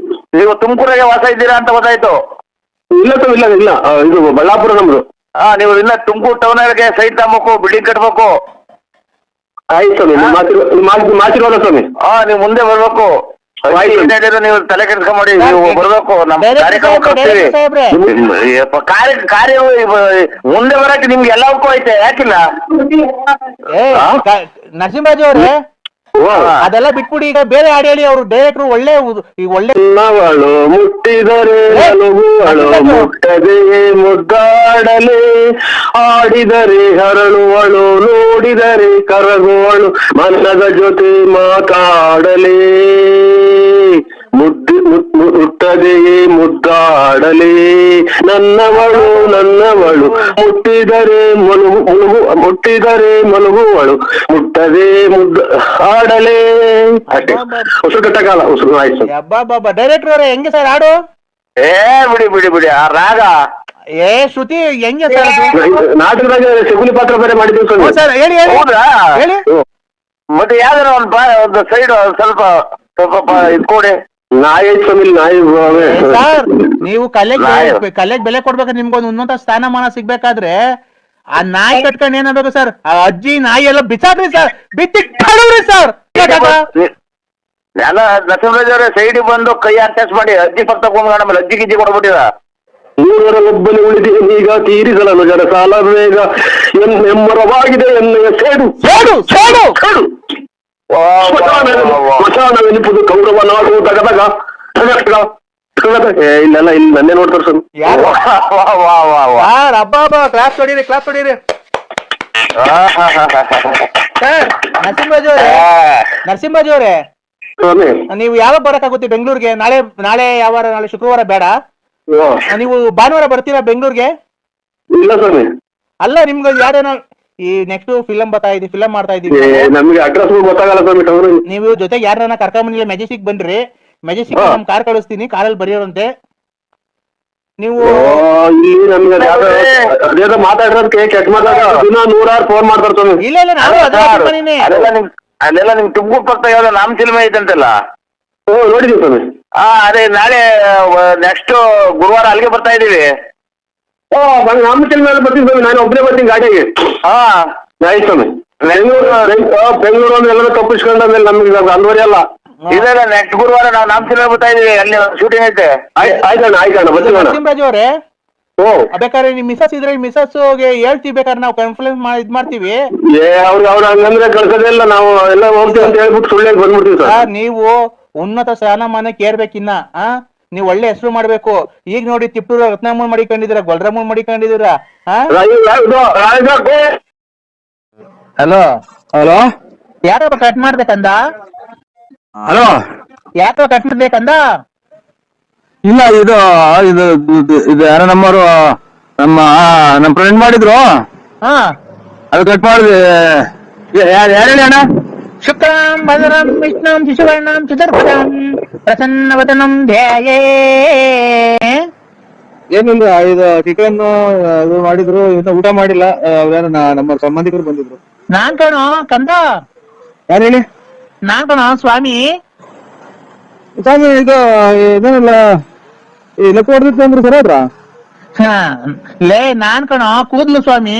ನೀವು ತುಮಕೂರಿಗೆ ವಾಸ ಇದ್ದೀರಾ ಅಂತ ಗೊತ್ತಾಯ್ತು. ಇಲ್ಲ ಸ್ವಾಮಿ, ಇಲ್ಲ ಇಲ್ಲ, ಇದು ಬಳ್ಳಾಪುರ ನಮ್ದು. ನೀವು ಇನ್ನ ತುಮಕೂರು ಟೌನ್ಗೆ ಸೈಟ್ ತಗೋಬೇಕು, ಬಿಲ್ಡಿಂಗ್ ಕಟ್ಬೇಕು. ಆಯ್ತು ಸ್ವಾಮಿ, ಮಾತಿರೋದ ಸ್ವಾಮಿ. ನೀವು ಮುಂದೆ ಬರ್ಬೇಕು. ನೀವು ತಲೆ ಕೆಡಿಸ್ಕೊಂಬೇಡಿ, ನೀವು ಬರ್ಬೇಕು. ನಮ್ಮ ಕಾರ್ಯಕ್ರಮ ಕಟ್ತೀವಿ. ಕಾರ್ಯ ಮುಂದೆ ಬರಕ್ಕೆ ನಿಮ್ಗೆ ಎಲ್ಲವಕ್ಕೂ ಐತೆ, ಯಾಕಿಲ್ಲ? ನರಸಿಂಹರಾಜು ಅವ್ರೆ, ಅದೆಲ್ಲ ಬಿಟ್ಬಿಡಿ. ಈಗ ಬೇರೆ ಹಾಡು ಹೇಳಿ. ಅವರು ಡೈರೆಕ್ಟ್ರು ಒಳ್ಳೆ ನವಳು ಮುಟ್ಟಿದರೆ ಮುಟ್ಟದೆ ಮುದ್ದಾಡಲೆ, ಆಡಿದರೆ ಹರಳುವಳು, ನೋಡಿದರೆ ಕರಗುವಳು, ಮನದ ಜೊತೆ ಮಾತಾಡಲೇ, ಮುಟ್ಟದೆಯೇ ಮುದ್ದಾಡಲೇ, ನನ್ನವಳು ನನ್ನವಳು, ಮುಟ್ಟಿದರೆ ಮುಟ್ಟಿದರೆ ಮಲಗುವಳು, ಮುಟ್ಟದೆ ಆಡಲೇ. ಅಷ್ಟೇ, ಉಸಿರು ಕಟ್ಟಕಾಲ, ಉಸಿರು. ಆಯ್ತು ಡೈರೆಕ್ಟರ್ ಅವರೇ, ಹೆಂಗೆ ಸರ್ ಹಾಡು? ಬಿಡಿ ಬಿಡಿ ಬಿಡಿ, ಆ ರಾಗ ಶ್ರುತಿ ಹೆಂಗೆ ಸರ್? ನಾಟಕದಾಗ ಶಗುನಿ ಪಾತ್ರ ಬೇರೆ ಮಾಡಿದ್ದೀವಿ ಸರ್. ಹೇಳಿ ಹೇಳಿ. ಹೌದಾ? ಹೇಳಿ. ಮತ್ತೆ ಯಾವ್ದಾರ ಒಂದು ಸೈಡ್ ಸ್ವಲ್ಪ ಇದ್ಕೊಡಿ. ನಾಯಿ ಸ್ವಾಮಿ, ನಾಯಿ. ಸರ್, ನೀವು ಕಲೆಗೆ ಬೆಲೆ ಕೊಡ್ಬೇಕಾದ್ರೆ ನಿಮ್ಗೊಂದು ಉನ್ನತ ಸ್ಥಾನಮಾನ ಸಿಗ್ಬೇಕಾದ್ರೆ ಆ ನಾಯಿ ಕಟ್ಕೊಂಡು ಏನಾಗಬೇಕು ಸರ್? ಆ ಅಜ್ಜಿ ನಾಯಿ ಎಲ್ಲ ಬಿಸಾಡ್ರಿ ಸರ್, ಬಿತ್ತಿ ಕಳವ್ರಿ ಸರ್. ಎಲ್ಲ ನರಸಿಂಹರಾಜ್ ಅವರೇ, ಸೈಡಿಗೆ ಬಂದು ಕೈ ಅಟ್ಯಾಚ್ ಮಾಡಿ ಅಜ್ಜಿ ಪಕ್ಕ ತಗೊಂಡ್ ಆಮೇಲೆ ಅಜ್ಜಿ ಗಿಜ್ಜಿ ಕೊಡ್ಬಿಟ್ಟಿದ. ಒಬ್ಬನೇ ಉಳಿದಿದೆ ಈಗ, ತೀರಿಸಲನು ಜನ ಸಾಲ ಬೇಗ, ಎಮ್ಮರವಾಗಿದೆ ಎನ್ನೆಯ ಸೇಡು ಸೇಡು ಸೇಡು ಸೇಡು. ನೆನಪುದು ಕೌರವ ನಾಡು ತಗದಾಗ ಇಲ್ಲೆಲ್ಲ ಇಲ್ಲಿ ನನ್ನೇ ನೋಡ್ತಾರೆ ಸರ್. ಕ್ಲಾಸ್ ಹೊಡೀರಿ, ಕ್ಲಾಸ್ ಹೊಡೀರಿ. ಸರ್, ನರಸಿಂಹರಾಜು ಅವರೇ, ನೀವು ಯಾವಾಗ ಬರಕಾಗುತ್ತೆ ಬೆಂಗಳೂರಿಗೆ? ನಾಳೆ ಯಾವ ವಾರ? ನಾಳೆ ಶುಕ್ರವಾರ ಬೇಡ, ನೀವು ಭಾನುವಾರ ಬರ್ತೀರಾ ಬೆಂಗಳೂರಿಗೆ? ಇಲ್ಲ ಸ್ವಾಮಿ. ಅಲ್ಲ, ನಿಮ್ಗೆ ಯಾರೇನೋ ಈ ನೆಕ್ಸ್ಟ್ ಫಿಲಂ ಫಿಲಂ ಮಾಡ್ತಾ ಇದೀವಿ. ನಮ್ಗೆ ಅಡ್ರೆಸ್ ಗೊತ್ತಾಗಲ್ಲ ಸ್ವಾಮಿ. ನೀವು ಜೊತೆಗೆ ಯಾರನ್ನ ಕರ್ಕೊಂಬಂದಿಲ್ಲ, ಮೆಜೆಸ್ಟಿಕ್ ಬನ್ರಿ. ಮೆಜೆಸ್ಟಿಕ್ ನಮ್ ಕಾರ್ ಕಳಿಸ್ತೀನಿ, ಕಾರಲ್ಲಿ ಬರೆಯೋರಂತೆ ನೀವು. ಮಾತಾಡಿರೋದಕ್ಕೆ ಕೆಟ್ಟ ಮಾತಾಡ ದಿನ 100 ಫೋನ್ ಮಾಡ್ತಾರೆ ಸ್ವಾಮಿ. ಇಲ್ಲ ಇಲ್ಲ, ನಾನು ಅಲ್ಲೆಲ್ಲ ನಿಮ್ ತುಮಕೂರು ಪಕ್ಕ ಯಾವ್ದೋ ನಾಮ ಸಿನಿಮಾ ಐತಂತಲ್ಲ? ನೋಡಿದೀವಿ ಸ್ವಾಮಿ. ಅದೇ ನಾಳೆ ನೆಕ್ಸ್ಟ್ ಗುರುವಾರ ಅಲ್ಲಿಗೆ ಬರ್ತಾ ಇದೀವಿ. ನಾಮ ಸಿನಿಮಾ ಬರ್ತೀನಿ ಸ್ವಾಮಿ, ನಾನು ಒಬ್ಬನೇ ಬರ್ತೀನಿ ಗಾಡಿಗೆ. ಆಯ್ತು ಸ್ವಾಮಿ. ಬೆಂಗಳೂರು ಅಂದ್ರೆ ಎಲ್ಲರೂ ತಪ್ಪಿಸ್ಕೊಂಡ್ಮೇಲೆ ನಮ್ಗೆ ಅಂದ್ವರಿ ಅಲ್ಲ. ಇಲ್ಲ, ನೆಕ್ಸ್ಟ್ ಗುರುವಾರ ನಾವು ನಾಮ ಸಿನಿಮಾ ಬರ್ತಾ ಇದೀವಿ, ಅಲ್ಲಿ ಶೂಟಿಂಗ್ ಐತೆ. ಆಯ್ತಣ್ಣ ಆಯ್ತಣ್ಣ, ಬರ್ತೀವಿ. ನರಸಿಂಹರಾಜು ಅವರೇ, ಬೇಕಾದ್ರೆ ನಿಮ್ ಮಿಸಸ್ ಇದ್ರೆ ಮಿಸಸ್ಗೆ ಹೇಳ್ತೀವಿ, ಬೇಕಾದ್ರೆ ನಾವು ಕನ್ಫ್ಯೂಸ್ ಇದ್ ಮಾಡ್ತೀವಿ. ಅವ್ರು ಹಂಗಂದ್ರೆ ಕಳ್ಸೋದೇ ಇಲ್ಲ, ನಾವು ಎಲ್ಲ ಹೋಗ್ತೀವಿ ಅಂತ ಹೇಳ್ಬಿಟ್ಟು ಸುಳ್ಳು ಬಂದ್ಬಿಡ್ತೀವಿ ಸರ್. ನೀವು ಉನ್ನತ ಸ್ಥಾನಮಾನಕ್ಕೆ ಏರ್ಬೇಕಿನ್ನ. ನೀವು ಒಳ್ಳೆ ಹೆಸರು ಮಾಡ್ಬೇಕು. ಈಗ ನೋಡಿ, ತಿಪ್ಪೂರು ರತ್ನಮ್ಮನ್ ಮಡಿಕೊಂಡಿದ್ದೀರಾ, ಗೊಲ್ರಮ್ಮನ್ ಮಡಿಕೊಂಡಿದ್ದೀರಾ. ಹಲೋ ಹಲೋ, ಯಾರಪ್ಪ ಕಟ್ ಮಾಡ್ಬೇಕಂದ? ಹಲೋ, ಯಾಕೋ ಕಟ್ ಮಾಡ್ಬೇಕಂದ? ಇಲ್ಲ, ಇದು ಯಾರೋ ನಮ್ಮವರು, ನಮ್ಮ ಫ್ರೆಂಡ್ ಮಾಡಿದ್ರು, ಅದು ಕಟ್ ಮಾಡಿದೆ. ಯಾರು ಹೇಳಿ ಅಣ್ಣ? ಶುಕ್ಲಾಂ ಭದ್ರಂ ವಿಷ್ಣುಂ ಶಿಶುವರ್ಣಂ ಚತುರ್ಭುಜಂ ಪ್ರಸನ್ನವದನಂ ಧ್ಯಾಯೇ. ಏನಿಲ್ಲ, ಇದು ಚಿಕನ್ ಇದು ಮಾಡಿದ್ರು, ಇನ್ನು ಊಟ ಮಾಡಿಲ್ಲ. ನಮ್ಮ ಸಂಬಂಧಿಕರು ಬಂದಿದ್ರು. ನಾನ್ ಕಣೋ ಕಂದ. ಯಾರು ಹೇಳಿ? ನಾನ್ ಕಣೋ ಸ್ವಾಮಿ. ಸ್ವಾಮಿ, ಇದೇನಿಲ್ಲ, ಈ ಲೆಕ್ಕ ಹೊಡೆದಿತ್ತು ಅಂದ್ರೆ ಸರಿ ಹೋದ್ರ? ಲೇ, ನಾನ್ ಕಣೋ ಕೂದ್ಲು ಸ್ವಾಮಿ.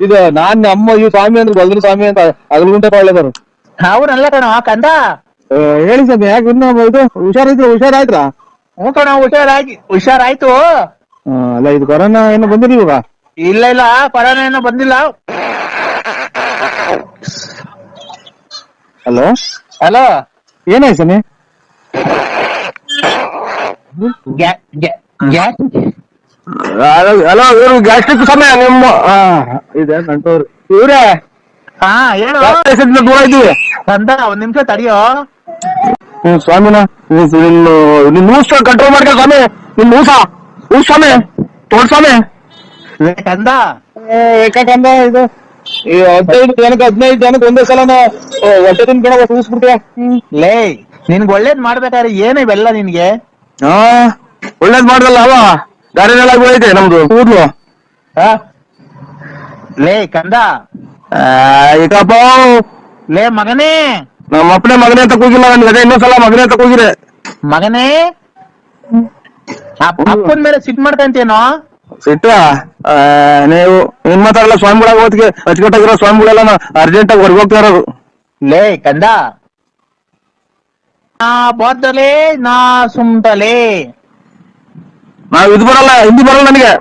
ಇದು ನಾನ್ ನಮ್ಮ ಈ ಸ್ವಾಮಿ ಅಂದ್ರೆ ಗೊಲ್ದ್ರ ಸ್ವಾಮಿ ಅಂತ ಅಗಲ್ಗುಂಟೆ ಪಾಳ್ಯದವರು. ಅವ್ರಲ್ಲ ಕಣೋ ಕಂದ. ಹೇಳಿ ಸ್ವಾಮಿ, ಯಾಕೆ ಇನ್ನು ಇದು ಹುಷಾರಾಯ್ತಾ? ಹ್ಞೂ ಕಣೋ, ಹುಷಾರಾಯ್ತು. ಅಲ್ಲ, ಇದು ಕೊರೋನಾ ಏನು ಬಂದಿಲ್ಲ ಇವಾಗ? ಇಲ್ಲ ಇಲ್ಲ, ಕೊರೋನಾ ಏನೋ ಬಂದಿಲ್ಲ. ಹಲೋ ಹಲೋ, ಏನಾಯ್ತು ಸ್ವಾಮಿ? ಹಲೋ, ಇವ್ರು ಗ್ಯಾಸ್ಟ್ರಿಕ್ ಸಮಯ ನಿಮ್ಮ ಇದೆ ನಂಟೋರು ಇವ್ರೆ. ಹೇಳು. ದೂರ ಇದ್ದೀವಿ ಕಂದ, ಒಂದ್ ನಿಮಿಷ ತಡಿಯೋ. ಸ್ವಾಮಿನ ನಿನ್ ಊಸ ಕಂಟ್ರೋಲ್ ಮಾಡ್ಕ ಸ್ವಾಮಿ. ನಿನ್ ಊಸ ಸ್ವಾಮಿ, ತೋಡ್ ಸ್ವಾಮಿ. ಕಂದ ಕಂದ, ಇದು ಈ 15 ಜನಕ್ಕೆ 15 ಜನಕ್ಕೆ ಒಂದೇ ಸಲನ ಹೊಟ್ಟೆ ತಿನ್ಕಣ ಊಸ್ಬಿಡ್ತೀಯ. ಲೇ ನಿನ್ಗ್ ಒಳ್ಳೇದ್ ಮಾಡ್ಬೇಕಾದ್ರೆ ಏನು ಇವೆಲ್ಲ ನಿನ್ಗೆ? ಹಾ ಒಳ್ಳೇದ್ ಮಾಡ್ದಲ್ಲ ಅವ ಗಾಡಿನೆಲ್ಲ ಹೋಯ್ತೆ ನಮ್ದು ಕೂದ್ಲು. ಆ? ಲೇ ಕಂದ, ಈಗಪ್ಪ ಲೇ ಮಗನೇ, ನಮ್ಮ ಅಪ್ಪನೇ ಮಗನೇ ಅಂತ ಕೂಗಿಲ್ಲ ನನ್ಗೆ, ಅದೇ ಇನ್ನೊಂದ್ಸಲ ಮಗನೇ ಅಂತ ಕೂಗಿರೆ. ಮಗನೇ ಅಪ್ಪನ ಮೇಲೆ ಸಿಟ್ ಮಾಡ್ಕಂತೇನೋ? ಸಿಟ್ಟ ನೀವು ನಿಮ್ ಮಾತಾಡಲ್ಲ ಸ್ವಾಮಿಗಳಾಗ ಹೊತ್ತಿಗೆ ಅಚ್ಚುಕಟ್ಟಾಗಿರೋ ಸ್ವಾಮಿಗಳೆಲ್ಲ ಅರ್ಜೆಂಟ್ ಆಗಿ ಹೊರಗೆ ಹೋಗ್ತಾ ಇರೋದು. ಲೇ ಕಂದ, ನಾ ಬೋದ್ದಲೇ ನಾ ಸುಮ್ತಲೇ. ನಾವ್ ಇದು ಬರಲ್ಲ, ಹಿಂದಿ ಬರಲ್ಲ ನನಗೆ.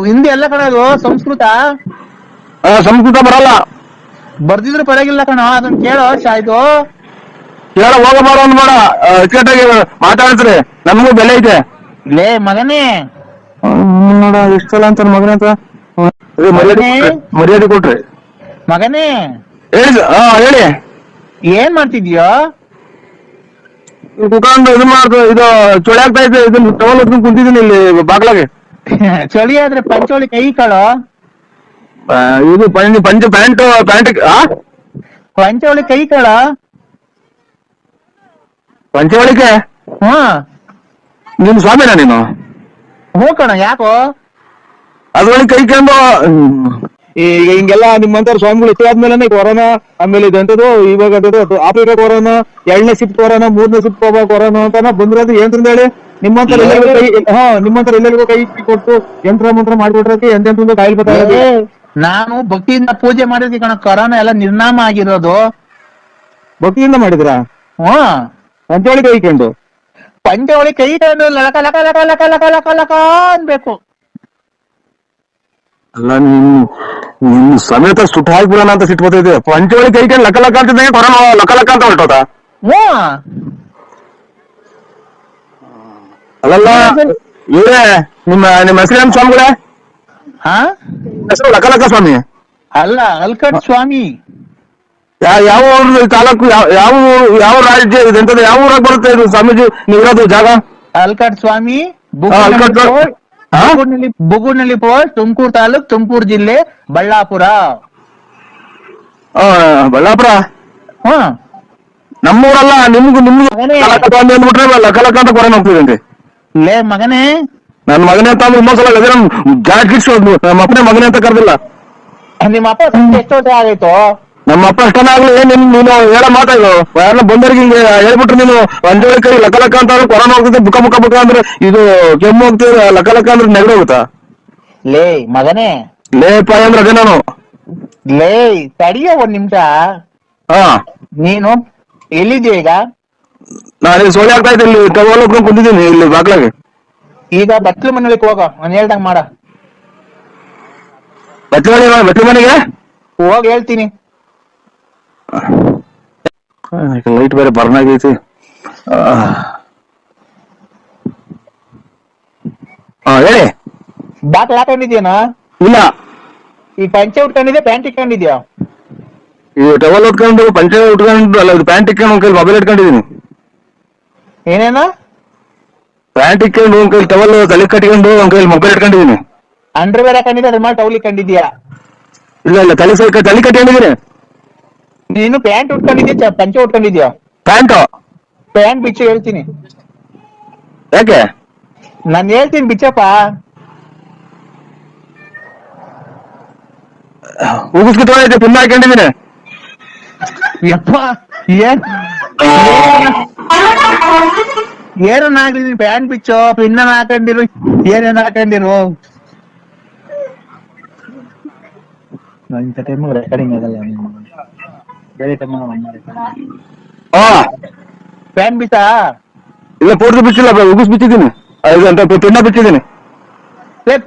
ಹಿಂದಿ ಎಲ್ಲ ಕಣದು, ಸಂಸ್ಕೃತ ಸಂಸ್ಕೃತ ಬರಲ್ಲ. ಬರ್ದಿದ್ರು ಪರವಾಗಿಲ್ಲ ಕಣ, ಅದನ್ನ ಕೇಳೋ ಇದು. ಕೇಳ ಹೋಗಬಾರ ಅಂದ್ ಬೇಡ, ಅಚ್ಚುಕಟ್ಟಾಗಿ ಮಾತಾಡ್ತಾರೆ, ನಮಗೂ ಬೆಲೆ ಐತೆ. ಲೇ ಮಗನೇ, ನೋಡ ಎಷ್ಟು ಸಲ ಅಂತ ಮಗನೇ ಅಂತ ಮರ್ಯಾದೆ ಕೊಟ್ರಿ. ಮಗನೇ ಹೇಳಿ ಹೇಳಿ. ಏನ್ ಮಾಡ್ತಿದ್ಯೋ? ಕುತ್ಕೊಂಡು ಇದು ಮಾಡ್ದು, ಇದು ಚೊಳೆ ಆಗ್ತಾ ಇದೆ, ಇದನ್ನ ಟವಲ್ ಹೊತ್ಕೊಂಡು ಕುಂತಿದ್ದೀನಿ ಇಲ್ಲಿ ಬಾಗ್ಲಾಗೆ. ಚಳಿ ಆದ್ರೆ ಪಂಚೋಳಿ ಕೈ ಕಳೋ. ಇದು ಪಂಚ ಪ್ಯಾಂಟ್ ಪಂಚೋಳಿ ಕೈ ಕಳ. ಪಂಚವಳಿಕೆ ಹಾ ನಿಮ್ ಸ್ವಾಮಿನ ನೀನು? ಹ್ಞೂ ಕಣ, ಯಾಕೋ? ಅದ್ರೊಳಗೆ ಕೈಕೊಂಡು ಈಗ ಹಿಂಗೆಲ್ಲ ನಿಮ್ಮಂತರ ಸ್ವಾಮಿಗಳು ಇಷ್ಟಾದ್ಮೇಲೆ ಕೊರೋನಾ, ಆಮೇಲೆ ಇದಂತದ್ದು ಇವಾಗ ಆಫ್ರಿಕಾ ಕೊರೋನಾ, 2ನೇ ಶಿಫ್ಟ್ ಕೊರೋನಾ, 3ನೇ ಶಿಫ್ಟ್ ಕೊರೋನಾ ಅಂತ ಬಂದಿರೋದು ಏನ್ರಿಂದ ಹೇಳಿ? ನಿಮ್ಮಂತರ ನಿಮ್ಮಂತರ ಎಲ್ಲರಿಗೂ ಕೈ ಕೊಟ್ಟು ಯಂತ್ರ ಮಂತ್ರ ಮಾಡ್ಕೊಟ್ರಕ್ಕೆ ಎಂತೆಂತ ಕಾಯಿಲ್ ಬರ್ತಾ ಇರೋದು. ನಾನು ಭಕ್ತಿಯಿಂದ ಪೂಜೆ ಮಾಡಿದ್ವಿ ಕಣ, ಕೊರೋನಾ ಎಲ್ಲ ನಿರ್ನಾಮ ಆಗಿರೋದು. ಭಕ್ತಿಯಿಂದ ಮಾಡಿದ್ರಾ? ಹ್ಮ್, ಪಂಚವಳಿ ಕೈಕೊಂಡು ಪಂಚವಳಿ ಕೈ ಕಂಡು ಲಕ ಲಕ ಲಕ ಲಕ ಲಕ ಲಕ ಲಕ ಅನ್ಬೇಕು. ಅಲ್ಲ ನಿಮ್ ಸಮೇತ ಸುಟ್ಟು ಹಾಕ್ಬಿಡೋಣ ಅಂತ ಸಿಟ್ಟು ಬರ್ತಿದೆ. ಪಂಚವಳಿ ಕೈಕೊಂಡು ಲಕ ಲಕ ಅಂತಿದ್ದಂಗೆ ಕೊರೋನಾ ಲಕ ಲಕ ಅಂತ ಹೊರಟೋದ. ಹ್ಞೂ, ಅಲ್ಲಲ್ಲ ಇವರೇ ನಿಮ್ಮ ಹೆಸರೇನು ಸ್ವಾಮಿಗಳೇ? ಹಾ ಹೆಸರು ಲಕ ಲಕ ಸ್ವಾಮಿ ಅಲ್ಲ, ಅಲ್ಕಟ್ ಸ್ವಾಮಿ. ಯಾವ ಊರು ತಾಲೂಕು, ಯಾವ ರಾಜ್ಯ ಇದೆಂತದ್ದು, ಯಾವ ಊರಾಗ ಬರುತ್ತೆ ಇದು ಸ್ವಾಮೀಜಿ ನೀವಿರೋದು ಜಾಗ? ಅಲ್ಕಟ್ ಸ್ವಾಮಿ, ಅಲ್ಕಟ್ ಬುಗುನಳ್ಳಿ ಪೋಸ್ಟ್, ತುಮಕೂರು ತಾಲೂಕ್, ತುಮಕೂರು ಜಿಲ್ಲೆ, ಬಳ್ಳಾಪುರ. ಬಳ್ಳಾಪುರ ಹ್ಮ್, ನಮ್ಮೂರಲ್ಲ. ನಿಮ್ಗೂ ಅಂದ್ಬಿಟ್ರೆ ಲಕ ಲಕ ಅಂತ ಕೊರೋನಾ ಹೋಗ್ತಿದೆ. ಲೇ ಮಗನೇ, ನನ್ನ ಮಗನೇ ಅಂತ ಅಂದ್ರೆ ಇನ್ನೊಂದ್ಸಲ ಜಾಗಿಡ್ಸು, ನಮ್ಮ ಅಪ್ಪನೇ ಮಗನೇ ಅಂತ ಕರೆದಿಲ್ಲ. ನಿಮ್ಮ ಅಪ್ಪ ಎಷ್ಟು ವರ್ಷ ಆಗೈತು? ನಮ್ಮ ಅಪ್ಪ ಅಷ್ಟನಾಗ್ಲಿ ನೀನು ಹೇಳೋ ಮಾತಾಡು. ಯಾರನ್ನ ಬಂದವ್ರಿಗೆ ಹಿಂಗೆ ಹೇಳ್ಬಿಟ್ರು ನೀನು ಪಂಚವಳಿ ಕೈ ಲಕ ಲಕ ಅಂತ ಕೊರೋನಾ ಹೋಗ್ತದೆ, ಬುಕ್ಕ ಬುಕ್ಕ ಬುಕ್ಕ ಅಂದ್ರೆ ಇದು ಕೆಮ್ಮು ಹೋಗ್ತದೆ, ಲಕ ಲಕ ಅಂದ್ರೆ ನೆಗಡಿ ಹೋಗುತ್ತಾ? ಲೇ ಮಗನೇ, ಲೇ ಪಾಯ ಅಂದ್ರೆ ಅದೇ ನಾನು. ಲೇ ತಡಿಯೋ ಒಂದ್ ನಿಮಿಷ. ಹಾ, ನೀನು ಎಲ್ಲಿದ್ಯಾ ಈಗ? ನಾನು ಸೋಳಿ ಆಗ್ತಾ ಇದ್ದೆ, ಇಲ್ಲಿ ಟವಲ್ ಹೊತ್ಕೊಂಡು ಕುಂತಿದ್ದೀನಿ ಇಲ್ಲಿ ಬಾಗ್ಲಾಗೆ. ಈಗ ಬಟ್ಲು ಮನೆಗೆ ಹೋಗೋ, ನಾನು ಹೇಳ್ದಂಗ್ ಮಾಡ. ಬಟ್ಲಿ ಮನೆಗೆ ಹೋಗಿ ಹೇಳ್ತೀನಿ. ಲೈಟ್ ಬೇರೆ ಬರ್ನ್ ಆಗೈತಿ. ಹೇಳಿ. ಬಾಕ್ಲ ಹಾಕೊಂಡಿದ್ಯಾನ? ಇಲ್ಲ, ಈ ಪಂಚೆ ಉಟ್ಕೊಂಡಿದ್ಯಾ, ಪ್ಯಾಂಟ್ ಇಟ್ಕೊಂಡಿದ್ಯಾ? ಈ ಟವಲ್ ಹೊತ್ಕೊಂಡು ಪಂಚೆ ಉಟ್ಕೊಂಡು, ಅಲ್ಲ ಇದು ಪ್ಯಾಂಟ್ ಇಟ್ಕೊಂಡು ಒಂದ್ ಕೈಲಿ ಮೊಬೈಲ್ ಇಟ್ಕೊಂಡಿದ್ದೀನಿ. ಏನೇನ? ಪ್ಯಾಂಟ್ ಇಟ್ಕೊಂಡು ಒಂದ್ ಕೈಲಿ ಟವಲ್ ತಲೆ ಕಟ್ಕೊಂಡು ಒಂದ್ ಕೈಲಿ ಮೊಬೈಲ್ ಇಟ್ಕೊಂಡಿದ್ದೀನಿ. ಅಂಡರ್ವೇರ್ ಹಾಕೊಂಡಿದ್ಯಾ, ಅದ್ರ ಮೇಲೆ ಟೌಲ್ ಇಟ್ಕೊಂಡಿದ್ಯಾ? ಇಲ್ಲ ತಲೆ ಕಟ್ಕೊಂಡಿದ್ದೀನಿ. ನೀನು ಪ್ಯಾಂಟ್ ಉಟ್ಕೊಂಡಿದ್ಯಾ, ಪಂಚೆ ಉಟ್ಕೊಂಡಿದ್ಯಾ? ಪ್ಯಾಂಟ್ ಬಿಚ್ಚು ಹೇಳ್ತೀನಿ. ಯಾಕೆ? ನಾನು ಹೇಳ್ತೀನಿ ಬಿಚ್ಚಪ್ಪ. ಉಗಿಸ್ಕಿತ್ತೈತೆ, ಪಿನ್ನ ಹಾಕೊಂಡಿದ್ದೀನಿ. ಯಪ್ಪ, ಏನನ್ನ ಹಾಕ್ಲಿ, ಪ್ಯಾಂಟ್ ಬಿಚ್ಚೋ, ಪಿನ್ನ ಹಾಕೊಂಡಿರು, ಏನೇನ್ ಹಾಕೊಂಡಿರು. ಇಂಥ ಟೈಮ್ ರೆಕಾರ್ಡಿಂಗ್ ಆಗಲ್ಲ, ಬೇರೆ ಟೈಮ್ ಪ್ಯಾಂಟ್ ಬಿಚ್ಚಾ? ಇಲ್ಲ, ಪೂರ್ತಿ ಬಿಚ್ಚಿಲ್ಲ, ಉಗಿಸ್ ಬಿಚ್ಚಿದ್ದೀನಿ. ಪಿನ್ನ ಬಿಚ್ಚಿದ್ದೀನಿ.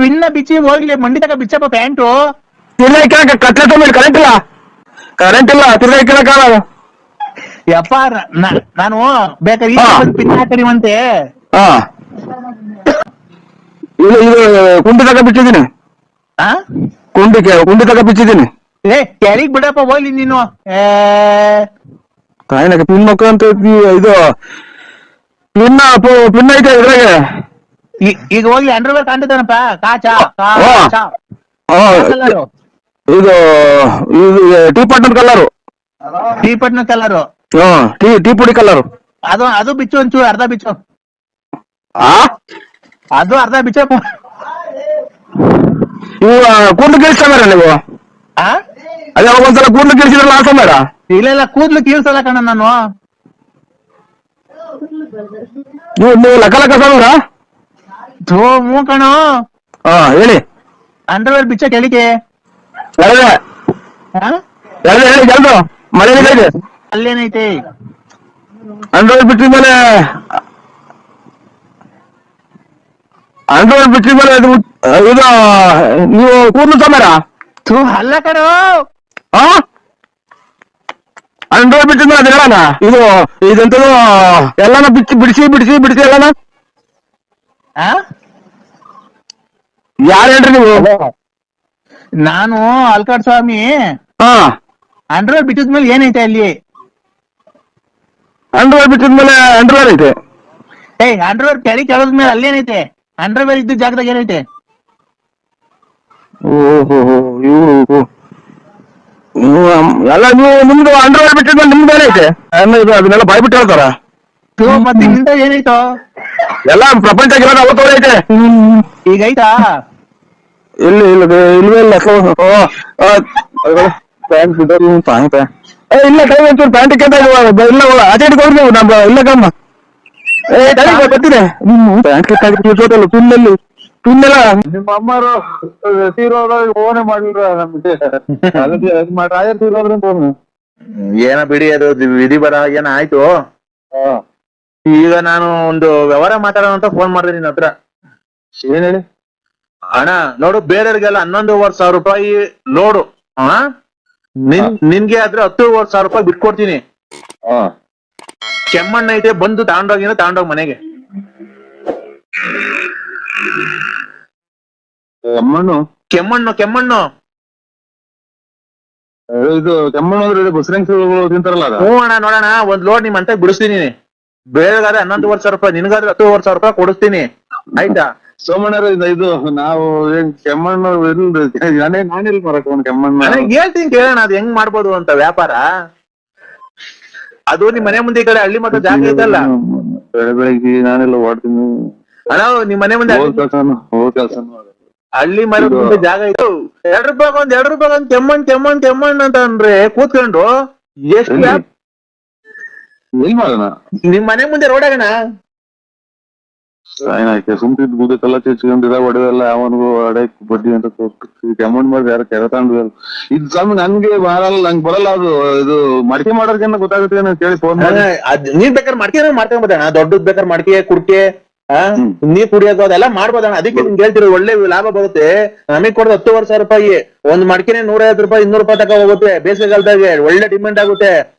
ಪಿನ್ನ ಬಿಚ್ಚಿ ಹೋಗ್ಲಿ, ಮಂಡಿ ತಕ ಬಿಚ್ಚಪ್ಪ ಪ್ಯಾಂಟು. ತಿರ್ಗಾ ಇಕ್ಕಳಕ ಕಟ್ಲೆಟ್ ಮೇಲೆ ಕರೆಂಟ್ ಇಲ್ಲ, ತಿರ್ಗಾ ಇಕ್ಕಳಕ್ಕಾಗಲ್ಲ. ಯಪ್ಪ, ನಾನು ಬೇಕಾದ್ರೆ ಪಿನ್ ಹಾಕಡಿವಂತೆ. ಇದು ಕುಂಡಿ ತಕ ಬಿಚ್ಚಿದ್ದೀನಿ. ಕುಂಡಿ ತಕ ಬಿಚ್ಚಿದ್ದೀನಿ. ಕೆಳಗ್ ಬಿಡಪ್ಪ ಹೋಗ್ಲಿ ನೀನು. ತಾಯಿನಾಗ ಪಿನ್ ಮಕ್ಕ ಅಂತ ಇದು ಪಿನ್ ಐತೆ ಇದ್ರಾಗೆ. ಈಗ ಹೋಗಿ ಅಂಡರ್ವೇರ್ ಕಾಣ್ತಿದ್ದಾನಪ್ಪ, ಕಾಚಾ ಇದು ಟೀ ಪಟ್ಟದ ಕಲರು. ಟೀ ಪಟ್ನ ಕಲರು. ಟೀ ಪುಡಿ ಕಲರು. ಅದು ಬಿಚ್ಚು ಒಂಚೂರು, ಅರ್ಧ ಬಿಚ್ಚು. ಆ ಅದು ಅರ್ಧ ಬಿಚ್ಚಪ್ಪ. ಇವು ಕೂದಲು ಕೇಳಿಸ್ಕೊಂಬೇಡ ನೀವು. ಆ ಅದೇ ಒಂದ್ಸಲ ಕೂದಲು ಕೇಳಿಸಿದ್ರಲ್ಲ ಹಾಕೊಂಬೇಡ. ಇಲ್ಲ ಕೂದ್ಲು ಕೀಳ್ಸಲ್ಲ ಕಣ ನಾನು. ನೀವು ಲಕ್ಕ ಸಾಮರ. ಹ್ಞೂ ಕಣ. ಹೇಳಿ. ಅಂಡರ್ವೇರ್ ಬಿಚ್ಚ ಕೆಳಿಕೆ. ಎಳದೆ ಹೇಳಿ ಜಲ್ದು. ಮಳೆ ಇದೆ. ಅಲ್ಲೇನೈತೆ? ಅಂಡರ್ವೇರ್ ಬಿಟ್ಟಿದ ಮೇಲೆ ಇದು ನೀವು ಕೂದಲು ಸಾಮರ. ಅಲ್ಲ ಕಣೋ. ಅಂಡರ್ವೇರ್ ಬಿಟ್ಟಿದ ಮೇಲೆ ಅದು ಹೇಳಣ. ಇದೆಂತದು ಎಲ್ಲಾನ ಬಿಡಿಸಿ ಎಲ್ಲಾನ. ಯಾರು ಹೇಳ್ರಿ ನೀವು? ನಾನು ಅಲ್ಕಾಡ್ ಸ್ವಾಮಿ. ಅಂಡರ್ವೇರ್ ಬಿಟ್ಟಿದ್ಮೇಲೆ ಏನೈತೆ ಅಲ್ಲಿ? ಅಂಡರ್ವೇರ್ ಬಿಟ್ಟಿದ್ಮೇಲೆ ಅಂಡರ್ವೇರ್ ಐತೆ. ಅಂಡರ್ವೇರ್ ಕೆಳದ್ಮೇಲೆ ಅಲ್ಲೇನೈತೆ? ಅಂಡರ್ವೇರ್ ಇದ್ದ ಜಾಗದಾಗ ಏನೈತೆ? ಎಲ್ಲ ನೀವು ನಿಮ್ದು ಅಂಡರ್ವೇರ್ ಬಿಟ್ಟಿದ್ಮೇಲೆ ನಿಮ್ದು ಏನೈತೆ? ಅದನ್ನೆಲ್ಲ ಬಾಯ್ಬಿಟ್ಟು ಹೇಳ್ತಾರ. ಮತ್ತೆ ನಿಂದ ಏನೈತೋ? ಎಲ್ಲ ಪ್ರಪಂಚಗಿರೋದು ಅವತ್ತು ಐತೆ. ಈಗ ಐತಾ? ಇಲ್ವೇ ಇಲ್ಲ. ಇಲ್ಲ ಟೈಮ್ ಒಂಚೂರು ಪ್ಯಾಂಟ್ ಇಲ್ಲ ಆಚೆ ಇಟ್ಕೊಂಡು ನೀವು ನಮ್ಮ ಇಲ್ಲ ಕಮ್ಮ. ಬರ್ತೀನಿ. ತುನ್ನಲ್ಲಿ ತುನ್ನೆಲ್ಲ ನಿಮ್ಮ ಅಮ್ಮರು ತೀರೋದ್ರಾಗ ಫೋನೇ ಮಾಡಿಲ್ರ ನಮ್ಗೆ. ರಾಯರ್ ತೀರೋದ್ರಿಂದ ಫೋನ್. ಏನ ಬಿಡಿ, ಅದು ವಿಧಿ ಬರ ಏನ ಆಯ್ತು. ಈಗ ನಾನು ಒಂದು ವ್ಯವಹಾರ ಮಾತಾಡೋಣ ಅಂತ ಫೋನ್ ಮಾಡಿದೆ ನಿನ್ನ ಹತ್ರ. ಏನ್ ಹೇಳಿ? ಅಣ್ಣ ನೋಡು, ಬೇರೆಯವ್ರಿಗೆಲ್ಲ 11,500 ರೂಪಾಯಿ ಲೋಡು. ನಿನ್ಗೆ ಆದ್ರೆ 10,500 ರೂಪಾಯಿ ಬಿಟ್ಕೊಡ್ತೀನಿ. ಕೆಮ್ಮಣ್ಣ ಐತೆ, ಬಂದು ತಗೊಂಡೋಗ್ ಮನೆಗೆ. ಕೆಮ್ಮಣ್ಣು ಇದು ಕೆಮ್ಮಣ್ಣು ಅಂದ್ರೆ ಬಸರಂಗ್ ತಿಂತಾರಲ್ಲ ಅದ? ಹ್ಞೂ ಅಣ್ಣ, ನೋಡೋಣ ಒಂದ್ ಲೋಡ್ ನಿಮ್ ಅಂತ ಬಿಡಿಸ್ತೀನಿ. ಬೇರೆಗಾದ್ರೆ 11,500 ರೂಪಾಯಿ, ನಿನ್ಗಾದ್ರೆ 10,500 ರೂಪಾಯಿ ಕೊಡಿಸ್ತೀನಿ, ಆಯ್ತಾ? ಸೋಮಣ್ಣರ ಇದು ನಾವು ಏನ್ ಕೆಮ್ಮಣ್ಣು ನಾನಿಲ್ ಮರಕ್ ಕೆಮ್ಮಣ್ಣ ಹೇಳ್ತೀನಿ ಕೇಳೋಣ, ಅದ್ ಹೆಂಗ್ ಮಾಡ್ಬೋದು ಅಂತ ವ್ಯಾಪಾರ. ಅದು ನಿಮ್ ಮನೆ ಮುಂದೆ ಈ ಕಡೆ ಹಳ್ಳಿ ಮಠ ಜಾಗ ಐತಲ್ಲ, ಬೆಳಗ್ಗೆ ನಾನೆಲ್ಲ ಓಡ್ತೀನಿ. ಅಣ್ಣ ನಿಮ್ ಮನೆ ಮುಂದೆ ಹಳ್ಳಿ ಮರ ಮುಂದೆ ಜಾಗ ಇತ್ತು. 2 ರೂಪಾಯಿ ಒಂದ್ ಕೆಮ್ಮಣ್ಣು ಅಂತ ಅಂದ್ರೆ ಕೂತ್ಕೊಂಡು ಎಷ್ಟು ಎಲ್ ಮಾಡೋಣ? ನಿಮ್ ಮನೆ ಮುಂದೆ ರೋಡ್ ಆಗಣ. ಏನಾಯ್ತು ಸುಮ್ತಿದ್ ಬೂದಕ್ಕೆಲ್ಲ ಚಿಚ್ಕೊಂಡಿದ ಹೊಡೆದಲ್ಲ ಅವನಿಗೂ ಅಡಕ್ ಬಡ್ಡಿ ಅಂತ ಅಮೌಂಟ್ ಮಾಡಿ ಯಾರ ಕೆರ ತಗೊಂಡು ಇದು ಸ್ವಾಮಿ ನನ್ಗೆ ಬರಲ್ಲ, ನಂಗೆ ಬರಲ್ಲ. ಅದು ಇದು ಮಡಿಕೆ ಮಾಡೋರ್ಗೇನ ಗೊತ್ತಾಗುತ್ತೆ ಅಂತ ಕೇಳಿ ಫೋನ್ ಮಾಡಿ. ನೀರ್ ಬೇಕಾದ್ರೆ ಮಾಡ್ಕೊಂಬೋದಣ್ಣ, ದೊಡ್ಡದ್ ಬೇಕಾದ್ರೆ ಮಡಿಕೆ ಕುಡ್ಕೆ ನೀರ್ ಕುಡಿಯೋದು ಅದೆಲ್ಲ ಮಾಡ್ಬೋದಣ್ಣ. ಅದಕ್ಕೆ ನಿಮ್ಗೆ ಹೇಳ್ತಿರೋ ಒಳ್ಳೆ ಲಾಭ ಬರುತ್ತೆ. ನಮಗ್ ಕೊಡೋದು 10,000 ರೂಪಾಯಿ, ಒಂದ್ ಮಡಿಕೆನೆ 150 ರೂಪಾಯಿ 200 ರೂಪಾಯಿ ತಕ ಹೋಗುತ್ತೆ. ಬೇಸಿಗೆಗಾಲದಾಗೆ ಒಳ್ಳೆ ಡಿಮ್ಯಾಂಡ್ ಆಗುತ್ತೆ.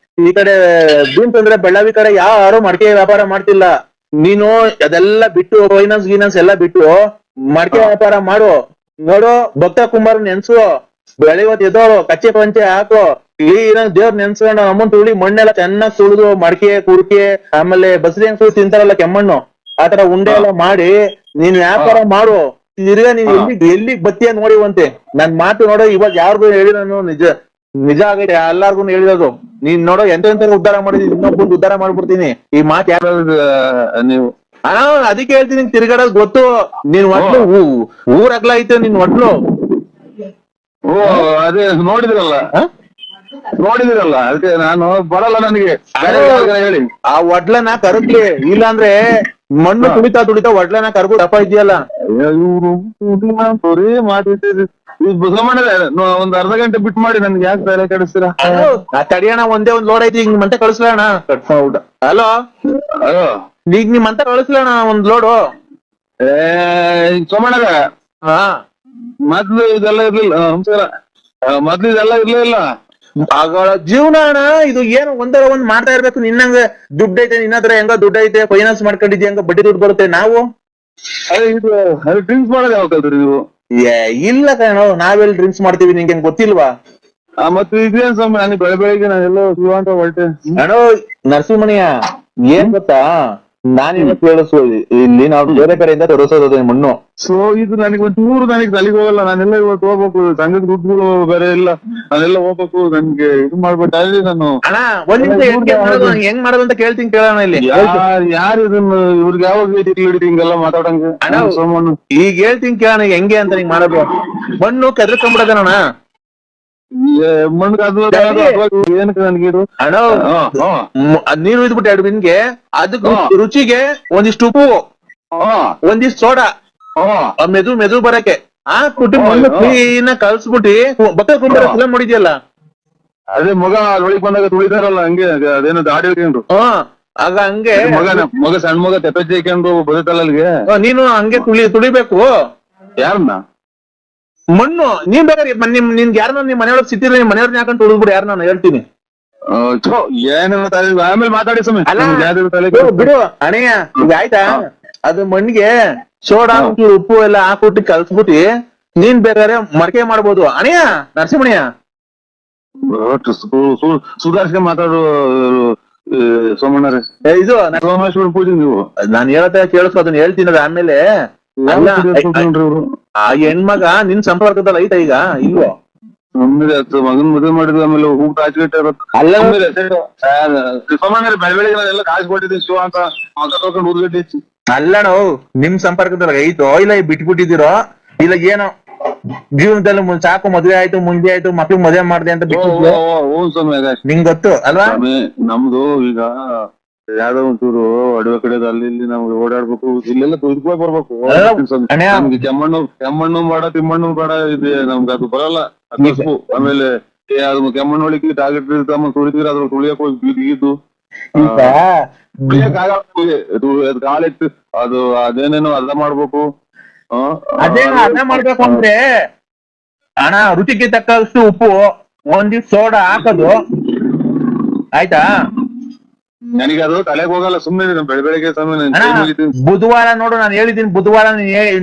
ಈ ಕಡೆ ಬೀನ್ಸ್ ಅಂದ್ರೆ ಬೆಳ್ಳಾವಿ ಕಡೆ ಯಾರು ಮಡಿಕೆ ವ್ಯಾಪಾರ ಮಾಡ್ತಿಲ್ಲ. ನೀನು ಅದೆಲ್ಲ ಬಿಟ್ಟು ಫೈನಾನ್ಸ್ ಎಲ್ಲ ಬಿಟ್ಟು ಮಡಿಕೆ ವ್ಯಾಪಾರ ಮಾಡು. ನೋಡು, ಭಕ್ತ ಕುಮಾರ್ ನೆನ್ಸು, ಬೆಳಿವತ್ ಎದ್ದೋರು, ಕಚ್ಚೆ ಪಂಚೆ ಹಾಕು, ದೇವ್ರ ನೆನ್ಸ್ಕೊಂಡು ಅಮೌಂಟ್ ತುಳಿ, ಮಣ್ಣೆಲ್ಲ ಚೆನ್ನಾಗ್ ತುಳಿದು ಮಡಿಕೆ ಕುಡ್ಕೆ ಆಮೇಲೆ ಬಸರಿ ಹೆಂಗ್ಸು ತಿಂತಾರಲ್ಲ ಕೆಮ್ಮಣ್ಣು, ಆತರ ಉಂಡೆ ಎಲ್ಲ ಮಾಡಿ ನೀನ್ ವ್ಯಾಪಾರ ಮಾಡು. ತಿರ್ಗಾ ನೀನ್ ಎಲ್ಲಿಗ್ ಬತ್ತೀಯ ನೋಡಿವಂತೆ. ನನ್ ಮಾತು ನೋಡೋ ಇವಾಗ ಯಾರಿಗೂ ಹೇಳಿ ನಾನು ನಿಜ ಆಗೈತೆ, ಎಲ್ಲಾರ್ಗು ಹೇಳಿರೋದು. ನೀನ್ ನೋಡೋ ಎಂತ ಉದ್ಧಾರ ಮಾಡಿದೀನಿ, ಇನ್ನೊಬ್ಬಂದು ಉದ್ಧಾರ ಮಾಡ್ಬಿಡ್ತೀನಿ. ಈ ಮಾತು ಯಾರು ನೀವು ಅದಕ್ಕೆ ಹೇಳ್ತೀನಿ, ತಿರ್ಗಾಡೋದ್ ಗೊತ್ತು. ನೀನ್ ಒಟ್ಲು ಊರ್ ಅಗ್ಲ ಐತೆ ನಿನ್ ಒಟ್ಲು. ಓ ಅದೇ ನೋಡಿದಿರಲ್ಲ ಅದಕ್ಕೆ ನಾನು ಬರಲ್ಲ. ನನಗೆ ಹೇಳಿ ಆ ಒಡ್ಲನ ಕರಗ್ಲಿ, ಇಲ್ಲಾಂದ್ರೆ ಮಣ್ಣು ತುಳಿತಾ ಒಡ್ಲನ ಕರ್ಗು ದಪ್ಪ ಇದೆಯಲ್ಲ. ಇವ್ರು ಮಾಡಿದ್ದೀರಿ ಒಂದ್ ಅರ್ಧ ಗಂಟೆ ಬಿಟ್ಟು ಮಾಡಿ. ನನ್ಗೆ ಯಾಕೆ ಬೇರೆ ಕಳಿಸ್ತೀರಾ? ತಡಿಯೋಣ, ಒಂದೇ ಒಂದ್ ಲೋಡ್ ಐತಿ, ಈಗ ನಿಮ್ಮಂತ ಕಳಿಸ್ಲಣ್ಣ. ಹಲೋ ಈಗ ನಿಮ್ಮಂತ ಕಳಿಸ್ಲಣ್ಣ ಒಂದ್ ಲೋಡು. ಸೋಮಣ್ಣಗ ಮೊದ್ಲು ಇದೆಲ್ಲ ಇರ್ಲಿಲ್ಲ. ನಮಸ್ಕಾರ. ಮೊದ್ಲು ಇದೆಲ್ಲ ಇರ್ಲಿಲ್ಲ. ಜೀವನ ಅಣ್ಣ ಇದು. ಏನು ಒಂದರ ಒಂದ್ ಮಾಡ್ತಾ ಇರ್ಬೇಕು. ನಿನ್ನಂಗ ದುಡ್ಡು ಐತೆ, ನಿನ್ನ ಹತ್ರ ಹೆಂಗ ದುಡ್ಡು ಐತೆ, ಫೈನಾನ್ಸ್ ಮಾಡ್ಕೊಂಡಿದ್ಯ, ಹಂಗ ಬಡ್ಡಿ ದುಡ್ಡು ಬರುತ್ತೆ. ನಾವು ಡ್ರಿಂಕ್ಸ್ ಮಾಡೋದು ಯಾವಾಗ ಕಲ್ತ್ರಿ ನೀವು? ಇಲ್ಲ ಕಣೋ, ನಾವೆಲ್ಲಿ ಡ್ರಿಂಕ್ಸ್ ಮಾಡ್ತೀವಿ, ನಿಂಗೆ ಗೊತ್ತಿಲ್ವಾ? ಮತ್ತೆ ಇದೇನ್ ಸ್ವಾಮಿ, ನಾನು ಬೆಳಗ್ಗೆ ನಾನೆಲ್ಲೋ ಶಿವ ಅಂತ ಹೊರಟೆ. ಅಣ್ಣೋ ನರಸಿಂಹಮಣಿಯ, ಏನ್ ಗೊತ್ತಾ, ನಾನೇನು ಕೇಳಿಸು ಇಲ್ಲಿ ನಾವು ಬೇರೆ ಕಡೆಯಿಂದ ತರಿಸೋದು ಮಣ್ಣು. ಸೊ ಇದು ನನಗೆ ಒಂಚೂರು ನನಗೆ ತಲೆಗೆ ಹೋಗಲ್ಲ. ನಾನೆಲ್ಲ ಇವತ್ತು ಹೋಗ್ಬೇಕು, ಸಂಘದ ದುಡ್ಡುಗಳು ಬೇರೆ ಇಲ್ಲ, ನಾನೆಲ್ಲ ಹೋಗ್ಬೇಕು. ನನ್ಗೆ ಇದು ಮಾಡ್ಬಿಟ್ಟು ಅಲ್ಲಿ ನಾನು ಅಣ್ಣ ಒಂದ್ ನಿಮಿಷ ಹೆಂಗ್ ಮಾಡೋದು ಅಂತ ಕೇಳ್ತೀನಿ, ಕೇಳೋಣ ಇಲ್ಲಿ. ಯಾರು ಇದನ್ನ ಇವ್ರಿಗೆ ಯಾವಾಗ ಹಿಡಿದು ಹಿಂಗೆಲ್ಲ ಮಾತಾಡಂಗೆ ಸೋಮಣ್ಣ. ಈಗ ಹೇಳ್ತೀನಿ ಕೇಳೋಣ ಹೆಂಗೆ ಅಂತ ಹಿಂಗ್ ಮಾಡೋದು. ಮಣ್ಣು ಕೆದರ್ಕೊಂಡ್ಬಿಡೋದಣ್ಣ. ಮಣ್ಣು ಅದು ಏನಕ್ಕೆ ನನ್ಗೆ ಇದು ಅಣ್ಣ ನೀರು ಇದ್ಬಿಟ್ಟು 2 ಬಿನ್ಗೆ ಅದಕ್ಕೆ ರುಚಿಗೆ ಒಂದಿಷ್ಟು ಉಪ್ಪು, ಒಂದಿಷ್ಟು ಸೋಡಾ, ಮೆದು ಬರಕ್ಕೆ ಹಾಕ್ಬಿಟ್ಟು ಮಣ್ಣು ಕ್ಲೀನ್ ಕಲ್ಸ್ಬಿಟ್ಟಿ ಬಕ್ಕ ಕುಂಬರ ಫಿಲಂ ನೋಡಿದ್ಯಲ್ಲ, ಅದೇ ಮಗ ಒಳಗ್ ಬಂದಾಗ ತುಳಿತಾರಲ್ಲ ಹಂಗೆ, ಅದೇನೋ ದಾಡಿ ಹಿಡ್ಕೊಂಡ್ರು ಆಗ ಹಂಗೆ ಮಗ ಸಣ್ಣ ಮಗ ತೆಪ್ಪಚ್ಚಿ ಹಾಕೊಂಡು ಬದುಕಲ್ಲ ಅಲ್ಲಿಗೆ. ನೀನು ಹಂಗೆ ತುಳಿಬೇಕು. ಯಾರನ್ನ? ಮಣ್ಣು ನೀನ್ ಬೇಕಾದ್ರೆ ನಿನ್ಗೆ ಯಾರನ್ನ ನಿಮ್ ಮನೆಯೊಳಗೆ ಸಿಕ್ತಿದ್ರೆ ನಿಮ್ ಮನೆಯವ್ರನ್ನ ಹಾಕೊಂಡು ತುಳಿದ್ಬಿಡು, ಯಾರು ನಾನು ಹೇಳ್ತೀನಿ. ಏನೇನೋ ಆಮೇಲೆ ಮಾತಾಡಿ ಸಮಯ ಬಿಡು ಅಣಯ್ಯ. ಈಗ ಆಯ್ತಾ, ಅದು ಮಣ್ಣಿಗೆ ಸೋಡಾ ಉಪ್ಪು ಎಲ್ಲ ಹಾಕ್ಬಿಟ್ಟು ಕಲ್ಸ್ಬಿಟ್ಟು ನೀನ್ ಬೇಕಾದ್ರೆ ಮಡಕೆ ಮಾಡ್ಬೋದು ಅಣಯ್ಯ. ನರಸಿಂಹಣ್ಯ ಸುಧಾರಿಸ್ಕೊಂಡು ಮಾತಾಡು ಸೋಮಣ್ಣರೇ. ಇದು ಸೋಮೇಶ್ವರ ಪೂಜೆ ನೀವು ನಾನು ಹೇಳತ್ತೆ ಕೇಳಿಸು, ಅದನ್ನ ಹೇಳ್ತೀನಿ ಆಮೇಲೆ. ಆ ಹೆಣ್ಮಗ ನಿನ್ ಸಂಪರ್ಕದಲ್ಲಿ ಐತ ಈಗ ಇಲ್ವೋ? ಮಗನ್ ಮದುವೆ ಮಾಡಿದ ಆಮೇಲೆ ಊಟ ಹಾಚ್ಬಿಟ್ಟೆ ಅಲ್ಲ ಸೋಮಣ್ಣರೇ, ಬೆಳಗ್ಗೆ ಕಾಸು ಕೊಟ್ಟಿದ್ದೀನಿ ಶಿವ ಅಂತ ತಗೊಂಡು ಊದ್ಗಡ್ಡೆ ಹೆಚ್ಚಿ. ಅಲ್ಲಣ ನಿಮ್ ಸಂಪರ್ಕದಲ್ಲಿ ಐತೋ ಇಲ್ಲ ಬಿಟ್ಬಿಟ್ಟಿದಿರೋ ಇಲ್ಲ ಏನೋ ಜೀವನದಲ್ಲಿ ಸಾಕು ಮದ್ವೆ ಆಯ್ತು ಮುಂದೆ ಆಯ್ತು ಮಕ್ಳು ಮದ್ವೆ ಮಾಡ್ದೆ ಅಂತ ನಿಂಗ್ ಗೊತ್ತು ಅಲ್ವಾ? ನಮ್ದು ಈಗ ಯಾವ್ದೋ ಒಂಚೂರು ಅಡವೆ ಕಡೆ ಅಲ್ಲಿ ಇಲ್ಲಿ ನಮ್ಗೆ ಓಡಾಡ್ಬೇಕು, ಇಲ್ಲೆಲ್ಲ ತುದ್ಕೋಗಿ ಬರ್ಬೇಕು. ನಮ್ಗೆ ಕೆಮ್ಮಣ್ಣು ಬೇಡ ತಿಮ್ಮಣ್ಣು ಬೇಡ, ಇದೆ ನಮ್ಗೆ ಅದು ಬರಲ್ಲ. ಆಮೇಲೆ ಅದು ಕೆಮ್ಮಣ್ಣು ಒಳಗೆ ಟಾರ್ಗೆಟ್ ಇರ್ತಾಮ ತುಳಿತೀರ ಅದ್ರ ತುಳಿಯಕ್ ಹೋಗಿ ಬಿದ್ದು ಕಾಲಿಟ್ಟು ಅದು ಅದೇನೇನೋ ಅರ್ಧ ಮಾಡ್ಬೇಕು. ಅದೇನೋ ಅರ್ಧ ಮಾಡ್ಬೇಕು ಅಂದ್ರೆ ಅಣ್ಣ ರುಚಿಗೆ ತಕ್ಕಷ್ಟು ಉಪ್ಪು, ಒಂದಿಷ್ಟು ಸೋಡಾ ಹಾಕೋದು ಆಯ್ತಾ. ನನಗೆ ಅದು ತಲೆಗೆ ಹೋಗಲ್ಲ, ಸುಮ್ಮನೆ ಬೆಳಗ್ಗೆ ಬುಧವಾರ ನೋಡು, ನಾನು ಹೇಳಿದ್ದೀನಿ ಬುಧವಾರ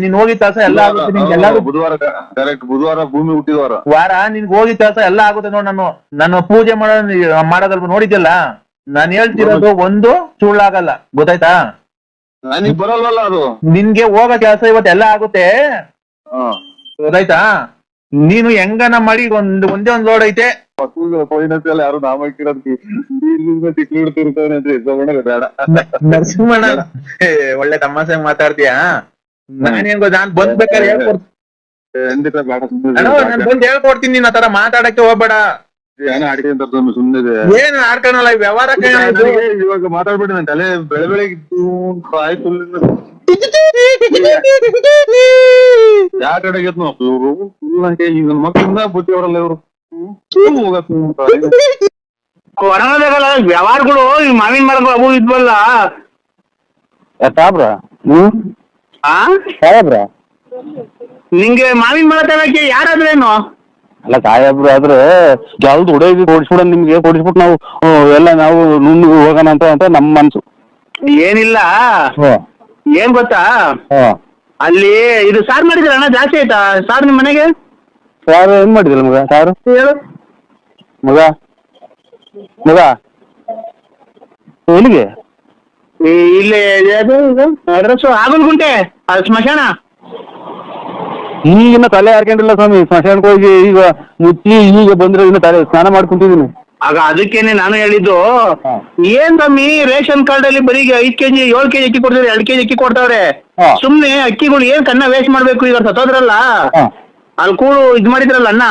ನೀನ್ ಹೋಗಿದ ಕೆಲಸ ಎಲ್ಲ ಆಗುತ್ತೆ ನಿನ್ಗೆ. ಎಲ್ಲ ಬುಧವಾರ ಕರೆಕ್ಟ್, ಬುಧವಾರ ಭೂಮಿ ಹುಟ್ಟಿದವಾರ ವಾರ ನಿನ್ಗೆ ಹೋಗಿದ ಕೆಲಸ ಎಲ್ಲ ಆಗುತ್ತೆ ನೋಡು. ನಾನು ಪೂಜೆ ಮಾಡೋದಲ್ಪ ನೋಡಿದ್ಯಲ್ಲ, ನಾನು ಹೇಳ್ತಿರೋದು ಒಂದು ಸುಳ್ಳಾಗಲ್ಲ, ಗೊತ್ತಾಯ್ತಾ? ನನಗ್ ಬರಲ್ವಲ್ಲ ಅದು. ನಿನ್ಗೆ ಹೋಗೋ ಕೆಲಸ ಇವತ್ತೆಲ್ಲ ಆಗುತ್ತೆ, ಗೊತ್ತಾಯ್ತಾ? ನೀನು ಹೆಂಗನ ಮಾಡಿ ಒಂದೇ ಒಂದ್ ಲೋಡ್ ಐತೆ ಯಾರು ನಾಮ ಇಡ್ತಿರ್ತಾನೆ ಬೇಡ. ನರಸಿಂಹಣ್ಣ ಒಳ್ಳೆ ತಮಾಷೆ ಮಾತಾಡ್ತೀಯಾ? ನಾನೇನ್ ನಾನ್ ಬಂದ್ಬೇಕಾದ್ರೆ ಖಂಡಿತ ಬೇಡ, ನಾನ್ ಬಂದ್ ಹೇಳ್ಕೊಡ್ತೀನಿ. ನೀನ್ ಆತರ ಮಾತಾಡಕ್ಕೆ ಹೋಗ್ಬೇಡ. ಏನೋ ಅಡಿಕೆ ಅಂತ ಸುಮ್ಮನೆ ಏನ್ ಆಡ್ಕೊಳಲ್ಲ ವ್ಯವಹಾರ. ಇವಾಗ ಮಾತಾಡ್ಬಿಟ್ಟು ನನ್ ತಲೆ ಬೆಳಗ್ಗೆ ಆಯ್ತು. ಯಾವ ಕಡೆಗೆ ಇವ್ರು ಈಗ ಮಕ್ಕಳಿಂದ ಬುದ್ಧಿ ಅವರಲ್ಲ ಇವ್ರು. ಹೊರಗಲ್ಲ ವ್ಯವಹಾರಗಳು, ಮಾವಿನ ಮರಗಳು ಅವು ಇದ್ವಲ್ಲ ಸಾಬ್ರ ಸಾಹೇಬ್ರ, ನಿಂಗೆ ಮಾವಿನ ಮರ ತರಕ್ಕೆ ಯಾರಾದ್ರೇನು? ಅಲ್ಲ ಸಾಹೇಬ್ರು ಆದ್ರೆ ಯಾವ್ದು ಹೊಡೆಯೋದು ಕೊಡಿಸ್ಬಿಡ ನಿಮ್ಗೆ, ಕೊಡಿಸ್ಬಿಟ್ಟು ನಾವು ಎಲ್ಲ ನಾವು ನುಣ್ಣಗೆ ಹೋಗೋಣ ಅಂತ ನಮ್ಮ ಮನ್ಸು. ಏನಿಲ್ಲ, ಏನ್ ಗೊತ್ತಾ, ಅಲ್ಲಿ ಇದು ಸಾರು ಮಾಡಿದ್ರ ಅಣ್ಣ ಜಾಸ್ತಿ ಆಯ್ತಾ ಸಾರು ನಿಮ್ ಮನೆಗೆ? ಸಾರು ಏನ್ ಮಾಡಿದಿಲ್ಲ ಮಗ? ಸಾರು ಹೇಳು ಮಗ. ಮಗ ಎಲ್ಲಿಗೆ? ಇಲ್ಲಿ ಅಡ್ರೆಸ್ ಆಗಲ್ಗುಂಟೆ, ಅದು ಸ್ಮಶಾನ. ಈಗಿನ ತಲೆ ಹಾರ್ಕೊಂಡಿಲ್ಲ ಸ್ವಾಮಿ, ಸ್ಮಶಾನಕ್ಕೆ ಹೋಗಿ ಈಗ ಮುಚ್ಚಿ ಈಗ ಬಂದ್ರೆ ಇನ್ನು ತಲೆ ಸ್ನಾನ ಮಾಡ್ಕೊಂತಿದ್ದೀನಿ. ಆಗ ಅದಕ್ಕೇನೆ ನಾನು ಹೇಳಿದ್ದು, ಏನ್ ಸ್ವಾಮಿ ರೇಷನ್ ಕಾರ್ಡ್ ಅಲ್ಲಿ ಬರೀ 5 ಕೆಜಿ 7 ಕೆಜಿ ಅಕ್ಕಿ ಕೊಡ್ತಾರೆ, 2 ಕೆಜಿ ಅಕ್ಕಿ ಕೊಡ್ತಾವ್ರೆ. ಸುಮ್ನೆ ಅಕ್ಕಿಗಳು ಏನ್ ಕನ್ನ ವೇಸ್ಟ್ ಮಾಡ್ಬೇಕು? ಈಗ ಸತ್ತೋದ್ರಲ್ಲ ಅಲ್ಲಿ ಕೂಡು ಇದ್ ಮಾಡಿದ್ರಲ್ಲ ಅನ್ನ,